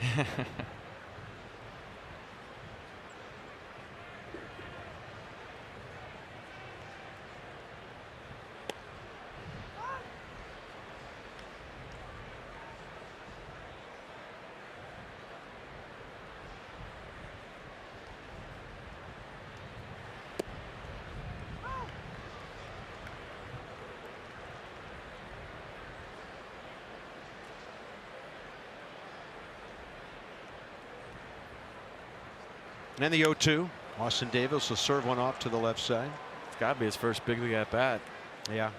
And the 0-2. Austin Davis will serve one off to the left side. It's got to be his first big league at bat. Yeah.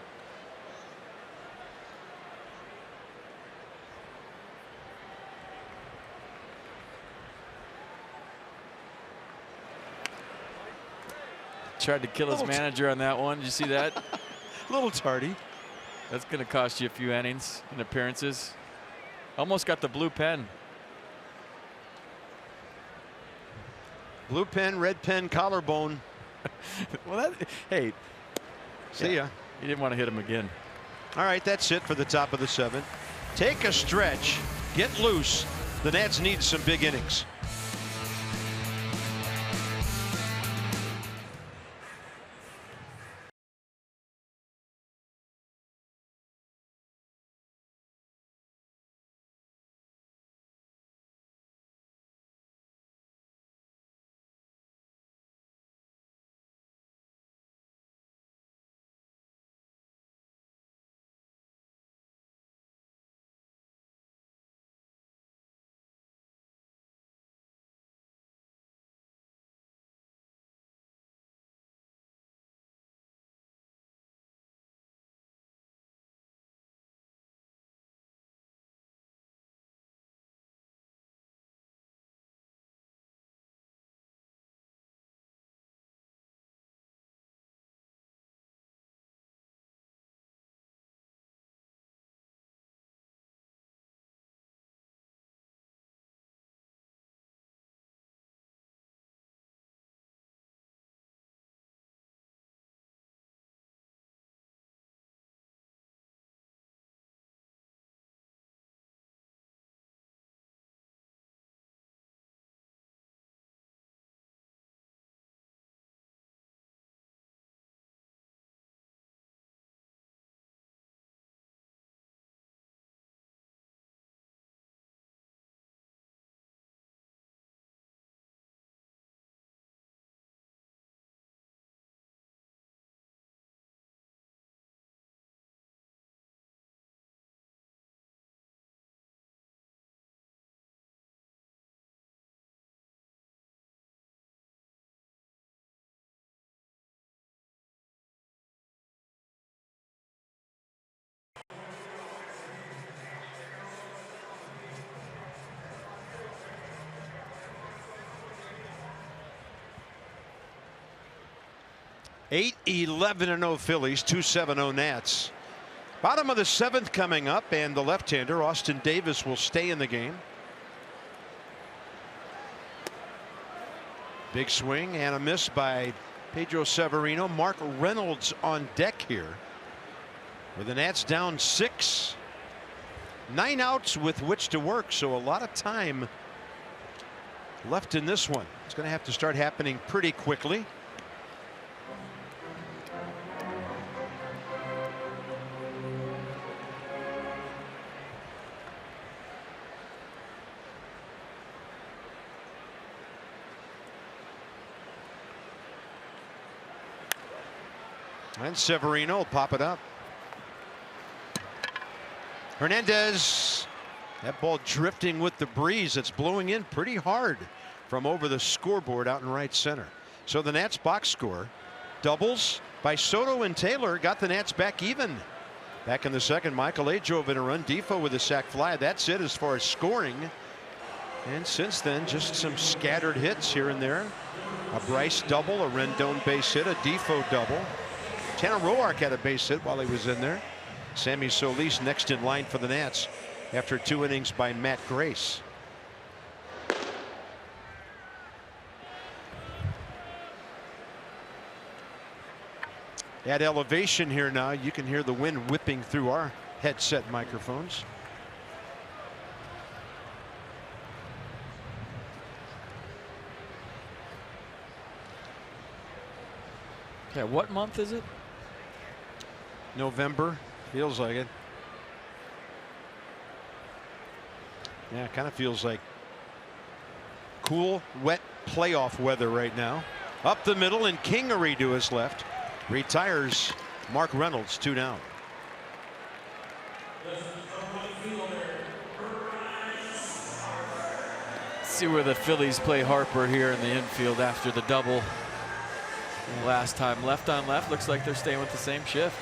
Tried to kill his manager on that one. Did you see that? A little tardy. That's going to cost you a few innings and appearances. Almost got the blue pen. Blue pen, red pen, collarbone. Well, hey. See ya. You didn't want to hit him again. All right, that's it for the top of the 7th. Take a stretch. Get loose. The Nats need some big innings. 8-11-0 Phillies, 2-7-0 Nats. Bottom of the 7th coming up, and the left-hander Austin Davis will stay in the game. Big swing and a miss by Pedro Severino. Mark Reynolds on deck here, with the Nats down 6. 9 outs with which to work, so a lot of time left in this one. It's going to have to start happening pretty quickly. And Severino will pop it up. Hernandez. That ball drifting with the breeze. It's blowing in pretty hard from over the scoreboard out in right center. So the Nats box score, doubles by Soto and Taylor, got the Nats back even. Back in the second, Michael A drove in a run. Defoe with a sac fly. That's it as far as scoring. And since then, just some scattered hits here and there. A Bryce double, a Rendon base hit, a Defoe double. Tanner Roark had a base hit while he was in there. Sammy Solis next in line for the Nats after 2 innings by Matt Grace. At elevation here now, you can hear the wind whipping through our headset microphones. Yeah, what month is it? November, feels like it. Yeah, it kind of feels like cool, wet playoff weather right now. Up the middle, and Kingery to his left. Retires Mark Reynolds, 2 down. See where the Phillies play Harper here in the infield after the double. Last time left on left. Looks like they're staying with the same shift.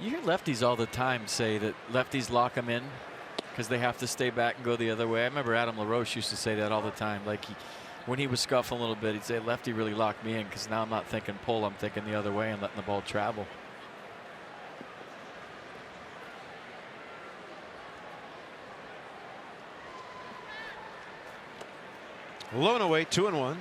You hear lefties all the time say that lefties lock them in because they have to stay back and go the other way. I remember Adam LaRoche used to say that all the time. Like when he was scuffling a little bit, he'd say, lefty really locked me in because now I'm not thinking pull, I'm thinking the other way and letting the ball travel. Blown away, 2-1.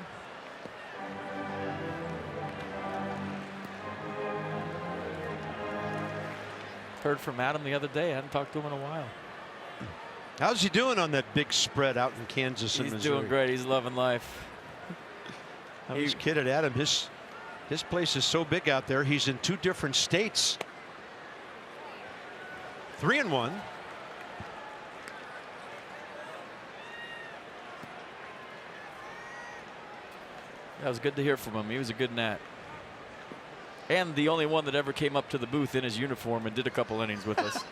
Heard from Adam the other day. I hadn't talked to him in a while. How's he doing on that big spread out in Kansas and He's Missouri? doing great. He's loving life. I was kidding Adam. His place is so big out there. He's in 2 different states. 3-1. That was good to hear from him. He was a good Nat. And the only one that ever came up to the booth in his uniform and did a couple innings with us.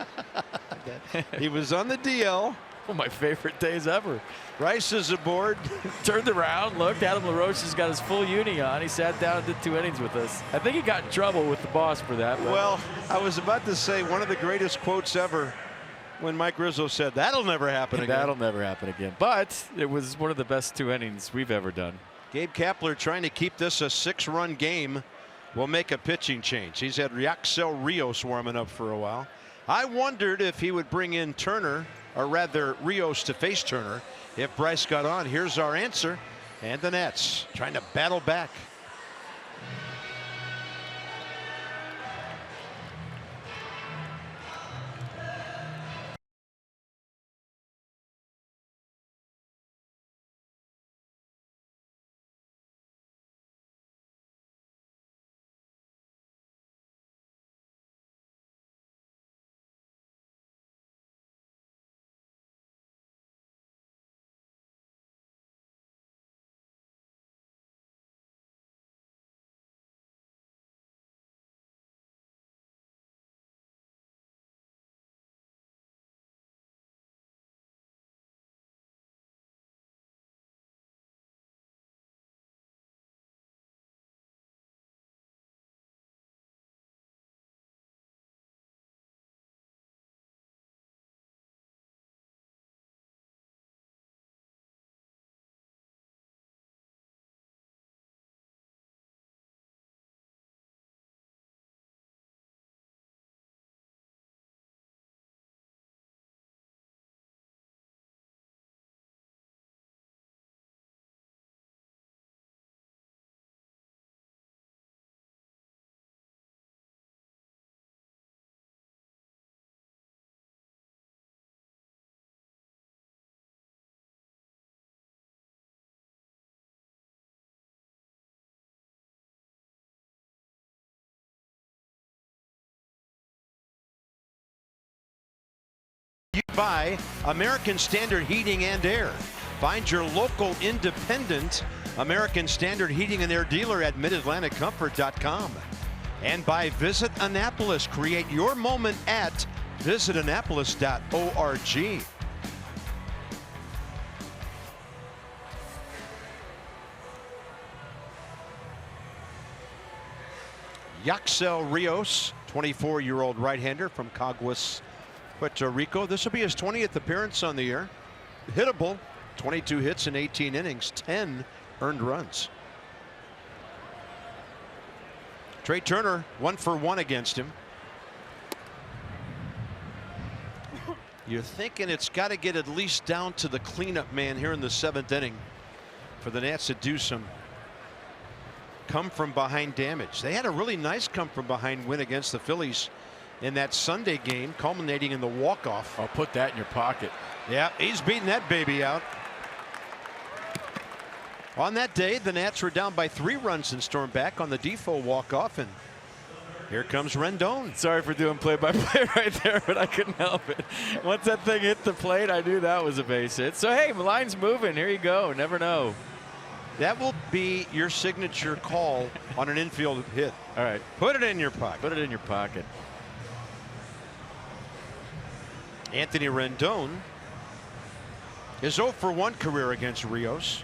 He was on the DL. One of my favorite days ever. Rice is aboard. Turned around, looked. Adam LaRoche has got his full uni on. He sat down and did 2 innings with us. I think he got in trouble with the boss for that. Well, I was about to say one of the greatest quotes ever when Mike Rizzo said, that'll never happen again. That'll never happen again. But it was one of the best 2 innings we've ever done. Gabe Kapler trying to keep this a 6-run game will make a pitching change. He's had Yaxel Rios warming up for a while. I wondered if he would bring in Turner, or rather Rios to face Turner, if Bryce got on. Here's our answer. And the Nats trying to battle back. by American Standard Heating and Air. Find your local independent American Standard Heating and Air dealer at midatlanticcomfort.com. And by Visit Annapolis. Create your moment at visitannapolis.org. Yaxel Rios, 24-year-old right-hander from Caguas, Puerto Rico. This will be his 20th appearance on the year. Hittable, 22 hits in 18 innings, 10 earned runs. Trey Turner, 1 for 1 against him. You're thinking it's got to get at least down to the cleanup man here in the 7th inning for the Nats to do some come from behind damage. They had a really nice come from behind win against the Phillies in that Sunday game, culminating in the walk-off. I'll put that in your pocket. Yeah, he's beating that baby out. On that day, the Nats were down by 3 runs and stormed back on the Defoe walk-off, and here comes Rendon. Sorry for doing play-by-play right there, but I couldn't help it. Once that thing hit the plate, I knew that was a base hit. So, hey, the line's moving. Here you go. Never know. That will be your signature call on an infield hit. All right. Put it in your pocket. Put it in your pocket. Anthony Rendon, his 0 for 1 career against Rios.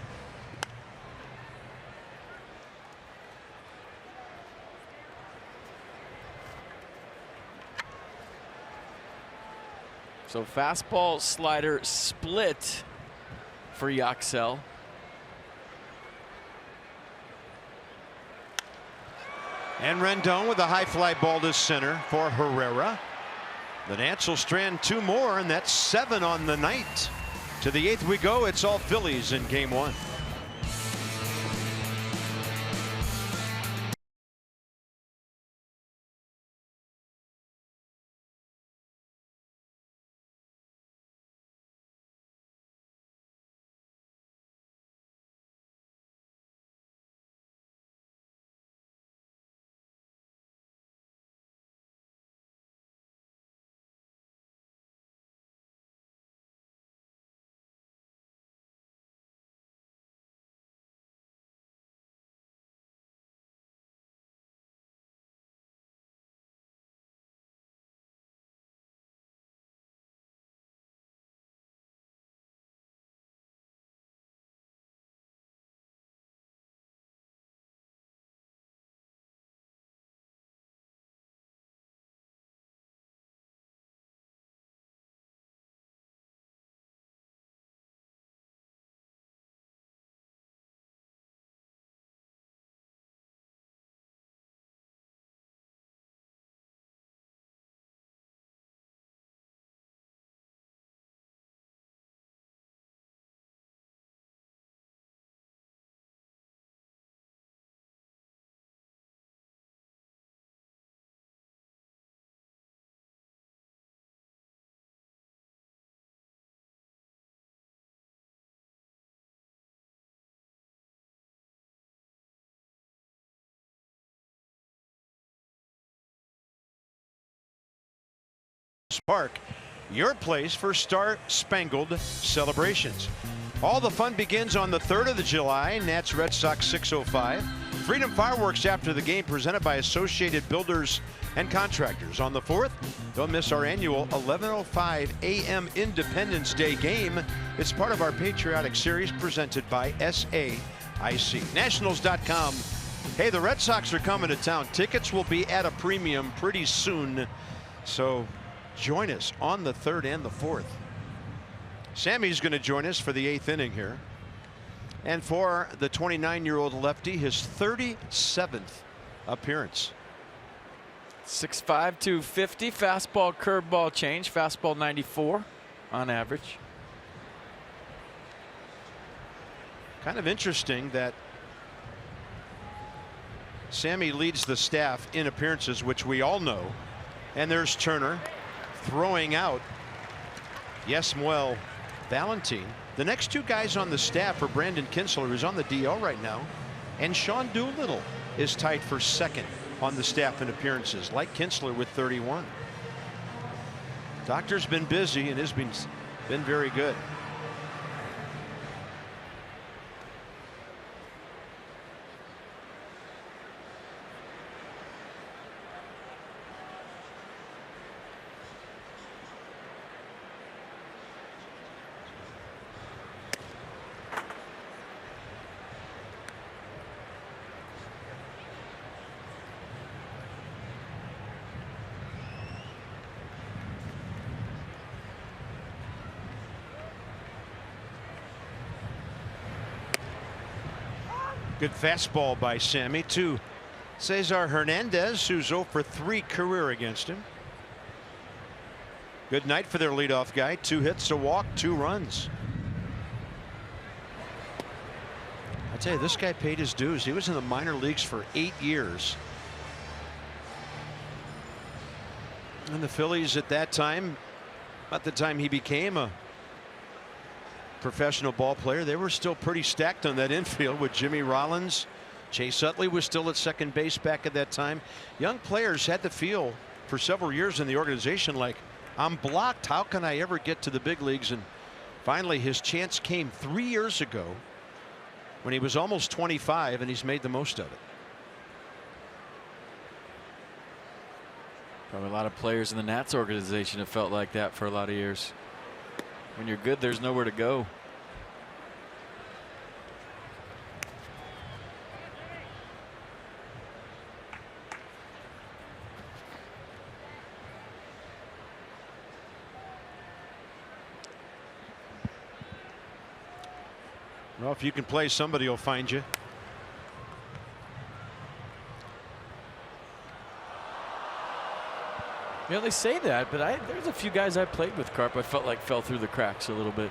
So fastball slider split for Yaxel. And Rendon with a high fly ball to center for Herrera. The Nats will strand 2 more, and that's 7 on the night. To the 8th we go. It's all Phillies in game 1. Park, your place for star-spangled celebrations. All the fun begins on the 3rd of July. Nats Red Sox 6:05. Freedom fireworks after the game presented by Associated Builders and Contractors. On the 4th, don't miss our annual 11:05 a.m. Independence Day game. It's part of our patriotic series presented by SAIC. Nationals.com. Hey, the Red Sox are coming to town. Tickets will be at a premium pretty soon, so join us on the 3rd and the 4th. Sammy's going to join us for the 8th inning here. And for the 29-year-old lefty, his 37th appearance. 6'5", 250, fastball, curveball change, fastball 94 on average. Kind of interesting that Sammy leads the staff in appearances, which we all know. And there's Turner throwing out Yesmuel Valentin. The next 2 guys on the staff are Brandon Kinsler, who's on the DL right now, and Sean Doolittle is tied for 2nd on the staff in appearances, like Kinsler with 31. Doctor's been busy and has been very good. Good fastball by Sammy to Cesar Hernandez, who's 0 for 3 career against him. Good night for their leadoff guy. 2 hits, a walk, 2 runs. I tell you, this guy paid his dues. He was in the minor leagues for 8 years. And the Phillies at that time, about the time he became a professional ball player, they were still pretty stacked on that infield with Jimmy Rollins. Chase Utley was still at second base back at that time. Young players had to feel for several years in the organization like, I'm blocked. How can I ever get to the big leagues? And finally his chance came 3 years ago when he was almost 25, and he's made the most of it. Probably a lot of players in the Nats organization have felt like that for a lot of years. When you're good, there's nowhere to go. Well, if you can play, somebody will find you. You know, they say that, but there's a few guys I played with, Carp, I felt like fell through the cracks a little bit.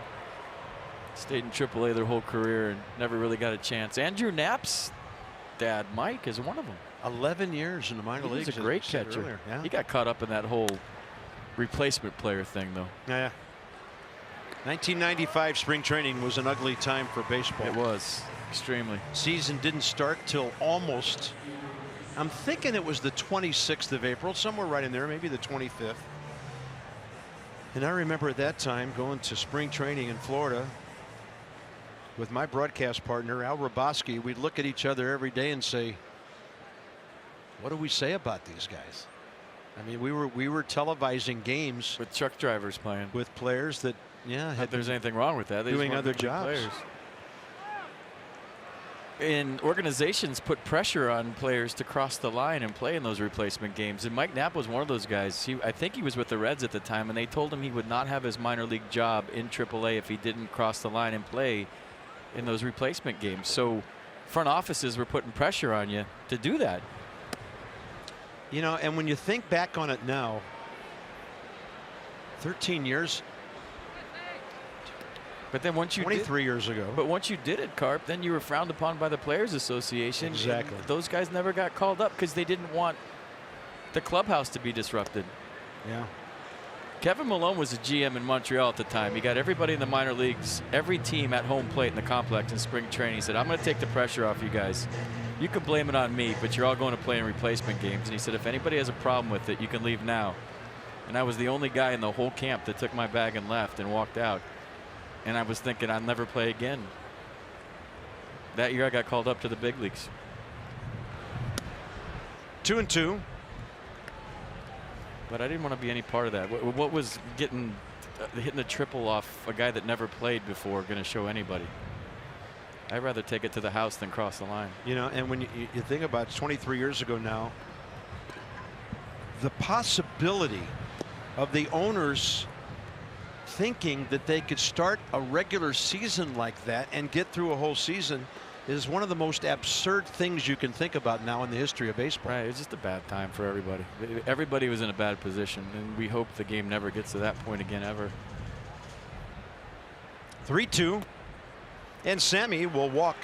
Stayed in AAA their whole career and never really got a chance. Andrew Knapp's dad, Mike, is one of them. 11 years in the minor leagues. He's a great catcher. Yeah. He got caught up in that whole replacement player thing, though. Yeah. 1995 spring training was an ugly time for baseball. It was, extremely. Season didn't start till almost, I'm thinking it was the 26th of April, somewhere right in there, maybe the 25th. And I remember at that time going to spring training in Florida with my broadcast partner, Al Roboski. We'd look at each other every day and say, what do we say about these guys? I mean, we were televising games with truck drivers playing, with players that, yeah, if there's anything wrong with that. They doing other jobs. Players. And organizations put pressure on players to cross the line and play in those replacement games. And Mike Knapp was one of those guys. I think he was with the Reds at the time, and they told him he would not have his minor league job in AAA if he didn't cross the line and play in those replacement games. So front offices were putting pressure on you to do that. You know, and when you think back on it now, 13 years. But then once you 23 years ago. But once you did it, Carp, then you were frowned upon by the Players Association. Exactly. Those guys never got called up because they didn't want the clubhouse to be disrupted. Yeah. Kevin Malone was a GM in Montreal at the time. He got everybody in the minor leagues, every team at home plate in the complex in spring training. He said, I'm going to take the pressure off you guys. You can blame it on me, but you're all going to play in replacement games. And he said, if anybody has a problem with it, you can leave now. And I was the only guy in the whole camp that took my bag and left and walked out. And I was thinking I'll never play again. That year I got called up to the big leagues. 2-2. But I didn't want to be any part of that. What was hitting the triple off a guy that never played before going to show anybody? I'd rather take it to the house than cross the line. You know, and when you think about it, 23 years ago now, the possibility of the owners thinking that they could start a regular season like that and get through a whole season is one of the most absurd things you can think about now in the history of baseball. Right, it's just a bad time for everybody. Everybody was in a bad position, and we hope the game never gets to that point again ever. 3-2, and Sammy will walk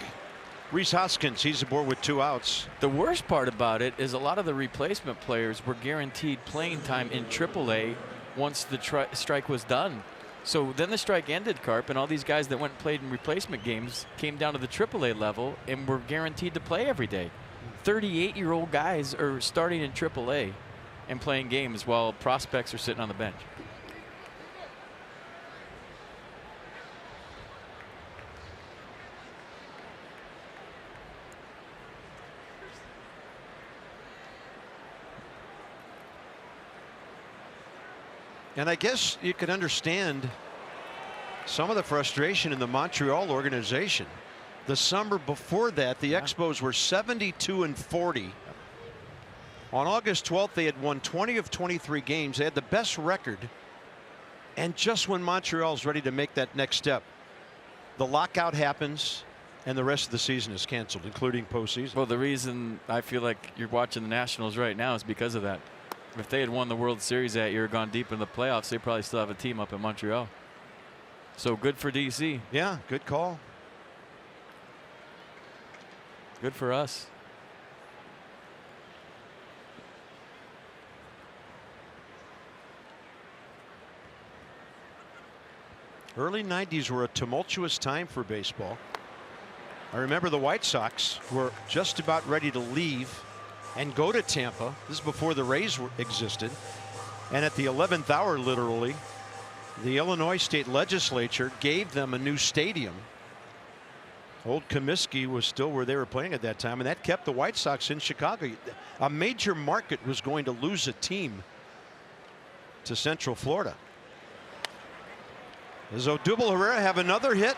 Rhys Hoskins. He's aboard with 2 outs. The worst part about it is a lot of the replacement players were guaranteed playing time in AAA once the strike was done. So then the strike ended, Carp, and all these guys that went and played in replacement games came down to the AAA level and were guaranteed to play every day. 38-year-old guys are starting in AAA and playing games while prospects are sitting on the bench. And I guess you could understand some of the frustration in the Montreal organization. The summer before that, the Expos were 72-40. On August 12th, they had won 20 of 23 games. They had the best record. And just when Montreal's ready to make that next step, the lockout happens and the rest of the season is canceled, including postseason. Well, the reason I feel like you're watching the Nationals right now is because of that. If they had won the World Series that year, gone deep in the playoffs, they probably still have a team up in Montreal. So good for DC. Yeah, good call. Good for us. Early 90s were a tumultuous time for baseball. I remember the White Sox were just about ready to leave and go to Tampa. This is before the Rays existed. And at the 11th hour, literally, the Illinois state legislature gave them a new stadium. Old Comiskey was still where they were playing at that time, and that kept the White Sox in Chicago. A major market was going to lose a team to Central Florida. Does Odubel Herrera have another hit?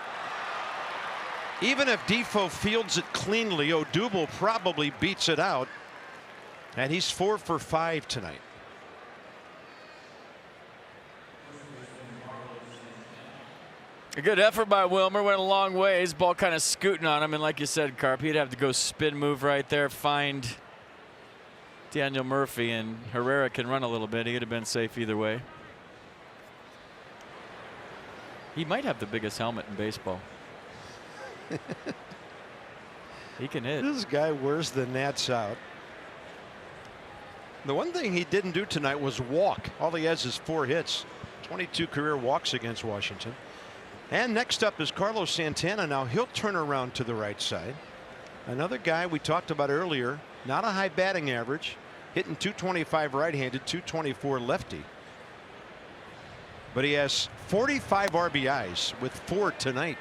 Even if Defoe fields it cleanly, Odubel probably beats it out. And he's 4 for 5 tonight. A good effort by Wilmer, went a long ways. Ball kind of scooting on him, and like you said, Carp, he'd have to go spin move right there, find Daniel Murphy, and Herrera can run a little bit. He'd have been safe either way. He might have the biggest helmet in baseball. He can hit. This guy wears the Nats out. The one thing he didn't do tonight was walk. All he has is 4 hits, 22 career walks against Washington. And next up is Carlos Santana. Now he'll turn around to the right side. Another guy we talked about earlier, not a high batting average, hitting .225 right-handed, .224 lefty. But he has 45 RBIs with 4 tonight.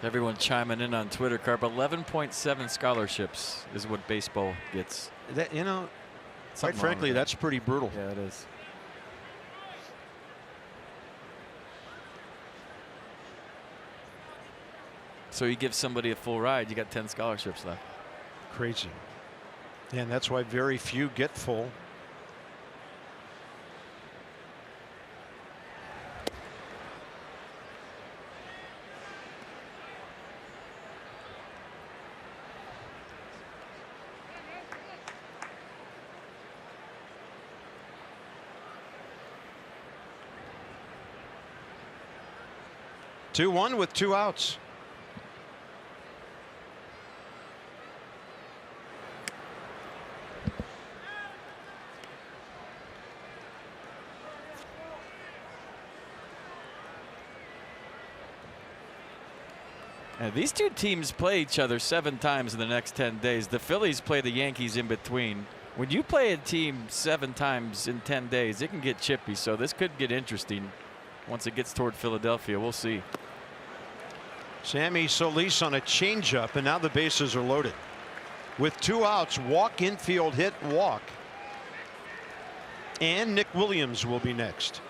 Everyone chiming in on Twitter, Carp. 11.7 scholarships is what baseball gets. That, you know, quite Something frankly, wrong with that's pretty brutal. Yeah, it is. So you give somebody a full ride, you got 10 scholarships left. Crazy. And that's why very few get full. Two-one with 2 outs. And these two teams play each other 7 times in the next 10 days. The Phillies play the Yankees in between. When you play a team 7 times in 10 days, it can get chippy. So this could get interesting once it gets toward Philadelphia. We'll see. Sammy Solis on a changeup, and now the bases are loaded. With 2 outs, walk, infield hit, walk. And Nick Williams will be next.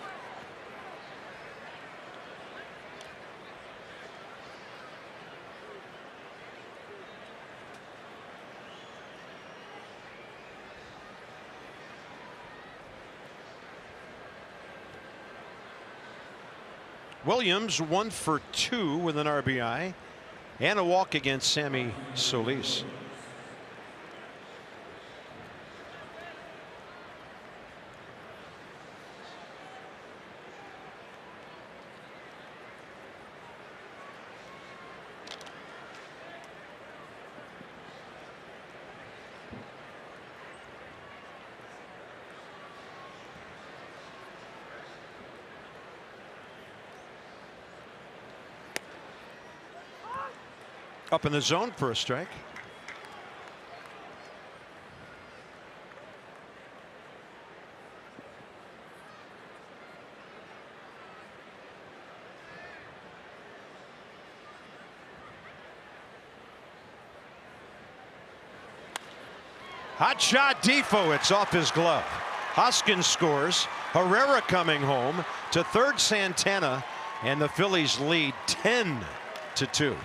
Williams 1 for 2 with an RBI and a walk against Sammy Solis. Up in the zone for a strike. Hot shot, Defoe. It's off his glove. Hoskins scores. Herrera coming home. To third, Santana. And the Phillies lead 10-2.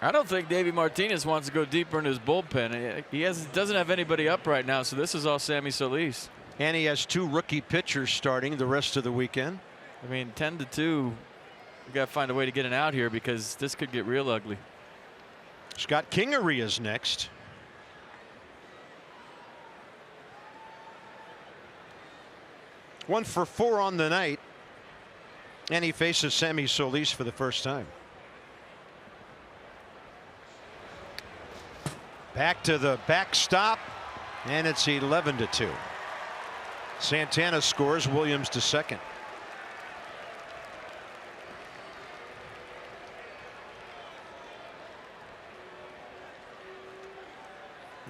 I don't think Davey Martinez wants to go deeper in his bullpen. He doesn't have anybody up right now, so this is all Sammy Solis. And he has 2 rookie pitchers starting the rest of the weekend. I mean, 10-2. We got to find a way to get an out here because this could get real ugly. Scott Kingery is next. One for 4 on the night. And he faces Sammy Solis for the first time. Back to the backstop, and it's 11-2. Santana scores. Williams to second.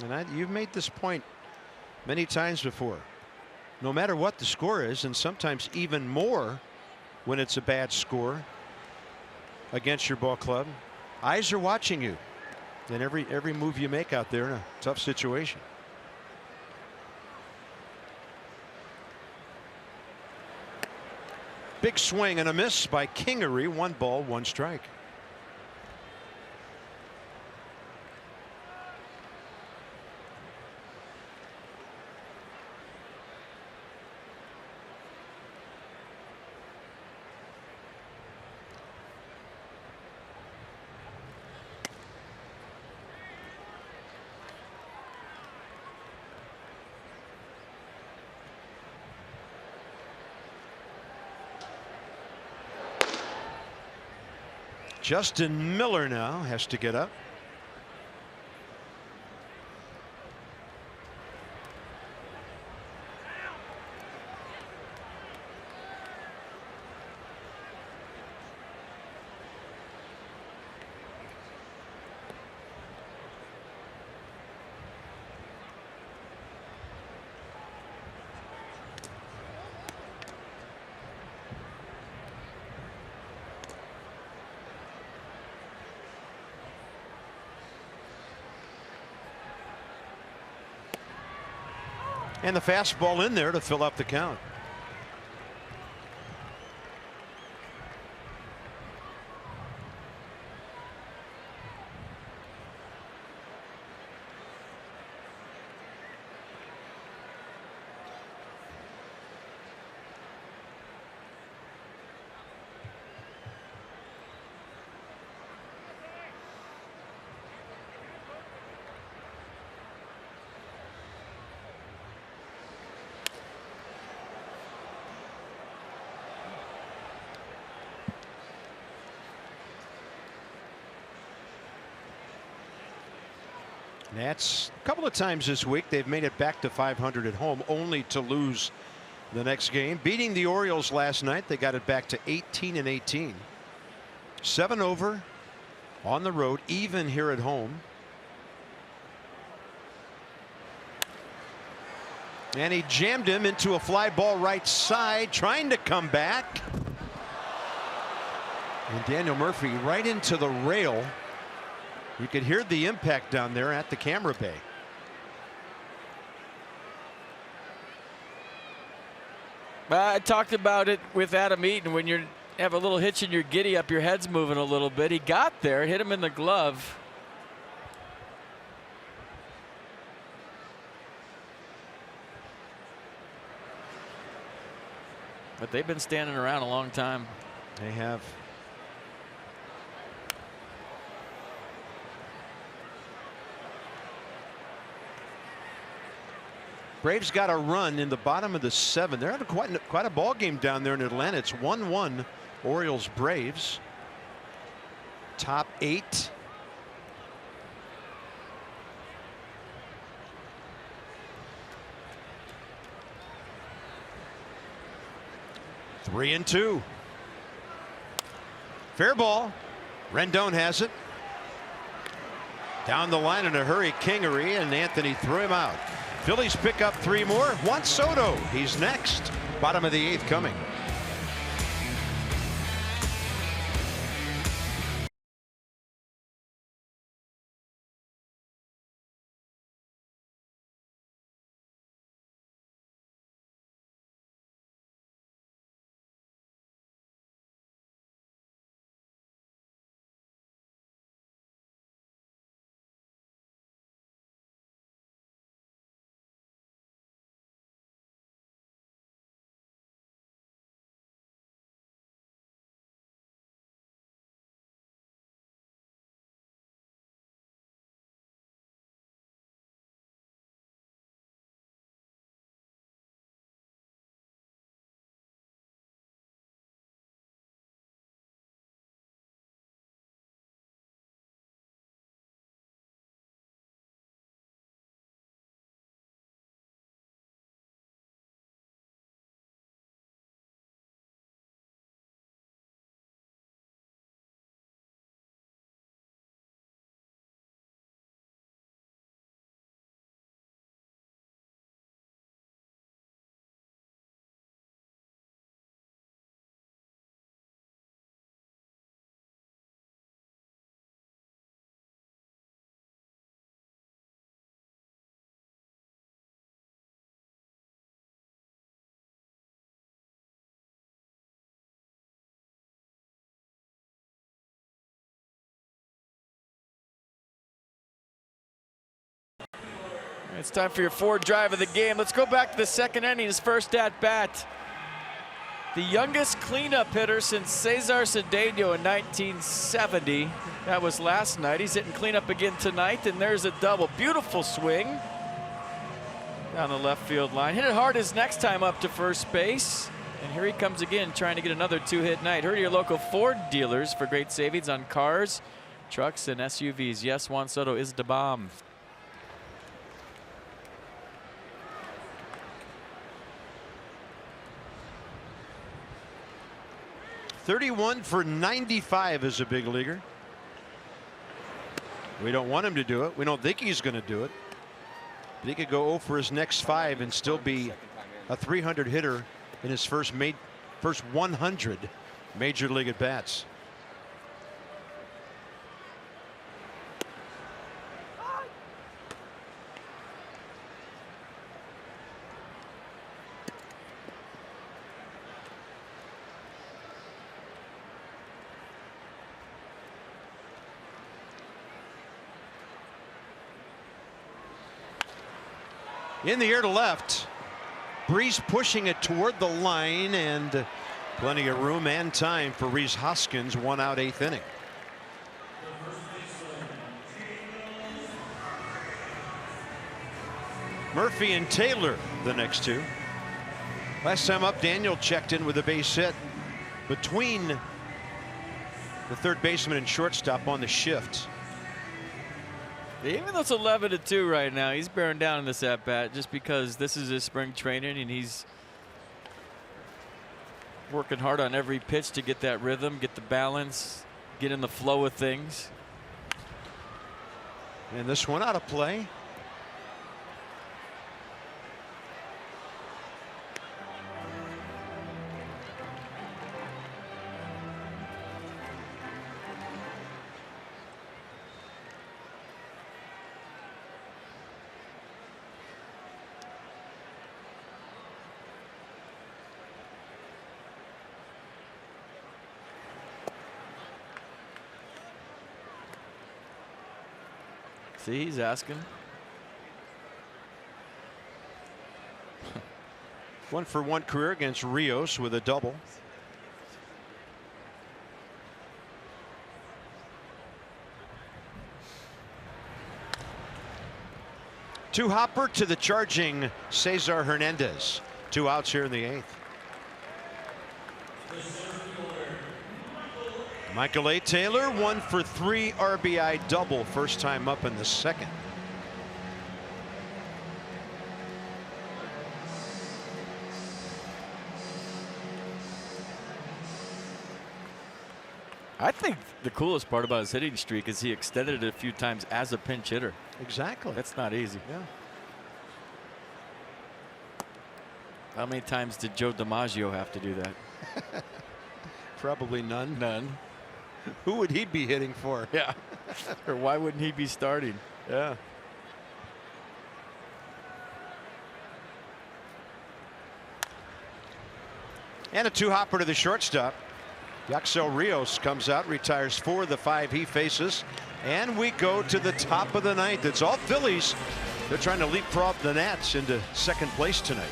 And you've made this point many times before. No matter what the score is, and sometimes even more when it's a bad score against your ball club, eyes are watching you. And every move you make out there in a tough situation. Big swing and a miss by Kingery. 1 ball, 1 strike. Justin Miller now has to get up. And the fastball in there to fill up the count. Nats a couple of times this week they've made it back to 500 at home, only to lose the next game. Beating the Orioles last night, they got it back to 18-18. 7 over on the road, even here at home. And he jammed him into a fly ball right side, trying to come back. And Daniel Murphy right into the rail. You could hear the impact down there at the camera bay. I talked about it with Adam Eaton. When you have a little hitch in your giddy up, your head's moving a little bit. He got there, hit him in the glove. But they've been standing around a long time. They have. Braves got a run in the bottom of the 7th. They're having quite a ball game down there in Atlanta. It's 1-1 Orioles Braves. Top 8. Three and 2. Fair ball. Rendon has it. Down the line in a hurry, Kingery, and Anthony threw him out. Phillies pick up 3 more. Juan Soto, he's next. Bottom of the 8th coming. It's time for your fourth drive of the game. Let's go back to the second inning, his first at bat. The youngest cleanup hitter since Cesar Cedeno in 1970. That was last night. He's hitting cleanup again tonight, and there's a double. Beautiful swing down the left field line. Hit it hard his next time up to first base. And here he comes again, trying to get another two-hit night. Hurry to your local Ford dealers for great savings on cars, trucks, and SUVs. Yes, Juan Soto is the bomb. 31 for 95 as a big leaguer. We don't want him to do it. We don't think he's going to do it. But he could go 0 for his next 5 and still be a 300 hitter in his first 100 major league at bats. In the air to left. Breeze pushing it toward the line, and plenty of room and time for Rhys Hoskins. 1 out, 8th inning. Murphy and Taylor the next two. Last time up, Daniel checked in with a base hit between the third baseman and shortstop on the shift. Even though it's 11-2 right now, he's bearing down in this at bat just because this is his spring training and he's working hard on every pitch to get that rhythm, get the balance, get in the flow of things. And this one out of play. See, he's asking. 1 for 1 career against Rios with a double. Two hopper to the charging Cesar Hernandez. 2 outs here in the 8th. Michael A. Taylor, 1 for 3 RBI double, first time up in the second. I think the coolest part about his hitting streak is he extended it a few times as a pinch hitter. Exactly. That's not easy. Yeah. How many times did Joe DiMaggio have to do that? Probably none. None. Who would he be hitting for? Yeah. Or why wouldn't he be starting? Yeah. And a 2 hopper to the shortstop. Yaxel Rios comes out, retires 4 of the 5 he faces, and we go to the top of the 9th. It's all Phillies. They're trying to leapfrog the Nats into second place tonight.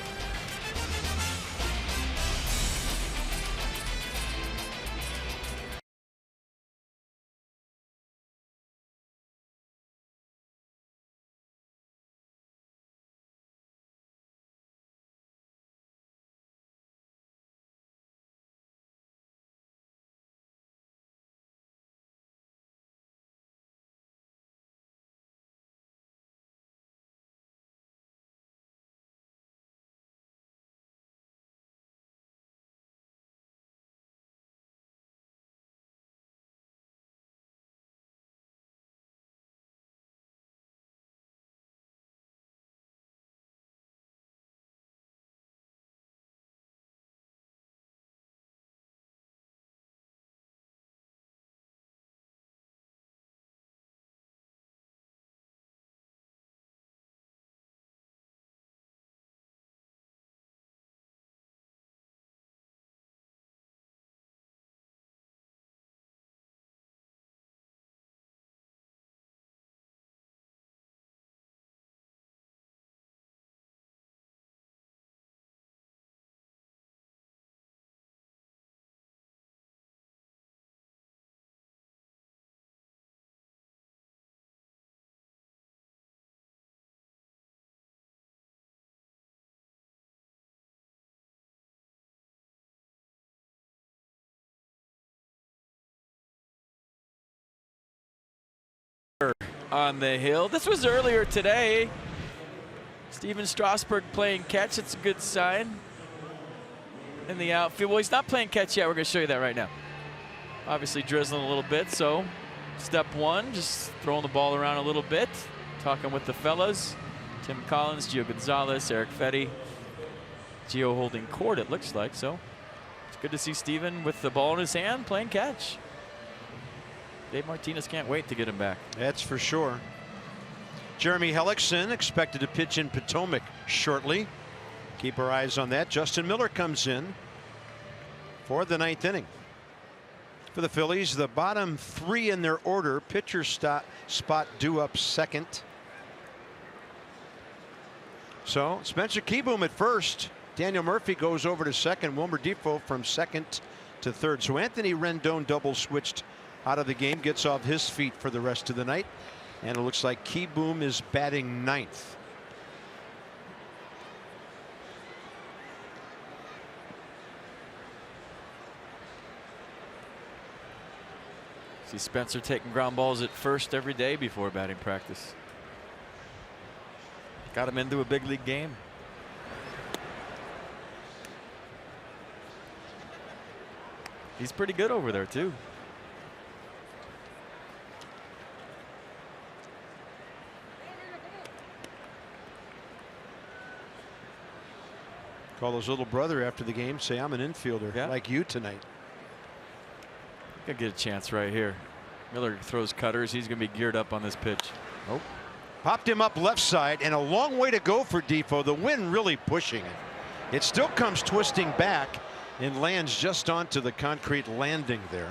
on the hill. This was earlier today. Steven Strasburg playing catch. It's a good sign in the outfield. Well, he's not playing catch yet. We're going to show you that right now. Obviously drizzling a little bit, so step one, just throwing the ball around a little bit, talking with the fellas. Tim Collins, Gio Gonzalez, Eric Fetty, Gio holding court, it looks like. So it's good to see Steven with the ball in his hand playing catch. Dave Martinez can't wait to get him back. That's for sure. Jeremy Hellickson expected to pitch in Potomac shortly. Keep our eyes on that. Justin Miller comes in for the 9th inning. For the Phillies, the bottom 3 in their order. Pitcher spot due up second. So Spencer Keyboom at first. Daniel Murphy goes over to second. Wilmer Defoe from second to third. So Anthony Rendon double switched out of the game, gets off his feet for the rest of the night. And it looks like Keyboom is batting 9th. See Spencer taking ground balls at first every day before batting practice. Got him into a big league game. He's pretty good over there too. Call his little brother after the game, say, I'm an infielder like you tonight. Gonna get a chance right here. Miller throws cutters. He's gonna be geared up on this pitch. Oh, popped him up left side, and a long way to go for Defoe. The wind really pushing it. It still comes twisting back and lands just onto the concrete landing there.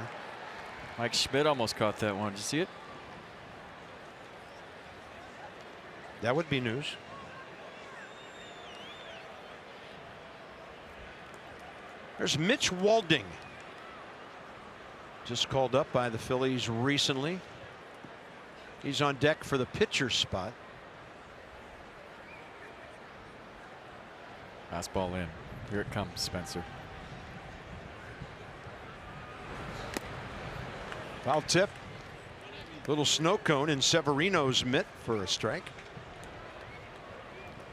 Mike Schmidt almost caught that one. Did you see it? That would be news. There's Mitch Walding. Just called up by the Phillies recently. He's on deck for the pitcher spot. Fastball in. Here it comes, Spencer. Foul tip. Little snow cone in Severino's mitt for a strike.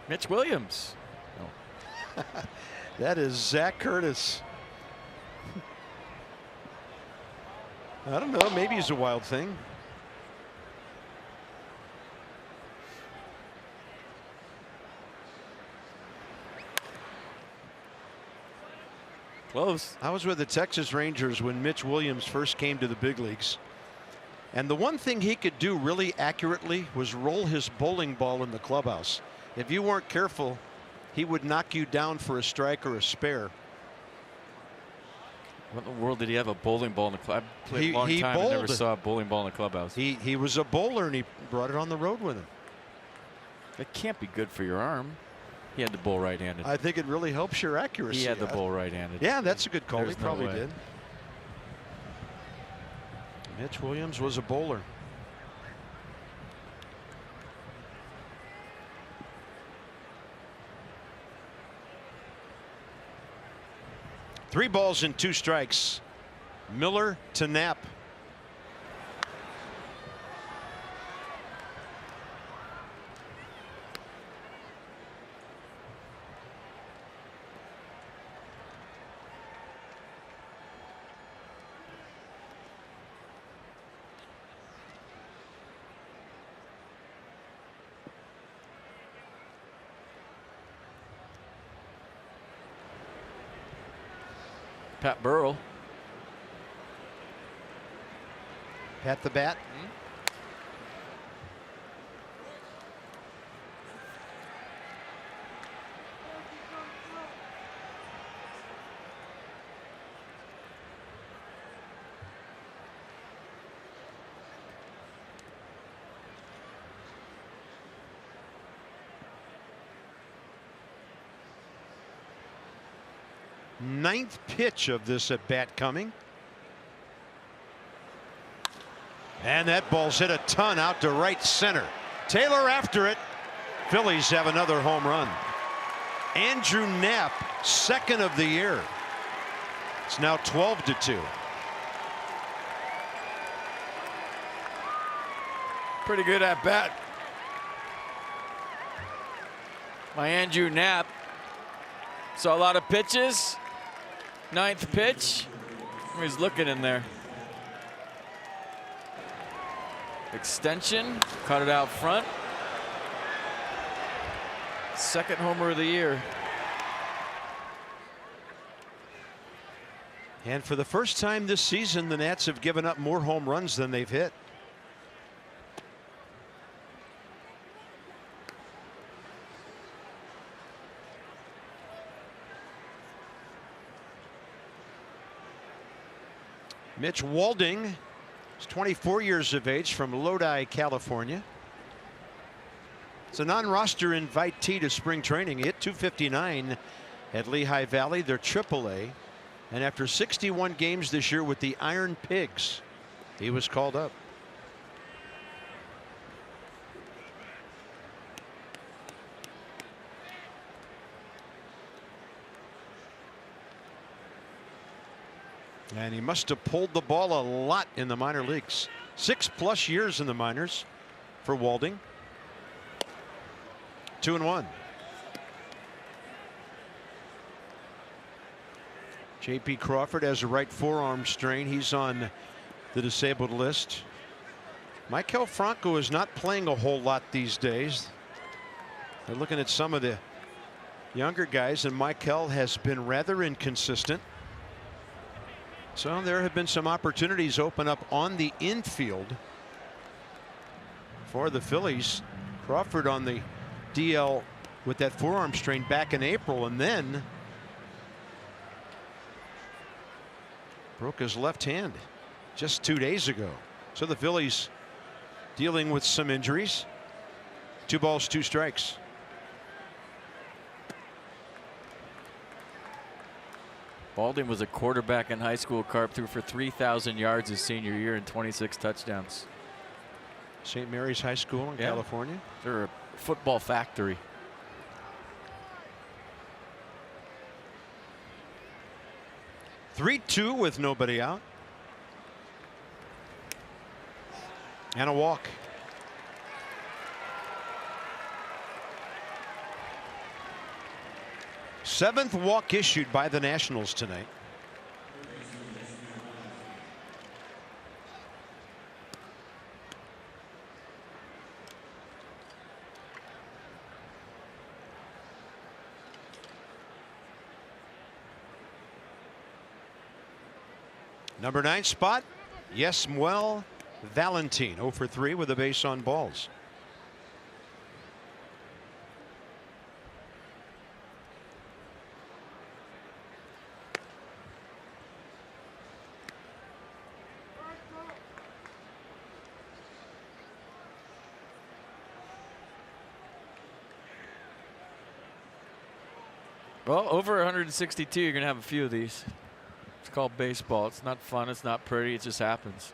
Mitch Williams. Oh. That is Zach Curtis. I don't know. Maybe he's a wild thing. Close. I was with the Texas Rangers when Mitch Williams first came to the big leagues. And the one thing he could do really accurately was roll his bowling ball in the clubhouse. If you weren't careful, he would knock you down for a strike or a spare. What in the world did he have a bowling ball in the club? I played a long time and never saw a bowling ball in the clubhouse. He was a bowler and he brought it on the road with him. It can't be good for your arm. He had to bowl right-handed. I think it really helps your accuracy. He had the bowl right-handed. Yeah, that's a good call. There's He probably no way. did. Mitch Williams was a bowler. Three balls and 2 strikes. Miller to Knapp. Pat Burrell. Pat the bat. Ninth pitch of this at bat coming. And that ball's hit a ton out to right center. Taylor after it. Phillies have another home run. Andrew Knapp, second of the year. It's now 12-2. Pretty good at bat by Andrew Knapp. Saw a lot of pitches. Ninth pitch. He's looking in there. Extension, cut it out front. Second homer of the year. And for the first time this season, the Nats have given up more home runs than they've hit. Mitch Walding is 24 years of age from Lodi, California. It's a non-roster invitee to spring training. He hit .259 at Lehigh Valley. They're AAA. And after 61 games this year with the Iron Pigs, he was called up. And he must have pulled the ball a lot in the minor leagues. 6+ years in the minors for Walding. 2-1. J.P. Crawford has a right forearm strain. He's on the disabled list. Maikel Franco is not playing a whole lot these days. They're looking at some of the younger guys, and Maikel has been rather inconsistent. So there have been some opportunities open up on the infield for the Phillies. Crawford on the DL with that forearm strain back in April, and then broke his left hand just 2 days ago. So the Phillies dealing with some injuries. 2 balls, 2 strikes. Walding was a quarterback in high school. Carp threw for 3,000 yards his senior year and 26 touchdowns. St. Mary's High School in California. They're a football factory. Three-two with nobody out. And a walk. Seventh walk issued by the Nationals tonight. Number 9 spot, Yesmuel Valentin, 0 for 3 with a base on balls. Well, over 162, you're going to have a few of these. It's called baseball. It's not fun. It's not pretty. It just happens.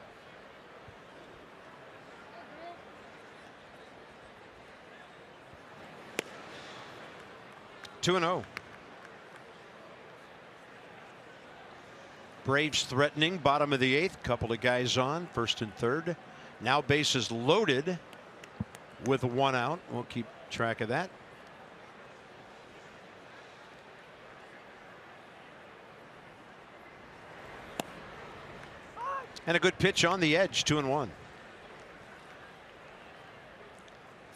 2-0. Braves threatening, bottom of the 8th. Couple of guys on, first and third. Now bases loaded with 1 out. We'll keep track of that. And a good pitch on the edge, 2-1.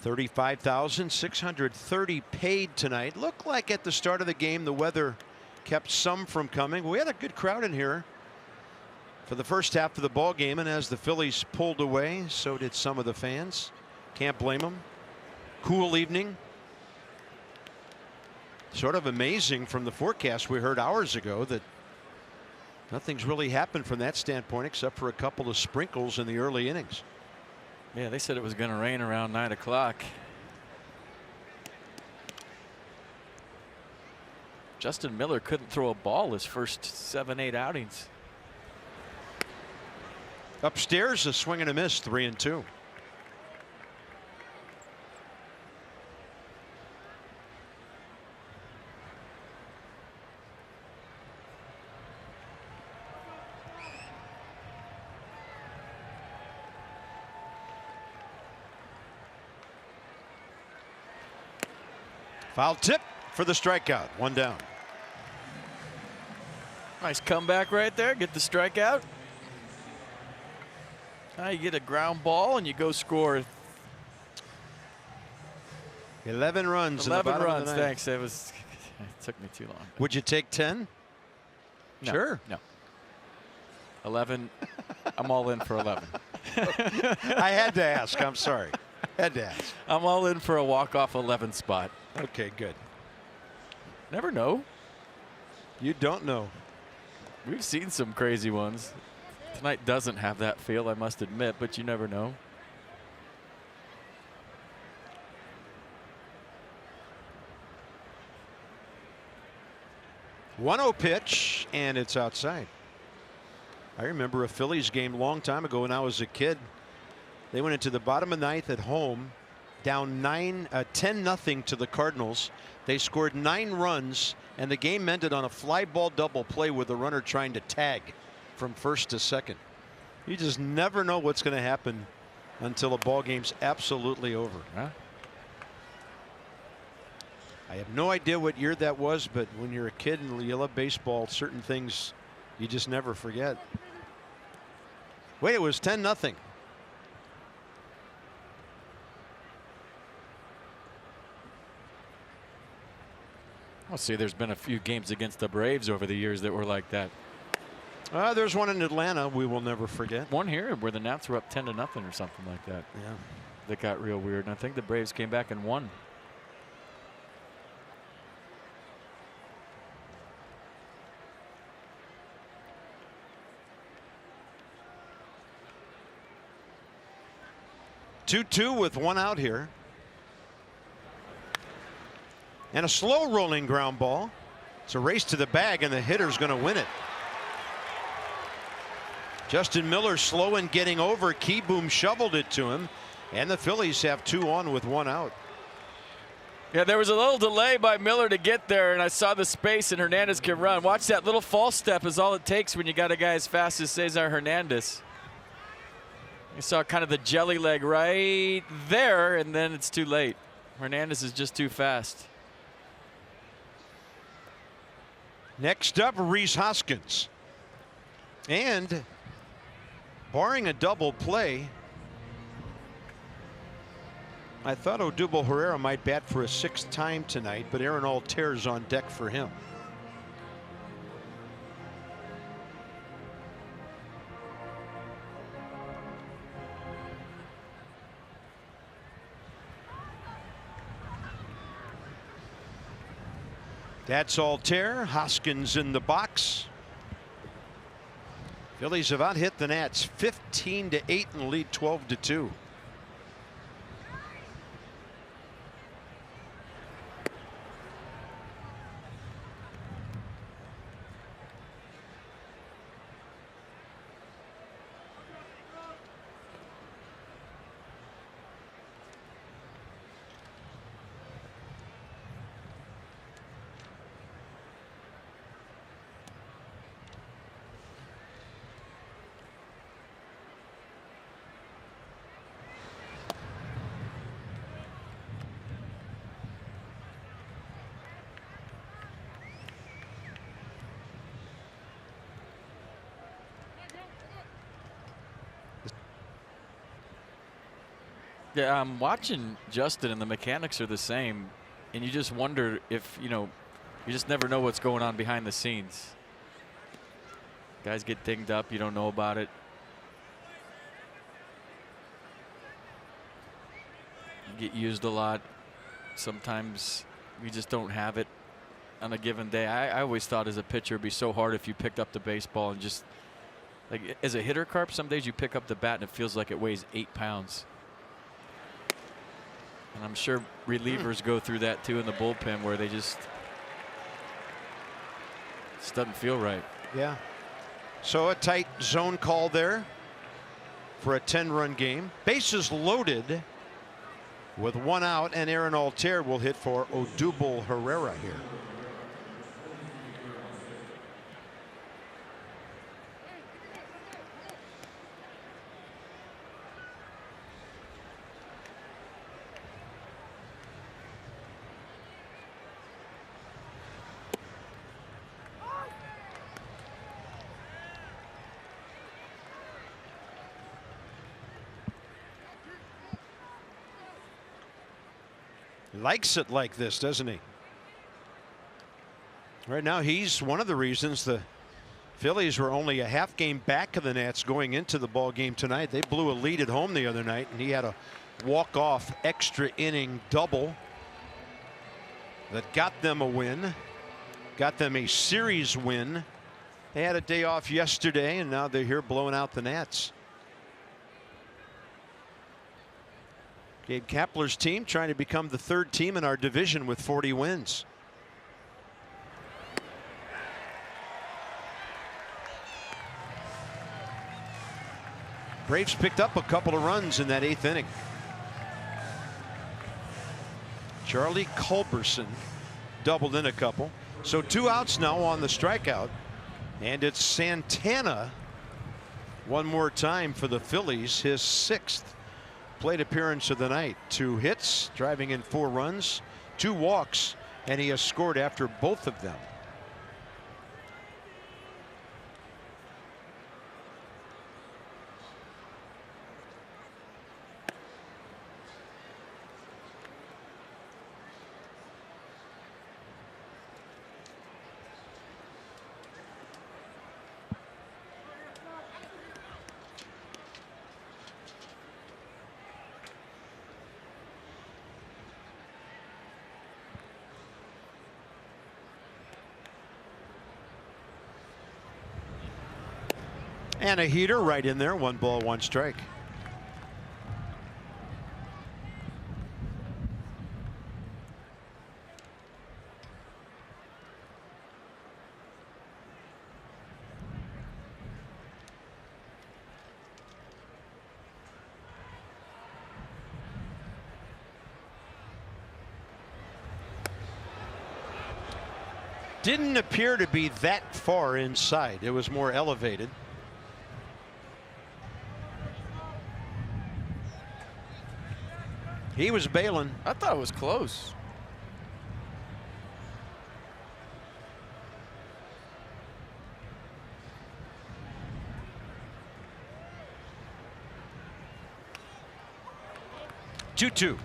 35,630 paid tonight. Looked like at the start of the game the weather kept some from coming. We had a good crowd in here for the first half of the ball game, and as the Phillies pulled away, so did some of the fans. Can't blame them. Cool evening. Sort of amazing from the forecast we heard hours ago that nothing's really happened from that standpoint except for a couple of sprinkles in the early innings. Yeah, they said it was going to rain around 9 o'clock. Justin Miller couldn't throw a ball his first 7-8 outings. Upstairs, a swing and a miss, 3-2. Foul tip for the strikeout. 1 down. Nice comeback right there. Get the strikeout. Now you get a ground ball and you go score. 11 runs. 11 in the runs. of the Thanks. It took me too long. Would you take 10? No, Sure. No. 11. I'm all in for 11. I had to ask. I'm sorry. Had to ask. I'm all in for a walk-off 11 spot. Okay, good. Never know. You don't know. We've seen some crazy ones. Tonight doesn't have that feel, I must admit, but you never know. One-oh pitch, and it's outside. I remember a Phillies game a long time ago when I was a kid. They went into the bottom of ninth at home, down 10-0 to the Cardinals. They scored 9 runs, and the game ended on a fly ball double play with the runner trying to tag from first to second. You just never know what's going to happen until the ball game's absolutely over. Huh? I have no idea what year that was, but when you're a kid and you love baseball, certain things you just never forget. Wait, it was 10-0. I'll see, there's been a few games against the Braves over the years that were like that. There's one in Atlanta we will never forget. One here where the Nats were up 10-0 or something like that. Yeah. That got real weird. And I think the Braves came back and won. Two with 1 out here. And a slow rolling ground ball. It's a race to the bag, and the hitter's going to win it. Justin Miller slow in getting over. Keyboom shoveled it to him, and the Phillies have 2 on with 1 out. Yeah, there was a little delay by Miller to get there, and I saw the space, and Hernandez can run. Watch that little false step is all it takes when you got a guy as fast as Cesar Hernandez. You saw kind of the jelly leg right there, and then it's too late. Hernandez is just too fast. Next up, Rhys Hoskins. And barring a double play, I thought Odubel Herrera might bat for a 6th time tonight, but Aaron Alter's on deck for him. That's Alter. Hoskins in the box. Phillies have out hit the Nats 15-8 and lead 12-2. Yeah, I'm watching Justin, and the mechanics are the same, and you just wonder if, you just never know what's going on behind the scenes. Guys get dinged up, you don't know about it. You get used a lot. Sometimes we just don't have it on a given day. I always thought as a pitcher it'd be so hard if you picked up the baseball and just, like, as a hitter, Carp, some days you pick up the bat and it feels like it weighs 8 pounds. And I'm sure relievers go through that too in the bullpen, where they just doesn't feel right. Yeah. So a tight zone call there for a 10-run game. Bases loaded with 1 out, and Aaron Alter will hit for Odubel Herrera here. Likes it like this, doesn't he? Right now, he's one of the reasons the Phillies were only a half game back of the Nats going into the ball game tonight. They blew a lead at home the other night, and he had a walk-off extra inning double that got them a win, got them a series win. They had a day off yesterday, and now they're here blowing out the Nats. Gabe Kapler's team trying to become the third team in our division with 40 wins. Braves picked up a couple of runs in that 8th inning. Charlie Culberson doubled in a couple. So 2 outs now on the strikeout. And it's Santana one more time for the Phillies, his 6th plate appearance of the night. 2 hits, driving in 4 runs, 2 walks, and he has scored after both of them. And a heater right in there. 1 ball, 1 strike. Didn't appear to be that far inside. It was more elevated. He was bailing. I thought it was close. Two-two.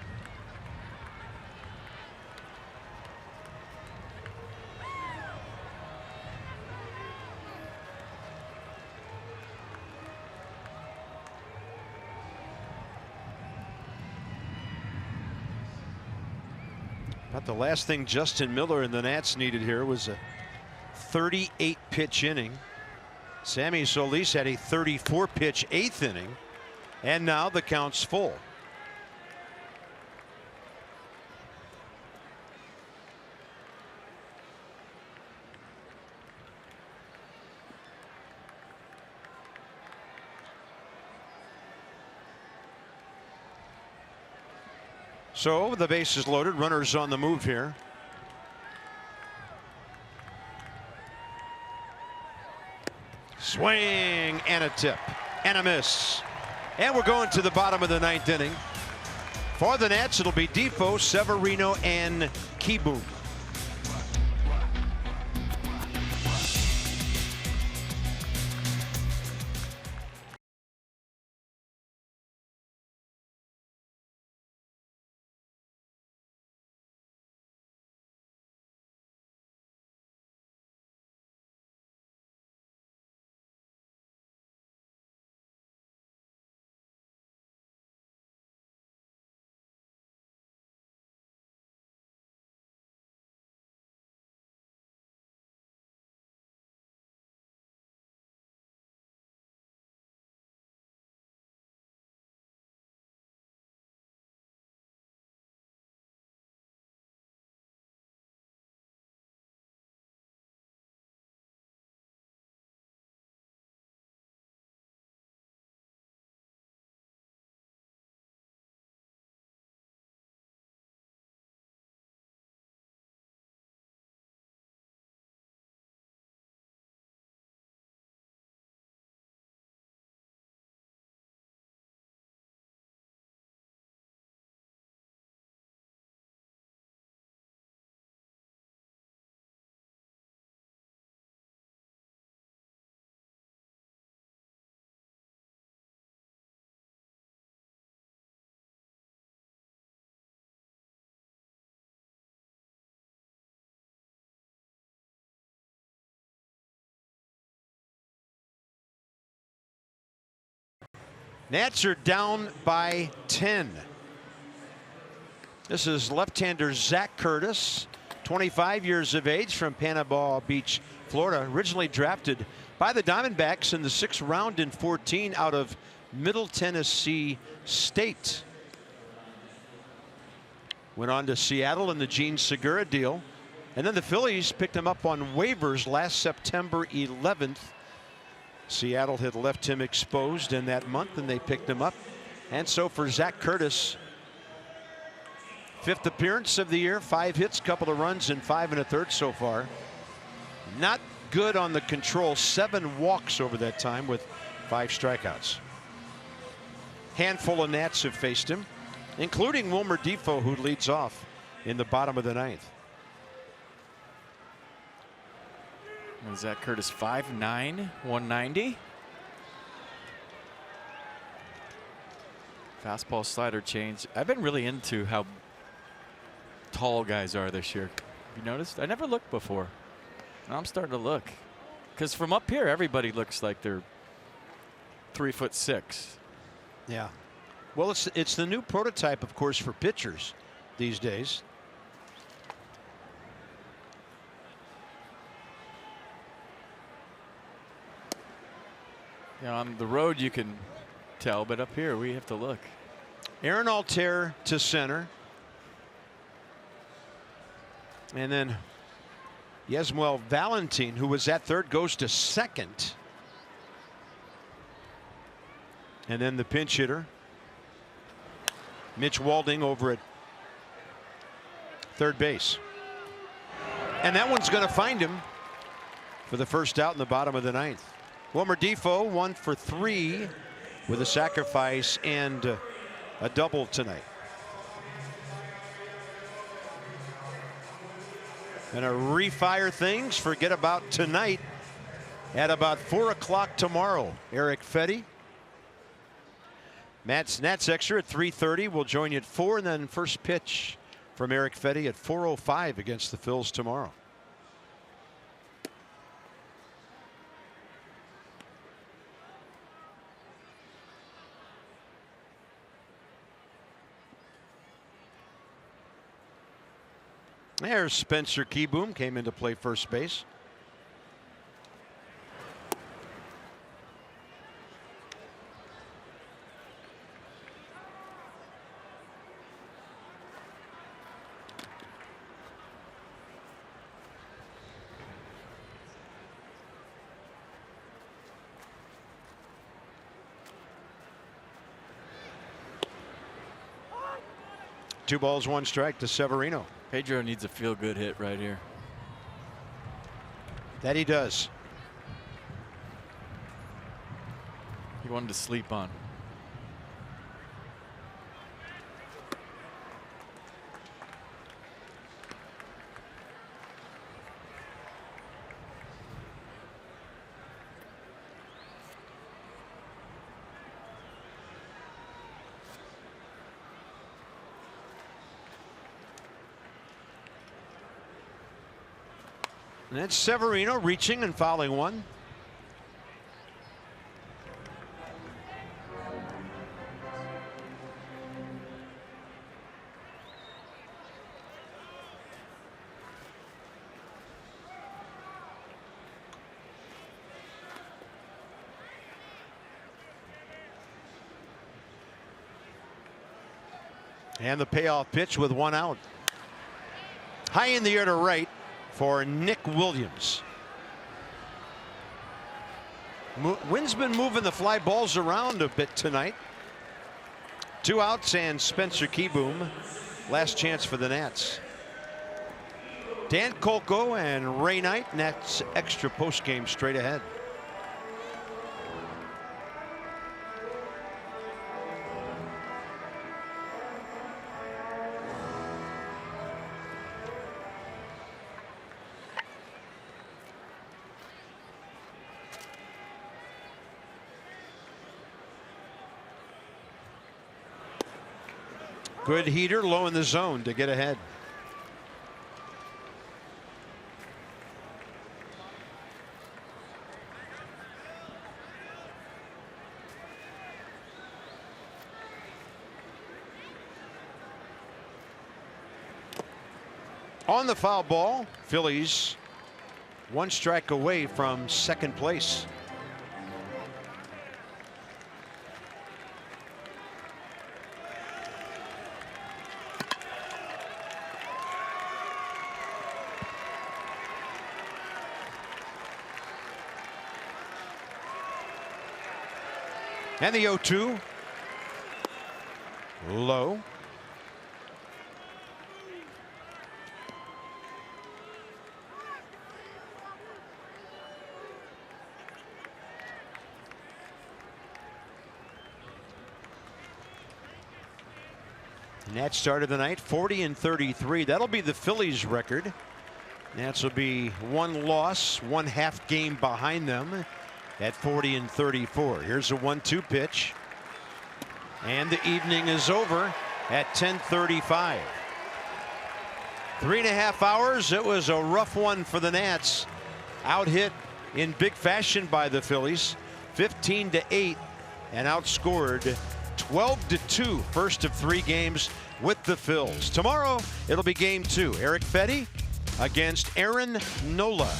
But the last thing Justin Miller and the Nats needed here was a 38 pitch inning. Sammy Solis had a 34 pitch 8th inning, and now the count's full. So the base is loaded, runners on the move here. Swing and a tip and a miss. And we're going to the bottom of the 9th inning. For the Nats, it'll be Defoe, Severino, and Kieboom. Nats are down by 10. This is left-hander Zach Curtis, 25 years of age, from Panama Beach, Florida. Originally drafted by the Diamondbacks in the 6th round in 14 out of Middle Tennessee State. Went on to Seattle in the Gene Segura deal. And then the Phillies picked him up on waivers last September 11th. Seattle had left him exposed in that month, and they picked him up. And so for Zach Curtis, 5th appearance of the year, 5 hits, couple of runs, and 5 1/3 so far. Not good on the control, 7 walks over that time with 5 strikeouts. Handful of Nats have faced him, including Wilmer Defoe, who leads off in the bottom of the 9th. And Zach Curtis, 5'9", 190. Fastball, slider change. I've been really into how tall guys are this year. You noticed? I never looked before. Now I'm starting to look, because from up here, everybody looks like they're 3'6". Yeah. Well, it's the new prototype, of course, for pitchers these days. You know, on the road you can tell, but up here we have to look. Aaron Altair to center. And then Yasmuel Valentin, who was at third, goes to second. And then the pinch hitter, Mitch Walding, over at third base. And that one's going to find him for the first out in the bottom of the 9th. Wilmer Defoe 1 for 3 with a sacrifice and a double tonight. Gonna refire things, forget about tonight. At about 4 o'clock tomorrow, Eric Fetty. Nats Extra at 3:30. We'll join you at 4, and then first pitch from Eric Fetty at 4:05 against the Phils tomorrow. There's Spencer Keyboom, came in to play first base. Two balls, one strike to Severino. Pedro needs a feel-good hit right here. That he does. He wanted to sleep on. And that's Severino reaching and fouling one. And the payoff pitch with 1 out. High in the air to right for Nick Williams. Wind's been moving the fly balls around a bit tonight. 2 outs and Spencer Keyboom. Last chance for the Nats. Dan Kolko and Ray Knight. Nats Extra postgame straight ahead. Good heater low in the zone to get ahead. On the foul ball, Phillies 1 strike away from second place. And the 0-2 low. Nats started the night 40-33. That'll be the Phillies record. Nats will be 1 loss, 1 half game behind them at 40-34. Here's a 1-2 pitch. And the evening is over at 10:35. 3.5 hours. It was a rough one for the Nats. Out hit in big fashion by the Phillies, 15-8, and outscored 12-2. First of 3 games with the Phils. Tomorrow it'll be game 2. Eric Fetty against Aaron Nola.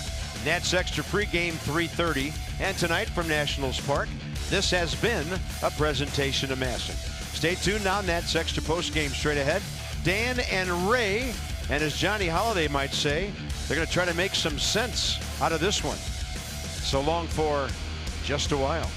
Nats Extra pregame 3:30. And tonight from Nationals Park, this has been a presentation of Masson. Stay tuned now. Nats Extra postgame straight ahead. Dan and Ray, and as Johnny Holiday might say, they're going to try to make some sense out of this one. So long for just a while.